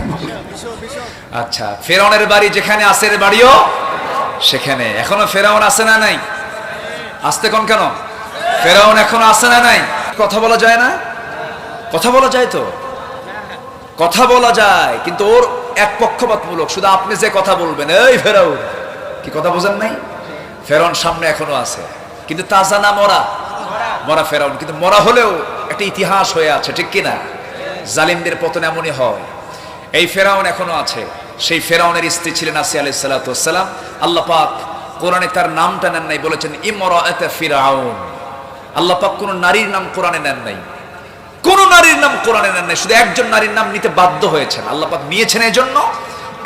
আচ্ছা, ফেরাউনের বাড়ি যেখানে, আসের বাড়িও সেখানে। এখনো ফেরাউন আছে না নাই? আসতে কোন কেন? ফেরাউন এখনো আছে না নাই? কথা বলা যায় না? কথা বলা যায় তো, কথা বলা যায়, কিন্তু ওর এক পক্ষপাতমূলক। শুধু আপনি যে কথা বলবেন, এই ফেরাউন, কি কথা বোঝেন নাই? ফেরাউন সামনে এখনো আছে, কিন্তু তাজা না মরা, মরা ফেরাউন, কিন্তু মরা হলেও একটা ইতিহাস হয়ে আছে, ঠিক কিনা? জালিমদের পতন এমনই হয়। এই ফেরাউন এখনো আছে। সেই ফেরাউনের স্ত্রী ছিলেন আসিয়া আলাইহিস সালাতু ওয়াস সালাম। আল্লাহ পাক কোরআনে তার নামটা নেন নাই, বলেছেন ইমরাআতে ফিরাউন। আল্লাহ পাক কোন নারীর নাম কোরআনে নেন নাই, কোন নারীর নাম কোরআনে নেন নাই, শুধু একজন নারীর নাম নিতে বাধ্য হয়েছেন। আল্লাহ পাক নিয়েছেন এই জন্য,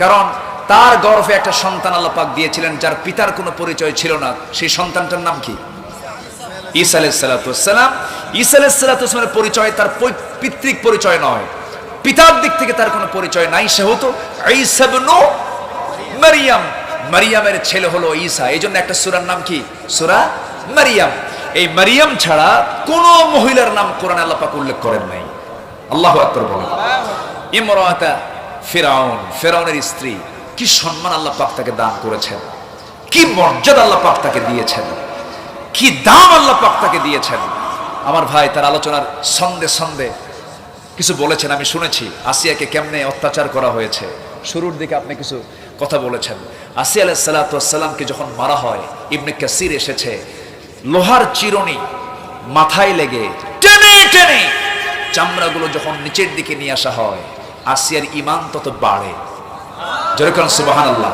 কারণ তার গর্ভে একটা সন্তান আল্লাহ পাক দিয়েছিলেন যার পিতার কোনো পরিচয় ছিল না। সেই সন্তানটার নাম কি? ঈসা আলাইহিস সালাতু ওয়াস সালাম। ঈসা আলাইহিস সালাতু ওয়াস সালামের পরিচয় তার পিতৃক পরিচয় নয়, পিতার দিক থেকে তার কোনো পরিচয় নাই। সে হতো ঈসা ইবনে মারইয়াম, মারিয়ামের ছেলে হলো ঈসা। এই জন্য একটা সূরার নাম কি? সূরা মারিয়াম। এই মারিয়াম ছাড়া কোন মহিলার নাম কোরআনে আল্লাহ পাক উল্লেখ করেন নাই। আল্লাহু আকবার বলেন। ইমরাআতা ফিরাউন, ফেরাউনের স্ত্রী, কি সম্মান আল্লাহ পাক তাকে দান করেছেন, কি মর্যাদা আল্লাহ পাক তাকে দিয়েছেন, কি দাম আল্লাহ পাক তাকে দিয়েছেন। আমার ভাই তার আলোচনার ছন্দে ছন্দে কিছু বলেছেন, আমি শুনেছি আসিয়াকে কেমনে অত্যাচার করা হয়েছে। শুরুর দিকে আপনি কিছু কথা বলেছেন। আসিয়া আলাইহিস সালাতু ওয়াস সালামকে যখন মারা হয়, ইবনে কাসির এসেছে, লোহার চিরুনি মাথায় লেগে টেনে টেনে চামড়াগুলো যখন নিচের দিকে নিয়ে আসা হয়, আসিয়ার ঈমান তত বাড়ে। জোরে বলেন সুবহানাল্লাহ।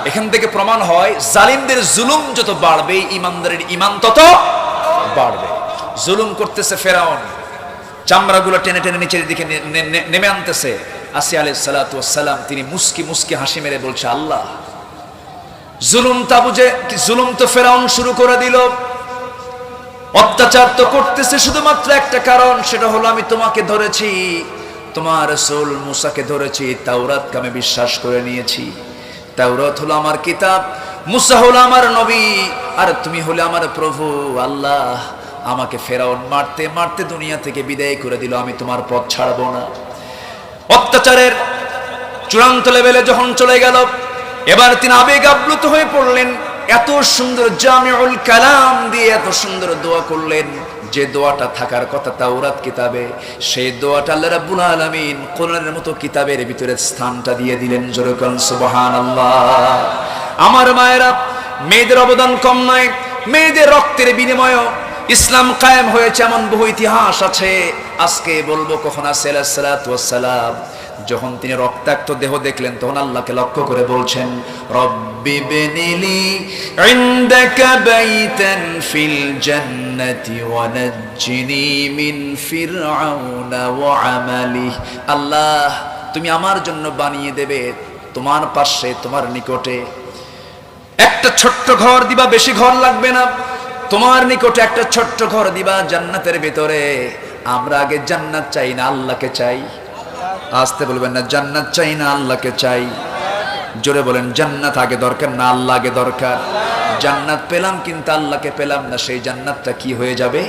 এখান থেকে প্রমাণ হয় জালিমদের জুলুম যত বাড়বে, ঈমানদারের ঈমান তত বাড়বে। জুলুম করতেছে ফেরাউন, চামড়াগুলো টেনে টেনে নিচের দিকে নেমে আনতেছে। আসিয়া আলাইহিস সালাতু ওয়াস সালাম তিনি মুস্কি মুস্কি হাসি মেরে বলছে, আল্লাহ, জুলুম তো ফেরাউন শুরু করে দিল, অত্যাচার তো করতেছে শুধুমাত্র একটা কারণ, সেটা হলো আমি তোমাকে ধরেছি, তোমার রাসূল মুসাকে ধরেছি, তাওরাতকে আমি বিশ্বাস করে নিয়েছি। তাওরাত হলো আমার কিতাব, মুসা হলো আমার নবী, আর তুমি হলে আমার প্রভু। আল্লাহ আমাকে ফেরাউন মারতে মারতে দুনিয়া থেকে বিদায় করে দিল, আমি তোমার পথ ছাড়বো না। অত্যাচারের চূড়ান্ত লেভেলে যখন চলে গেল, এবার তিনি আবেগ আপ্লুত হয়ে পড়লেন। এত সুন্দর জামিউল কালাম দিয়ে এত সুন্দর দোয়া করলেন, যে দোয়াটা থাকার কথা তাওরাত কিতাবে, সেই দোয়াটা আল্লাহ রাব্বুল আলামিন কোরআনের মতো কিতাবের ভিতরে স্থানটা দিয়ে দিলেন। জোরে বলেন সুবহানাল্লাহ। আমার মায়েরা, মেয়েদের অবদান কম নয়, মেয়েদের রক্তের বিনিময়ে ইসলাম কায়েম হয়েছে এমন বহু ইতিহাস আছে। আজকে বলবো, কখন আসে আলাইহিস সালাতু ওয়াস সালাম যখন তিনি রক্তাক্ত দেহ দেখলেন, তখন আল্লাহকে লক্ষ্য করে বলছেন, রব্বি বিনিলি ইনদাকা বাইতান ফিল জান্নাতি ওয়া নাজ্জিনি মিন ফিরআউনা ওয়া আমালিহি। আল্লাহ তুমি আমার জন্য বানিয়ে দেবে তোমার পাশে, তোমার নিকটে একটা ছোট্ট ঘর দিবা, বেশি ঘর লাগবে না, তোমার নিকটে একটা ছোট্ট ঘর দিবা জান্নাতের ভিতরে। আমরা আগে জান্নাত চাই না আল্লাহকে চাই। আসতে বলবেন না, জান্নাত চাই না আল্লাহকে চাই। জোরে বলেন, জান্নাত আগে দরকার না আল্লাহ আগে দরকার। জান্নাত পেলাম কিন্তু আল্লাহকে পেলাম না, সেই জান্নাতটা কি হয়ে যাবে?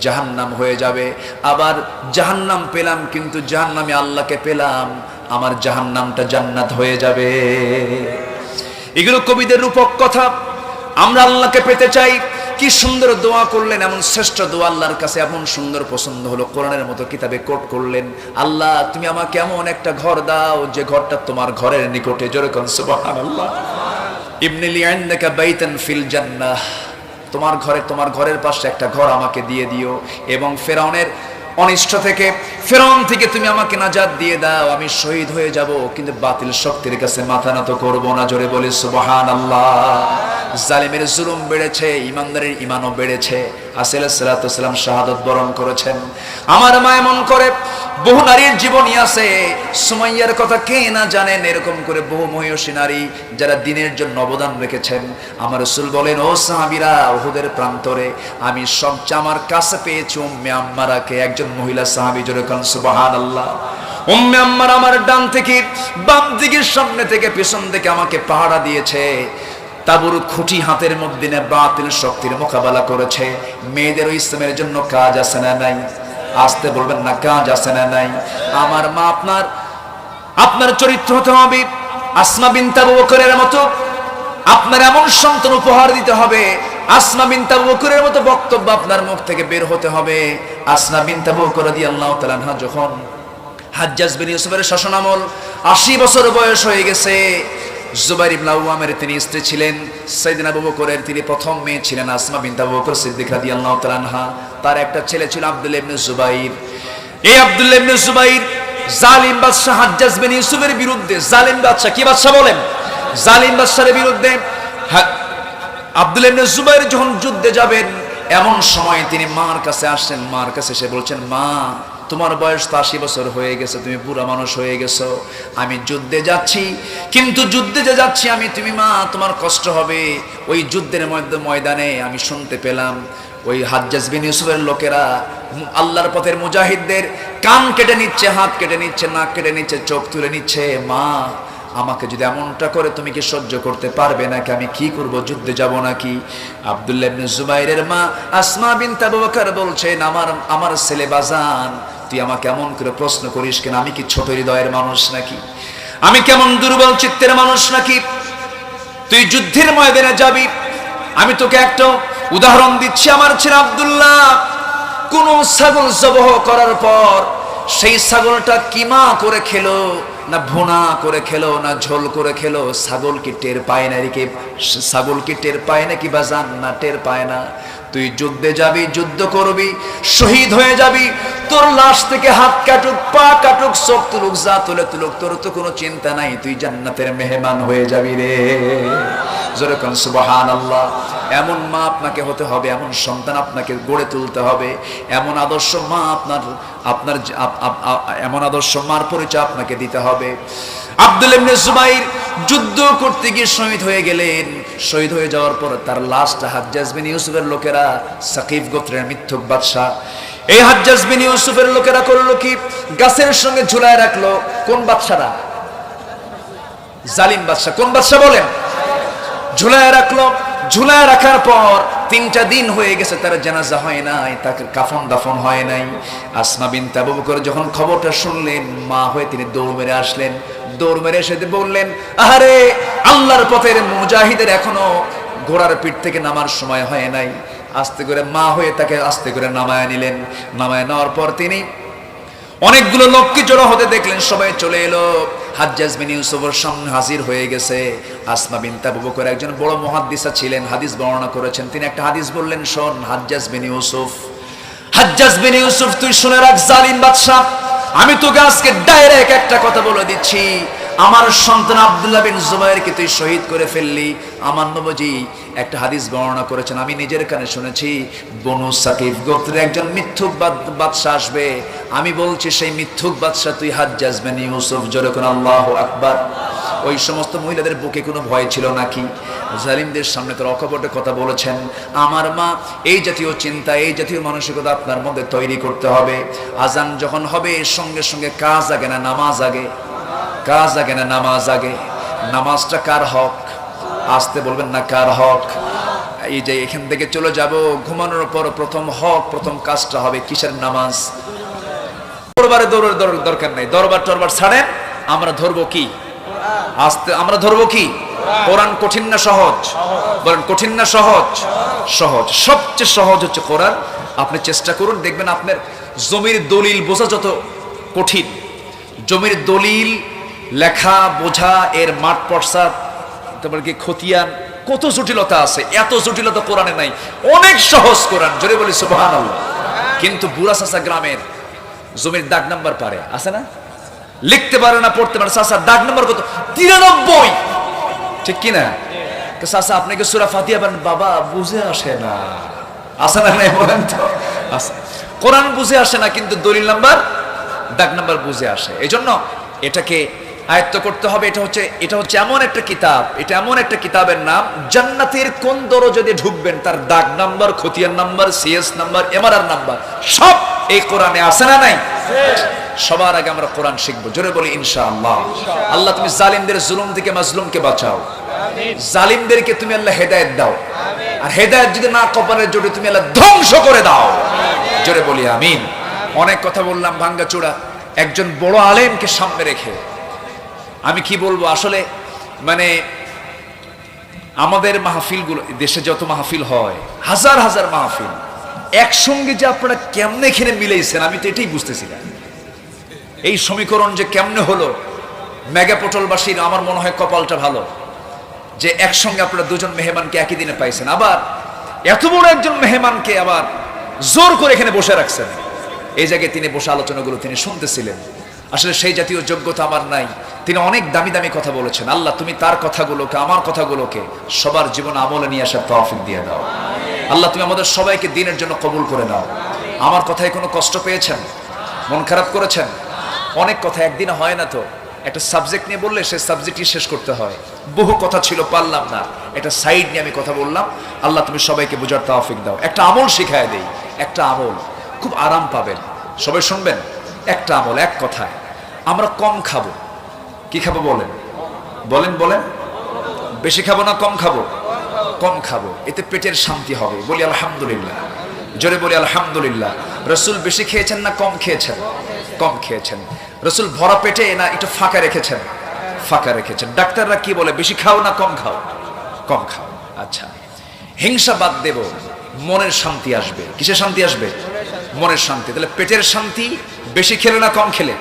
জাহান্নাম হয়ে যাবে। আবার জাহান্নাম পেলাম কিন্তু জাহান্নামে আল্লাহকে পেলাম, আমার জাহান্নামটা জান্নাত হয়ে যাবে। এগুলো কবিদের রূপক কথা। আমরা আল্লাহকে পেতে চাই। কি সুন্দর দোয়া করলেন, এমন শ্রেষ্ঠ দোয়া আল্লাহর কাছে এমন সুন্দর পছন্দ হলো, কোরআনের মতো কিতাবে কোট করলেন, আল্লাহ তুমি আমাকে এমন একটা ঘর দাও যে ঘরটা তোমার ঘরের নিকটে। জোরে কোন সুবহানাল্লাহ। ইবনিলি ইনদাকা বাইতান ফিল জান্নাহ, তোমার ঘরে, তোমার ঘরের পাশে একটা ঘর আমাকে দিয়ে দিও, এবং ফেরাউনের অনিষ্ট থেকে, ফেরাউন থেকে তুমি আমাকে নাজাত দিয়ে দাও। আমি শহীদ হয়ে যাব কিন্তু বাতিল শক্তির কাছে মাথা নত করব না। জোরে বলি সুবহানাল্লাহ। জালিমের জুলুম বেড়েছে, ইমানদারের ইমানও বেড়েছে। আসিল সালাতু সালাম শাহাদাত বরণ করেছেন। আমার মা এমন করে বহু নারীর জীবনী আছে, সুমাইয়ার কথা কে না জানেন, এরকম করে বহু মহিষী নারী যারা দিনের জন্য অবদান রেখেছেন। আমার রাসূল বলেন, ও সাহাবীরা, উহুদের প্রান্তরে আমি সবচেয়ে আমার কাছে পেয়েছি উম্মে আম্মারাকে। একজন মহিলা সাহাবী, জোরে কোন সুবহানাল্লাহ। উম্মে আম্মারা আমার ডান থেকে বাম দিকে, সামনে থেকে পিছন থেকে আমাকে পাহারা দিয়েছে। তাবুর খুঁটি হাতের মধ্যে নিয়ে বাতিল শক্তির মোকাবেলা করেছে। মেয়েদেরও ইসলামের জন্য কাজ আছে না নাই? আসতে বলবেন না, কাজ আছে না নাই? আমার মা, আপনার চরিত্র হতে হবে আসমা বিনত আবু বকরের মতো। আপনার এমন সন্তান উপহার দিতে হবে, আসমা বিনত আবু বকরের মতো বক্তব্য আপনার মুখ থেকে বের হতে হবে। আসমা বিনত আবু বকর রাদিয়াল্লাহু তাআলা আনহা যখন হাজ্জাজ বিন ইউসুফের শাসনামল 80 বছর বয়স হয়ে গেছে, জুবাইর ইবনে আওয়ামের তিনি স্ত্রী ছিলেন, সাইয়েদনা আবু বকরের তিনি প্রথম মেয়ে ছিলেন আসমা বিনত আবু বকর সিদ্দিক রাদিয়াল্লাহু তাআলা আনহা। তার একটা ছেলে ছিল আব্দুল্লাহ ইবনে জুবাইর। এই আব্দুল্লাহ ইবনে জুবাইর জালিম বাদশা হাজ্জাজ বিন ইউসুফের বিরুদ্ধে, জালিম বাদশা, কি বাদশা বলেন? জালিম বাদশার বিরুদ্ধে আব্দুল্লাহ ইবনে জুবাইর যখন যুদ্ধে যাবেন, এমন সময় তিনি মার কাছে আসেন। মার কাছে এসে বলছেন, মা তোমার বয়স তো 80 বছর হয়ে গেছে, তুমি বুড়া মানুষ হয়ে গেছো, আমি যুদ্ধে যাচ্ছি, কিন্তু যুদ্ধে যে যাচ্ছি আমি, তুমি মা তোমার কষ্ট হবে। ওই যুদ্ধের ময়দানে আমি শুনতে পেলাম ওই হাজ্জাজ বিন ইউসুফের লোকেরা আল্লাহর পথের মুজাহিদদের কান কেটে নিচ্ছে, হাত কেটে নিচ্ছে, নাক কেটে নিচ্ছে, চোখ তুলে নিচ্ছে। মা আমাকে যদি এমনটা করে তুমি কি সহ্য করতে পারবে নাকি? আমি কি করব, যুদ্ধে যাব নাকি? আব্দুল্লাহ ইবনে জুবাইরের মা আসমা বিনত আবু বকর বলছেন, আমার ছেলে বাজান, তুই আমাকে এমন করে প্রশ্ন করিস কেন? আমি কি ছোট হৃদয়ের মানুষ নাকি? আমি কেমন দুর্বল চিত্তের মানুষ নাকি? তুই যুদ্ধের ময়দানে যাবি, আমি তোকে একটা উদাহরণ দিচ্ছি। আমার ছেলে আব্দুল্লাহ কোন ছাগল জবাহ করার পর সেই ছাগলটা কিমা করে খেলো, না ভুনা করে খেলো, না ঝোল করে খেলো, ছাগল কি টের পায় না? ছাগল কি টের পায় নাকি বাজান? না, টের পায় না। তুই যুদ্ধে যাবি, যুদ্ধ করবি, শহীদ হয়ে যাবি, তোর লাশ থেকে হাত কাটুক, পা কাটুক, চোখ তুলুক, যা তুলে তুলুক, তোর তো কোনো চিন্তা নাই, তুই জান্নাতের মেহমান হয়ে যাবি রে। জোরে কোন সুবহানাল্লাহ। এমন মা আপনাকে হতে হবে, এমন সন্তান আপনাকে গড়ে তুলতে হবে, এমন আদর্শ মা এমন আদর্শ মার পরিচয় আপনাকে দিতে হবে। আব্দুল্লাহ ইবনে জুবাইর যুদ্ধ করতে গিয়ে শহীদ হয়ে গেলেন। শহীদ হয়ে যাওয়ার পর তার লাশটা হাজ্জাজ বিন ইউসুফের লোকেরা, সাকিফ গোত্রের মিথ্যুক বাদশা, এই হাজ্জাজ বিন ইউসুফের লোকেরা করলো কি, গাছের সঙ্গে ঝুলায় রাখলো। কোন বাদশারা? জালিম বাদশা। কোন বাদশা বলেন? ঝুলায় রাখলো। ঝুলায় রাখার পর 3টা দিন হয়ে গেছে, তার জানাজা হয় নাই, তাকে কাফন দাফন হয় নাই। আসমা বিনতে আবু বকর যখন খবরটা শুনলেন, মা হয়ে তিনি দৌড় মেরে আসলেন। দৌড় মেরে এসে বললেন, আহারে আল্লাহর পথের মুজাহিদের এখনো ঘোড়ার পিঠ থেকে নামার সময় হয় নাই। আস্তে করে মা হয়ে তাকে আস্তে করে নামায় নিলেন। নামায় নেওয়ার পর তিনি অনেকগুলো লোককে জড়ো হতে দেখলেন, সবাই চলে এলো। হাজ্জাজ বিন ইউসুফের সামনে হাজির হয়ে গেছে। আসমা বিনতে আবু বকর একজন বড় মুহাদ্দিসা ছিলেন, হাদিস বর্ণনা করেছেন। তিনি একটা হাদিস বললেন, শোন হাজ্জাজ বিন ইউসুফ, হাজ্জাজ বিন ইউসুফ, তুই শুনে রাখ জালিম বাদশা, আমি তোকে আজকে ডাইরেক্ট একটা কথা বলে দিচ্ছি, আমার সন্তান আব্দুল্লাহ বিন জুবাইরকে তুই শহীদ করে ফেললি। আমার নবীজি একটা হাদিস বর্ণনা করেছেন, আমি নিজের কানে শুনেছি, বনু সাকিফ গোত্রের একজন মিথ্যুক বাদশা আসবে। আমি বলছি সেই মিথ্যুক বাদশা তুই হাজ্জাজ বিন ইউসুফ। জোরে কোন আল্লাহু আকবার। ওই সমস্ত মহিলাদের বুকে কোনো ভয় ছিল নাকি? জালিমদের সামনে তো অকপটে কথা বলেছেন। আমার মা, এই জাতীয় চিন্তা, এই জাতীয় মানসিকতা আপনার মধ্যে তৈরি করতে হবে। আজান যখন হবে সঙ্গে সঙ্গে কাজ আগে না নামাজ আগে? কাজ আগে না নামাজ আগে? নামাজটা কার হক? আসতে বলবেন না, কার হক? এই যে এখান থেকে চলে যাব, ঘুমানোর পর প্রথম হক, প্রথম কাজটা হবে কিসের? নামাজ। দরবারে দৌড়ের দরকার নেই, দরবার টরবার ছাড়েন, আমরা ধরবো কি? আসতে আমরা ধরবো কি? কোরআন। কঠিন না সহজ? বলেন কঠিন না সহজ? সহজ। সবচেয়ে সহজ হচ্ছে কোরআন। আপনি চেষ্টা করুন, দেখবেন আপনার জমির দলিল বোঝা যত কঠিন, জমির দলিল লেখা বোঝা, এর মাঠ পর্সা, তারপর কি খতিয়ান, কত জটিলতা আছে, এত জটিলতা কোরআনে নাই। অনেক সহজ কোরআন, জোরে বলি সুবহানাল্লাহ। কিন্তু বুড়া চাচা গ্রামের জমির দাগ নাম্বার পারে, আছে না? লিখতে পারে না, পড়তে পারে। চাচা দাগ নাম্বার কত? 93। ঠিক কিনা? চাচা আপনাকে সূরা ফাতিহা পারেন? বাবা বুঝে আসে না, আছে না? নাই বলেন তো। কোরআন বুঝে আসে না, কিন্তু দলিল নাম্বার, দাগ নাম্বার বুঝে আসে। এই জন্য এটাকে আয়ত্ত করতে হবে। এটা হচ্ছে এমন একটা কিতাব, এটা এমন একটা কিতাবের নাম, জান্নাতের কোন দরজা দিয়ে ঢুকবেন তার দাগ নাম্বার, খতিয়ান number, CS number, MRR number সব এই কোরআনে আছে না নাই? সবার আগে আমরা কোরআন শিখবো, জোরে বলি ইনশাআল্লাহ। আল্লাহ তুমি জালিমদের জুলুম থেকে মাজলুমকে বাঁচাও, জালিমদেরকে তুমি আল্লাহ হেদায়েত দাও, আর হেদায়েত যদি না কপালে জোটে তুমি আল্লাহ ধ্বংস করে দাও, জোরে বলি আমিন। অনেক কথা বললাম ভাঙ্গাচোরা, একজন বড় আলেমকে সামনে রেখে আমি কি বলবো? আসলে মানে আমাদের মাহফিলগুলো, দেশে যত মাহফিল হয়, হাজার হাজার মাহফিল, একসঙ্গে যে আপনারা কেমনে এখানে মিলেইছেন আমি তো এটাই বুঝতেছি না। এই সমীকরণ যে কেমনে হলো, মেগা পটলবাসীর আমার মনে হয় কপালটা ভালো যে একসঙ্গে আপনারা দুজন মেহমানকে একই দিনে পাইছেন। আবার এত বড় একজন মেহমানকে আবার জোর করে এখানে বসে রাখছেন, এই জায়গায় তিনি বসে আলোচনাগুলো তিনি শুনতেছিলেন। আসলে সেই জাতীয় যোগ্যতা আমার নাই। তিনি অনেক দামি দামি কথা বলেছেন। আল্লাহ তুমি তার কথাগুলোকে, আমার কথাগুলোকে সবার জীবন আমলে নিয়ে আসার তৌফিক দিয়ে দাও। আল্লাহ তুমি আমাদের সবাইকে দ্বীনের জন্য কবুল করে দাও। আমার কথায় কোনো কষ্ট পেয়েছেন? মন খারাপ করেছেন? অনেক কথা একদিনে হয় না তো। একটা সাবজেক্ট নিয়ে বললে সেই সাবজেক্টই শেষ করতে হয়। বহু কথা ছিল, পারলাম না, একটা সাইড নিয়ে আমি কথা বললাম। আল্লাহ তুমি সবাইকে বোঝার তৌফিক দাও। একটা আমল শিখায় দেই, একটা আমল, খুব আরাম পাবেন, সবাই শুনবেন। একটা আমল, এক কথায়, আমরা কম খাবো। কি খাবো বলেন? বলেন বলেন। বেশি খাবো না কম খাবো? কম খাবো, এতে পেটের শান্তি হবে। বলি আলহামদুলিল্লাহ, জোরে বলি আলহামদুলিল্লাহ। রসুল বেশি খেয়েছেন না কম খেয়েছেন? কম খেয়েছেন। রসুল ভরা পেটে না একটু ফাঁকা রেখেছেন? ফাঁকা রেখেছেন। ডাক্তাররা কি বলে? বেশি খাও না কম খাও? কম খাও। আচ্ছা, হিংসা বাদ দেব, মনের শান্তি আসবে। কিসের শান্তি আসবে? মনের শান্তি। তাহলে পেটের শান্তি বেশি খেলে না কম খেলে?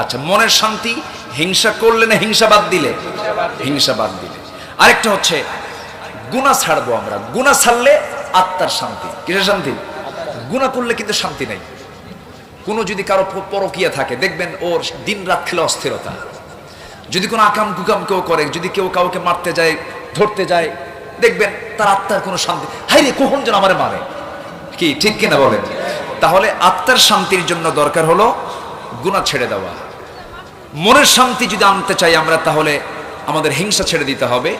আচ্ছা, মনের শান্তি হিংসা করলে না হিংসা বাদ দিলে? হিংসা বাদ দিলে। আরেকটা হচ্ছে গুনাহ ছাড়বো আমরা। গুনাহ ছাড়লে আত্মার শান্তি। কিসের শান্তি? গুনাহ করলে কিন্তু শান্তি নেই। কোনো যদি কারো পরকিয়া থাকে, দেখবেন ওর দিন রাত খেলে অস্থিরতা। যদি কোনো আকাম কুকাম কেউ করে, যদি কেউ কাউকে মারতে যায়, ধরতে যায়, দেখবেন তার আত্মার কোনো শান্তি, হাই রে কখন যেন আমারে মারে। কি ঠিক কিনা বলেন? তাহলে আত্মার শান্তির জন্য দরকার হলো গুনাহ ছেড়ে দেওয়া। মনের শান্তি যদি আনতে চাই আমরা, তাহলে আমাদের হিংসা ছেড়ে দিতে হবে।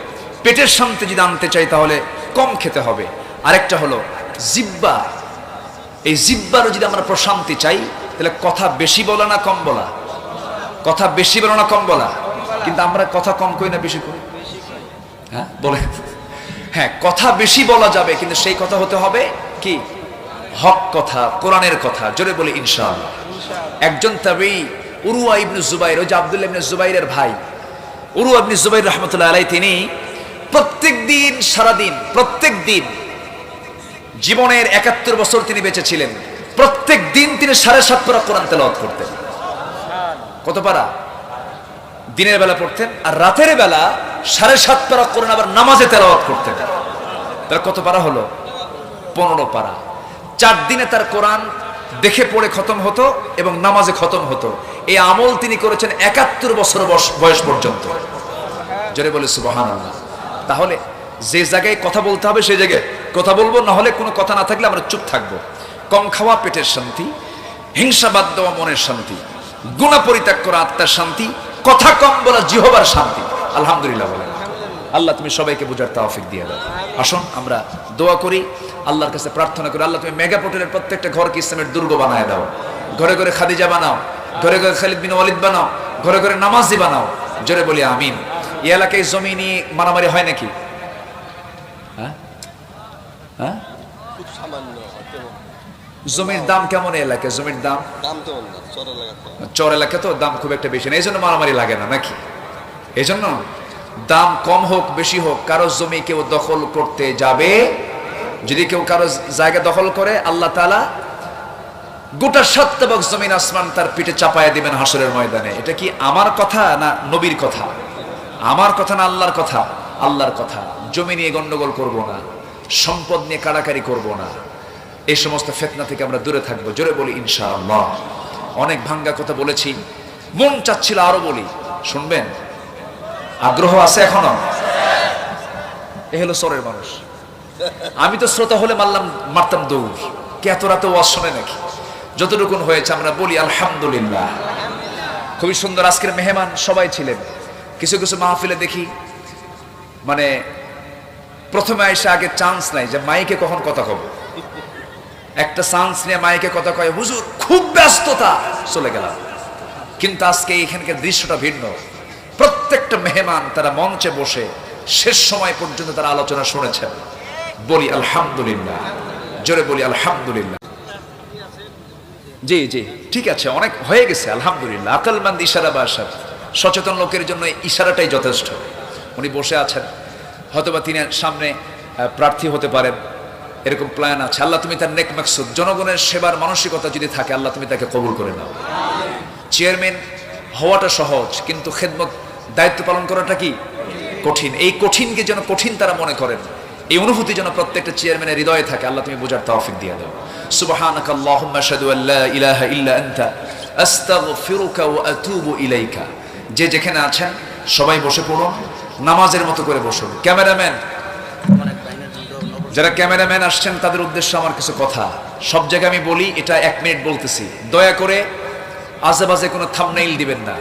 পেটের শান্তি যদি আনতে চাই তাহলে কম খেতে হবে। আরেকটা হলো জিহ্বা, এই জিহ্বারও যদি আমরা প্রশান্তি চাই তাহলে কথা বেশি বলা না কম বলা, কথা বেশি বলা না কম বলা। কিন্তু আমরা কথা কম করি না বেশি করি? হ্যাঁ বলে, হ্যাঁ কথা বেশি বলা যাবে, কিন্তু সেই কথা হতে হবে কি হক কথা, কোরআনের কথা। জোরে বলি ইনশাআল্লাহ। একজন তাবেঈ উরওয়া ইবনে জুবাইর, ওই যে আব্দুল্লাহ ইবনে জুবাইরের ভাই উরওয়া ইবনে জুবাইর রাহমাতুল্লাহ আলাইহি, তিনি প্রত্যেকদিন সারাদিন, প্রত্যেকদিন জীবনের ৭১ বছর তিনি বেঁচে ছিলেন, প্রত্যেক দিন তিনি ৭.৫ পারা কোরআন তেলাওয়াত করতেন। কত পারা? দিনের বেলা পড়তেন, আর রাতের বেলা ৭.৫ পারা কোরআন আবার নামাজে তেলাওয়াত করতেন। তার কত পারা হলো? ১৫ পারা। ৪ দিনে তার কোরআন দেখে পড়ে খতম হতো এবং নামাজে খতম হতো। এই আমল তিনি করেছেন ৭১ বছর বয়স পর্যন্ত। জোরে বলে সুবহানাল্লাহ। তাহলে যে জায়গায় কথা বলতে হবে সেই জায়গায় কথা বলবো, না হলে কোনো কথা না থাকলে আমরা চুপ থাকবো। কম খাওয়া পেটের শান্তি, হিংসা বাদ দেওয়া মনের শান্তি, গুনাহ পরিত্যাগ করা আত্মার শান্তি, কথা কম বলা জিহ্বার শান্তি। আলহামদুলিল্লাহ বলেন। আল্লাহ তুমি সবাইকে বুঝার তৌফিক দিয়ে দাও। আসুন আমরা দোয়া করি, আল্লাহর কাছে প্রার্থনা করি, আল্লাহ তুমি মেগা পোর্টালের প্রত্যেকটা ঘরকে ইসলামের দুর্গ বানায় দাও। ঘরে ঘরে খাদিজা বানাও, ঘরে ঘরে খালিদ বিন ওয়ালিদ বানাও, ঘরে ঘরে নামাজি বানাও। জোরে বলি আমিন। এই এলাকায় জমি নিয়ে মারামারি হয় নাকি? হ্যাঁ হ্যাঁ, জমির দাম কেমন এলাকায়? জমির দাম চর এলাকা তো দাম খুব একটা বেশি না, এই জন্য মারামারি লাগে না নাকি? এই জন্য দাম কম হোক বেশি হোক, কারো জমি কেউ দখল করতে যাবে, যদি কেউ কারো জায়গা দখল করে আল্লাহ তাআলা গোটা ৭ তাবক জমিন আসমান তার পিঠে চাপায়া দিবেন হাসরের ময়দানে। এটা কি আমার কথা না নবীর কথা? আমার কথা না আল্লাহর কথা? আল্লাহর কথা। জমি নিয়ে গন্ডগোল করব না, সম্পদ নিয়ে কাড়াকাড়ি করব না, এই সমস্ত ফিতনা থেকে আমরা দূরে থাকবো। জোরে বলি ইনশাআল্লাহ। অনেক ভাঙ্গা কথা বলেছি, মন চাচ্ছিল আরো বলি, শুনবেন? আগ্রহ আছে এখনো? এ হলো চরের মানুষ। আমি তো শ্রোতা হলে মারতাম দৌড়। কে এত রাতে ওয়াজ শোনে নাকি? যতটুকুন হয়েছে আমরা বলি আলহামদুলিল্লাহ। খুবই সুন্দর আজকের মেহমান সবাই ছিলেন। কিছু কিছু মাহফিলে দেখি মানে প্রথমে আইসা আগে চান্স নাই যে মাইকে কখন কথা কব, একটা চান্স নিয়ে মাইকে কথা কয়, হুজুর খুব ব্যস্ততা, চলে গেলাম। কিন্তু আজকে এখানকার দৃশ্যটা ভিন্ন। প্রত্যেকটা মেহমান তারা মঞ্চে বসে শেষ সময় পর্যন্ত তারা আলোচনা শুনেছেন। বলি আলহামদুলিল্লাহ। জোরে বলি আলহামদুলিল্লাহ। জি জি ঠিক আছে, অনেক হয়ে গেছে আলহামদুলিল্লাহ। আকলমন্দ ইশারা বাসার, সচেতন লোকের জন্য ইশারাটাই যথেষ্ট। উনি বসে আছেন, হয়তোবা তিনি সামনে প্রার্থী হতে পারেন, এরকম প্ল্যান আছে। আল্লাহ তুমি তার নেক মাকসুদ, জনগণের সেবার মানসিকতা যদি থাকে আল্লাহ তুমি তাকে কবুল করে নাও। চেয়ারম্যান হওয়াটা সহজ, কিন্তু খেদমত দায়িত্ব পালন করাটা কি কঠিন। এই কঠিনকে যেন কঠিন তারা মনে করেন, এই অনুভূতি যেন প্রত্যেকটা চেয়ারম্যানের হৃদয়ে থাকে। আল্লাহ তুমি বোঝার তৌফিক দিয়ে দাও। সুবহানাকা আল্লাহুম্মা আশহাদু আল্লা ইলাহা ইল্লা আনতা আস্তাগফিরুকা ওয়া আতুবু ইলাইকা। যে যেখানে আছেন সবাই বসে পড়ুন, নামাজের মতো করে বসুন। ক্যামেরাম্যান, যারা ক্যামেরাম্যান আসছেন তাদের উদ্দেশ্যে আমার কিছু কথা। সব জায়গায় আমি বলি, এটা 1 মিনিট বলতেছি, দয়া করে আজেবাজে কোনো থাম্বনেইল দিবেন না।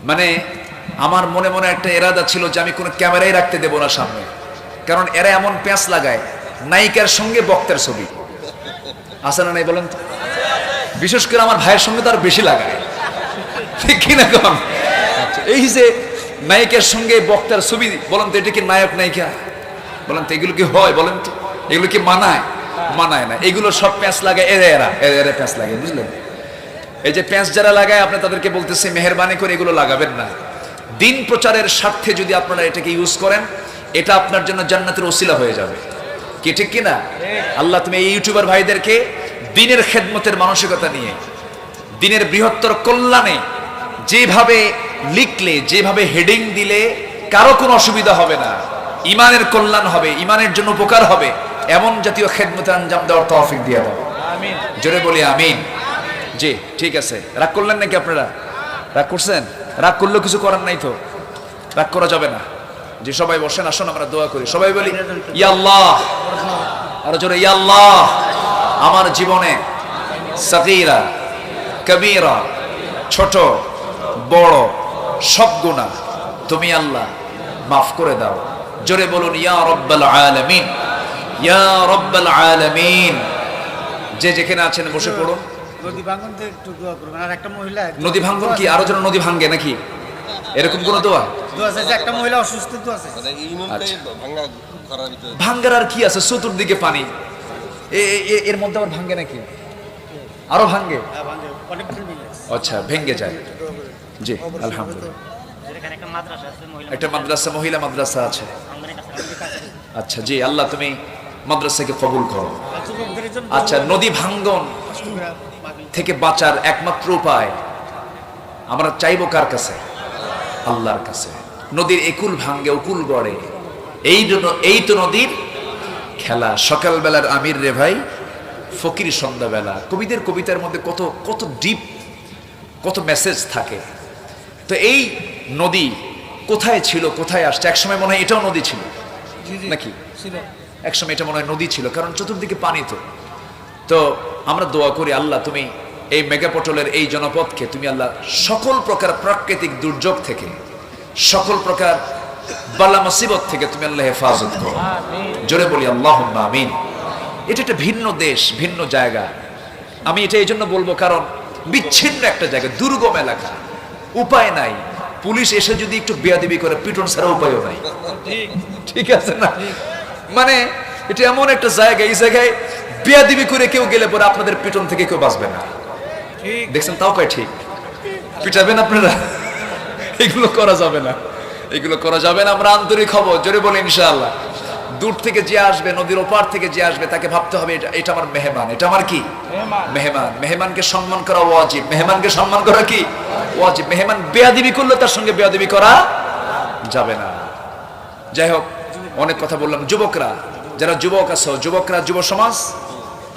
মানে আমার মনে মনে একটা ইরাদা ছিল যে আমি কোনো ক্যামেরাই রাখতে দেব না সামনে, কারণ এরা এমন প্যাঁচ লাগায়, নায়িকার সঙ্গে বক্তার ছবি আছে না নাই বলেন তো? বিশেষ করে আমার ভাইয়ের সঙ্গে তো আর বেশি লাগায়, ঠিক কিনা কম? এই যে নায়িকার সঙ্গে বক্তার ছবি, বলেন তো এটা কি নায়ক নায়িকা? বলেন তো এগুলো কি হয়? বলেন তো এগুলো কি মানায়? মানায় না। এগুলো সব প্যাঁচ লাগায় এরা প্যাঁচ লাগে, বুঝলেন? এই যে প্যাঁচ যারা লাগায়, আপনি তাদেরকে বলতেছে মেহেরবানি করে এগুলো লাগাবেন না। দিন প্রচারের স্বার্থে যদি আপনারা এটাকে ইউজ করেন, এটা আপনার জন্য জান্নাতের ওসিলা হয়ে যাবে। কি ঠিক কিনা? আল্লাহ তুমি এই ইউটিউবার ভাইদেরকে দিনের খেদমতের মানসিকতা নিয়ে, দিনের বৃহত্তর কল্যাণে যেভাবে লিখলে, যেভাবে হেডিং দিলে কারো কোনো অসুবিধা হবে না, ইমানের কল্যাণ হবে, ইমানের জন্য উপকার হবে, এমন জাতীয় খেদমতে আঞ্জাম দেওয়ার তৌফিক দিয়ে দাও। আমিন। জোরে বলি আমিন। জি ঠিক আছে। রাগ করলেন নাকি আপনারা? রাগ করছেন? রাগ করলেও কিছু করার নাই তো, রাগ করা যাবে না। যে সবাই বসেন, আসুন আমরা দোয়া করি। সবাই বলি ইয়া আল্লাহ, আর জোরে ইয়া আল্লাহ, আমার জীবনে সাগীরা কবীরা, ছোট বড় সব গুনাহ তুমি আল্লাহ মাফ করে দাও। জোরে বলুন ইয়া রব্বাল আলামিন, ইয়া রব্বাল আলামিন। যে যেখানে আছেন বসে পড়ুন। নদী ভাঙ্গন থেকে একটু দোয়া করবেন। আর একটা মহিলা, নদী ভাঙ্গন কি আরো যেন নদী ভাঙ্গে নাকি এরকম কোন দোয়া? দোয়া আছে যে একটা মহিলা অসুস্থ, দোয়া আছে। আচ্ছা। ভাঙ্গার আর কি আছে, চতুর্দিকে পানি, এর মধ্যে আবার ভাঙ্গে নাকি? আরো ভাঙ্গে? হ্যাঁ, ভাঙ্গে, অনেক ভেঙে গেছে। আচ্ছা, ভেঙ্গে যায়। জি আলহামদুলিল্লাহ। এখানে একটা মাদ্রাসা আছে, মহিলা একটা মাদ্রাসা, মহিলা মাদ্রাসা আছে। আমাদের কাছে। আচ্ছা জি, আল্লাহ তুমি মাদ্রাসাকে কবুল করো। যুবকদের জন্য আচ্ছা, নদী ভাঙ্গন থেকে বাঁচার একমাত্র উপায় আমরা চাইবো কার কাছে? আল্লাহর কাছে। নদীর একুল ভাঙ্গে উকুল গড়ে, এই তো নদীর খেলা। সকালবেলার আমির রে ভাই, ফকির সন্ধ্যাবেলা। কবিদের কবিতার মধ্যে কত কত ডিপ, কত মেসেজ থাকে। তো এই নদী কোথায় ছিল, কোথায় আসছে? একসময় মনে হয় এটাও নদী ছিল নাকি? একসময় এটা মনে হয় নদী ছিল, কারণ চতুর্দিকে পানি। তো আমরা দোয়া করি আল্লাহ তুমি এই মেগাপটলের এই জনপদকে তুমি আল্লাহ সকল প্রকার প্রাকৃতিক দুর্যোগ থেকে, সকল প্রকার বালা মুসিবত থেকে তুমি আল্লাহ হেফাজত করো। জোরে বলি আল্লাহুম্মা আমিন। এটা একটা ভিন্ন দেশ, ভিন্ন জায়গা। আমি এটা এই জন্য বলবো কারণ বিচ্ছিন্ন একটা জায়গা, দুর্গম এলাকা, উপায় নাই। পুলিশ এসে যদি একটু বেয়াদবি করে, পিটন ছাড়া উপায়ও নাই। ঠিক আছে না? মানে এটা এমন একটা জায়গা, এই জায়গায় বেয়াদবি করে কেউ গেলে পরে আপনাদের পিটন থেকে কেউ বাঁচবে না। দেখছেন? তাও কয় ঠিক পিটাবেন আপনারা, এগুলো করা যাবে না, এগুলো করা যাবে না। আমরা আন্তরিক হব, জোরে বলি ইনশাআল্লাহ। দূর থেকে যে আসবে, নদীর ওপার থেকে যে আসবে, তাকে ভাবতে হবে এটা আমার মেহমান, এটা আমার কি মেহমান। মেহমানকে সম্মান করা ওয়াজিব, মেহমানকে সম্মান করা কি ওয়াজিব। মেহমান বেয়াদবি করলে তার সঙ্গে বেয়াদবি করা যাবে না। যাই হোক, অনেক কথা বললাম। যুবকরা, যারা যুবক আছো, যুবকরা, যুব সমাজ,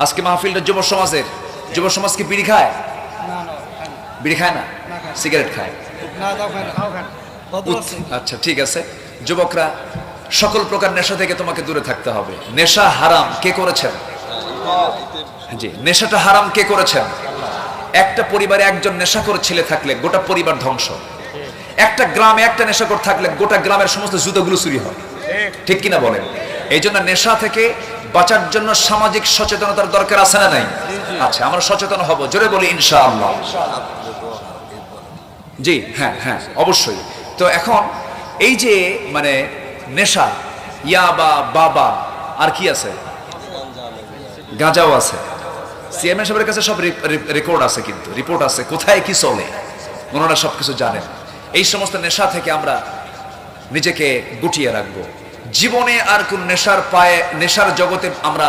আজকে মাহফিলটা যুব সমাজের। যুব সমাজ কি বিড়ি খায়? বিড়ি খায় না, সিগারেট খায়। আচ্ছা ঠিক আছে। যুবকরা, সকল প্রকার নেশা থেকে তোমাকে দূরে থাকতে হবে। নেশা হারাম কে করেছেন? জি, নেশাটা হারাম কে করেছেন? একটা পরিবারে একজন নেশাখোর ছেলে থাকলে গোটা পরিবার ধ্বংস। একটা গ্রামে একটা নেশাখোর থাকলে গোটা গ্রামের সমস্ত জুতোগুলো চুরি হয়। ঠিক কিনা বলেন? এই জন্য নেশা থেকে বাঁচার জন্য সামাজিক সচেতনতার দরকার আছে না নাই? আচ্ছা, আমরা সচেতন হব, জোরে বলি ইনশাআল্লাহ। জি হ্যাঁ হ্যাঁ অবশ্যই। তো এখন এই যে মানে নেশা, ইয়াবা, বাবা, আর কি আছে? গাঁজাও আছে। সিএমএ সাহেবের কাছে সব রেকর্ড আছে, কিন্তু রিপোর্ট আছে কোথায় কি চলে, ওনারা সবকিছু জানেন। এই সমস্ত নেশা থেকে আমরা নিজেকে গুটিয়ে রাখবো। জীবনে আর কোন নেশার পায়ে, নেশার জগতে আমরা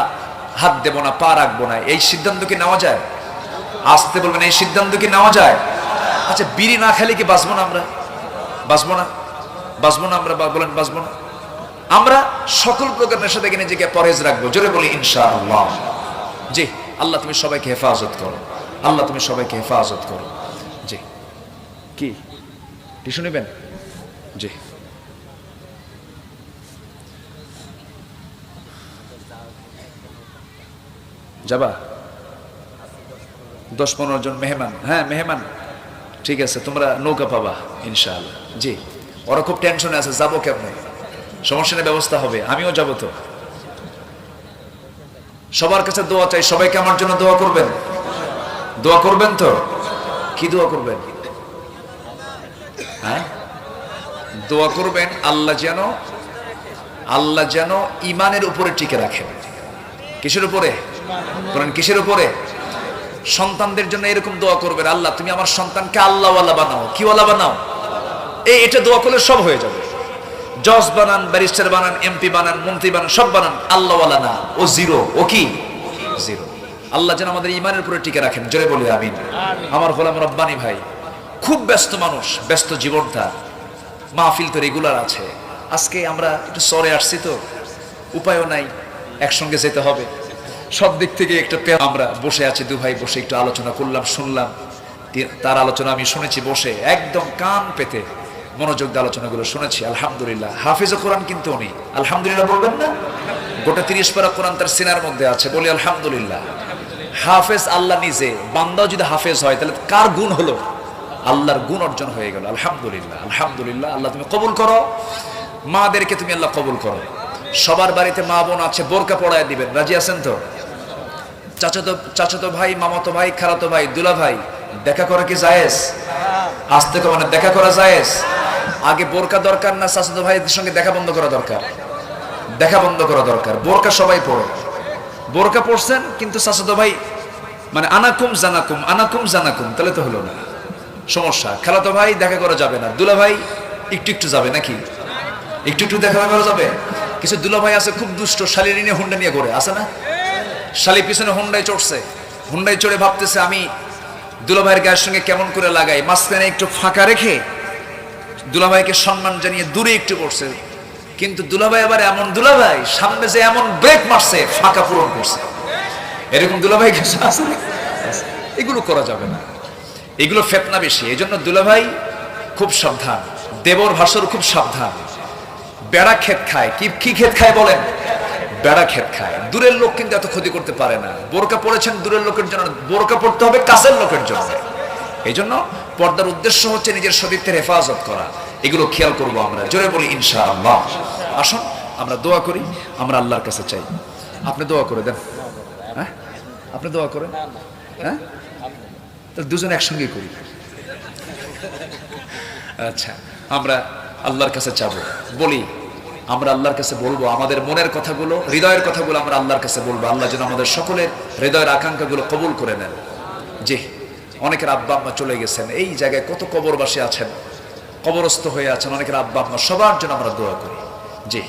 হাত দেব না, পা রাখবো না। এই সিদ্ধান্ত কি নেওয়া যায়? আসতে বলবেন, এই সিদ্ধান্ত কি নেওয়া যায়? আচ্ছা, বিড়ি না খেলে কি বাঁচবো না আমরা? বাঁচবো না, বাঁচবো না আমরা, বলেন বাঁচবো না? আমরা সকল প্রকার নেশা থেকে নিজেকে পরহেজ রাখবো, জোরে বলি ইনশাআল্লাহ। জি, আল্লাহ তুমি সবাইকে হেফাজত করো, আল্লাহ তুমি সবাইকে হেফাজত করো। জি, কি টিস্যু নেবেন? জি, যাবা? 10-15 জন মেহমান। হ্যাঁ মেহমান, ঠিক আছে, তোমরা নৌকা পাবা ইনশাআল্লাহ। জি, ওরা খুব টেনশনে আছে, যাবো কেমনে? সমস্যা নেই, ব্যবস্থা হবে, আমিও যাবো। তো সবার কাছে দোয়া চাই, সবাইকে আমার জন্য দোয়া করবেন, দোয়া করবেন। তো কি দোয়া করবেন? হ্যাঁ, দোয়া করবেন আল্লাহ যেন ইমানের উপরে টিকে রাখেন। কিসের উপরে? বলেন কিসের উপরে? সন্তানদের জন্য এরকম দোয়া করবেন, আল্লাহ তুমি আমার সন্তানকে আল্লাহওয়ালা বানাও। কি ওয়ালা বানাও? এটা দোয়া করলে সব হয়ে যাবে। জজ বানান, ব্যারিস্টার বানান, এমপি বানান, মন্ত্রী বানান, সব বানান, আল্লাহওয়ালা না, ও জিরো। ও কি? জিরো। আল্লাহ যেন আমাদের ইমানের উপরে টিকে রাখেন, জোরে বলি আমিন। আমার গোলাম রব্বানী ভাই খুব ব্যস্ত মানুষ, ব্যস্ত জীবনটা। মাহফিল তো রেগুলার আছে। আজকে আমরা একটু সরে আসছি, তো উপায়ও নাই, একসঙ্গে যেতে হবে। সব দিক থেকে একটা আমরা বসে আছি, দু ভাই বসে একটু আলোচনা করলাম, শুনলাম। তার আলোচনা আমি শুনেছি বসে, একদম কান পেতে মনোযোগ দিয়ে আলোচনাগুলো শুনেছি। আলহামদুলিল্লাহ। হাফিজ কোরআন কিন্তু উনি, আলহামদুলিল্লাহ বলবেন না? গোটা 30 পারা কোরআন তার সিনার মধ্যে আছে, বলি আলহামদুলিল্লাহ। হাফেজ আল্লাহ নিজে। বান্দাও যদি হাফেজ হয় তাহলে কার গুণ হলো? আল্লাহর গুণ অর্জন হয়ে গেল। আলহামদুলিল্লাহ, আলহামদুলিল্লাহ। আল্লাহ তুমি কবুল করো, মাদেরকে তুমি আল্লাহ কবুল করো। সবার বাড়িতে মা বোন আছে, বোরকা পড়ায় দিবেন, রাজি আছেন তো? চাচাতো ভাই, মামাতো ভাই, খালাতো ভাই, দুলা ভাই, দেখা করা কি জায়েজ? আসতে মানে দেখা করা জায়েজ? আগে বোরকা দরকার না চাচাতো ভাইদের সঙ্গে দেখা বন্ধ করা দরকার? দেখা বন্ধ করা দরকার। বোরকা সবাই পড়ে, বোরকা পড়ছেন কিন্তু চাচাতো ভাই মানে আনাকুম জানাকুম, আনাকুম জানাকুম, তাহলে তো হলো না, সমস্যা। খালাতো ভাই দেখা করা যাবে না, দুলা ভাই একটু একটু যাবে নাকি? একটু একটু দেখা করা যাবে। কিছু দুলা ভাই আছে খুব দুষ্ট, শালির নিয়ে হুন্ডা নিয়ে ঘোরে, আছে না? শালি পিছনে হুন্ডায় চড়ছে, হুন্ডায় চড়ে ভাবতেছে আমি দুলাভাইয়ের গায়ের সঙ্গে কেমন করে লাগাই, মাঝখানে একটু ফাঁকা রেখে দুলাভাইকে সম্মান জানিয়ে দূরে একটু পড়ছে। কিন্তু দুলাভাই আবার এমন দুলাভাই, সামনে যে এমন ব্রেক মারছে, ফাঁকা পূরণ করছে। এরকম দুলাভাই কিছু আছে না? এগুলো করা যাবে না, এগুলো ফেতনা বেশি। এই জন্য দুলাভাই খুব সাবধান, দেবর ভাসুর খুব সাবধান। বেড়া ক্ষেত খায়, কি ক্ষেত খায় বলেন? বেড়া ক্ষেত খায়। দূরের লোক কিন্তু এত ক্ষতি করতে পারে না। বোরকা পড়েছেন দূরের লোকের জন্য, বোরকা পড়তে হবে কাছের লোকের জন্য। এই জন্য পর্দার উদ্দেশ্য হচ্ছে নিজের শরীরের হেফাজত করা। এগুলো খেয়াল করবো আমরা, জোরে বলি ইনশাআল্লাহ। আসুন আমরা দোয়া করি, আমরা আল্লাহর কাছে চাই। আপনি দোয়া করে দেন, হ্যাঁ আপনি দোয়া করেন, হ্যাঁ তাহলে দুজন একসঙ্গে করি। আচ্ছা, আমরা আল্লাহর কাছে চাবো, বলি আমরা আল্লাহর কাছে বলবো আমাদের মনের কথাগুলো, হৃদয়ের কথাগুলো আমরা আল্লাহর কাছে বলবো। আল্লাহ যেন আমাদের সকলের হৃদয়ের আকাঙ্ক্ষাগুলো কবুল করে নেন। জি, অনেকের আব্বা আম্মা চলে গেছেন, এই জায়গায় কত কবরবাসী আছেন, কবরস্থ হয়ে আছেন, অনেকের আব্বা আম্মা, সবার জন্য আমরা দোয়া করি। জি।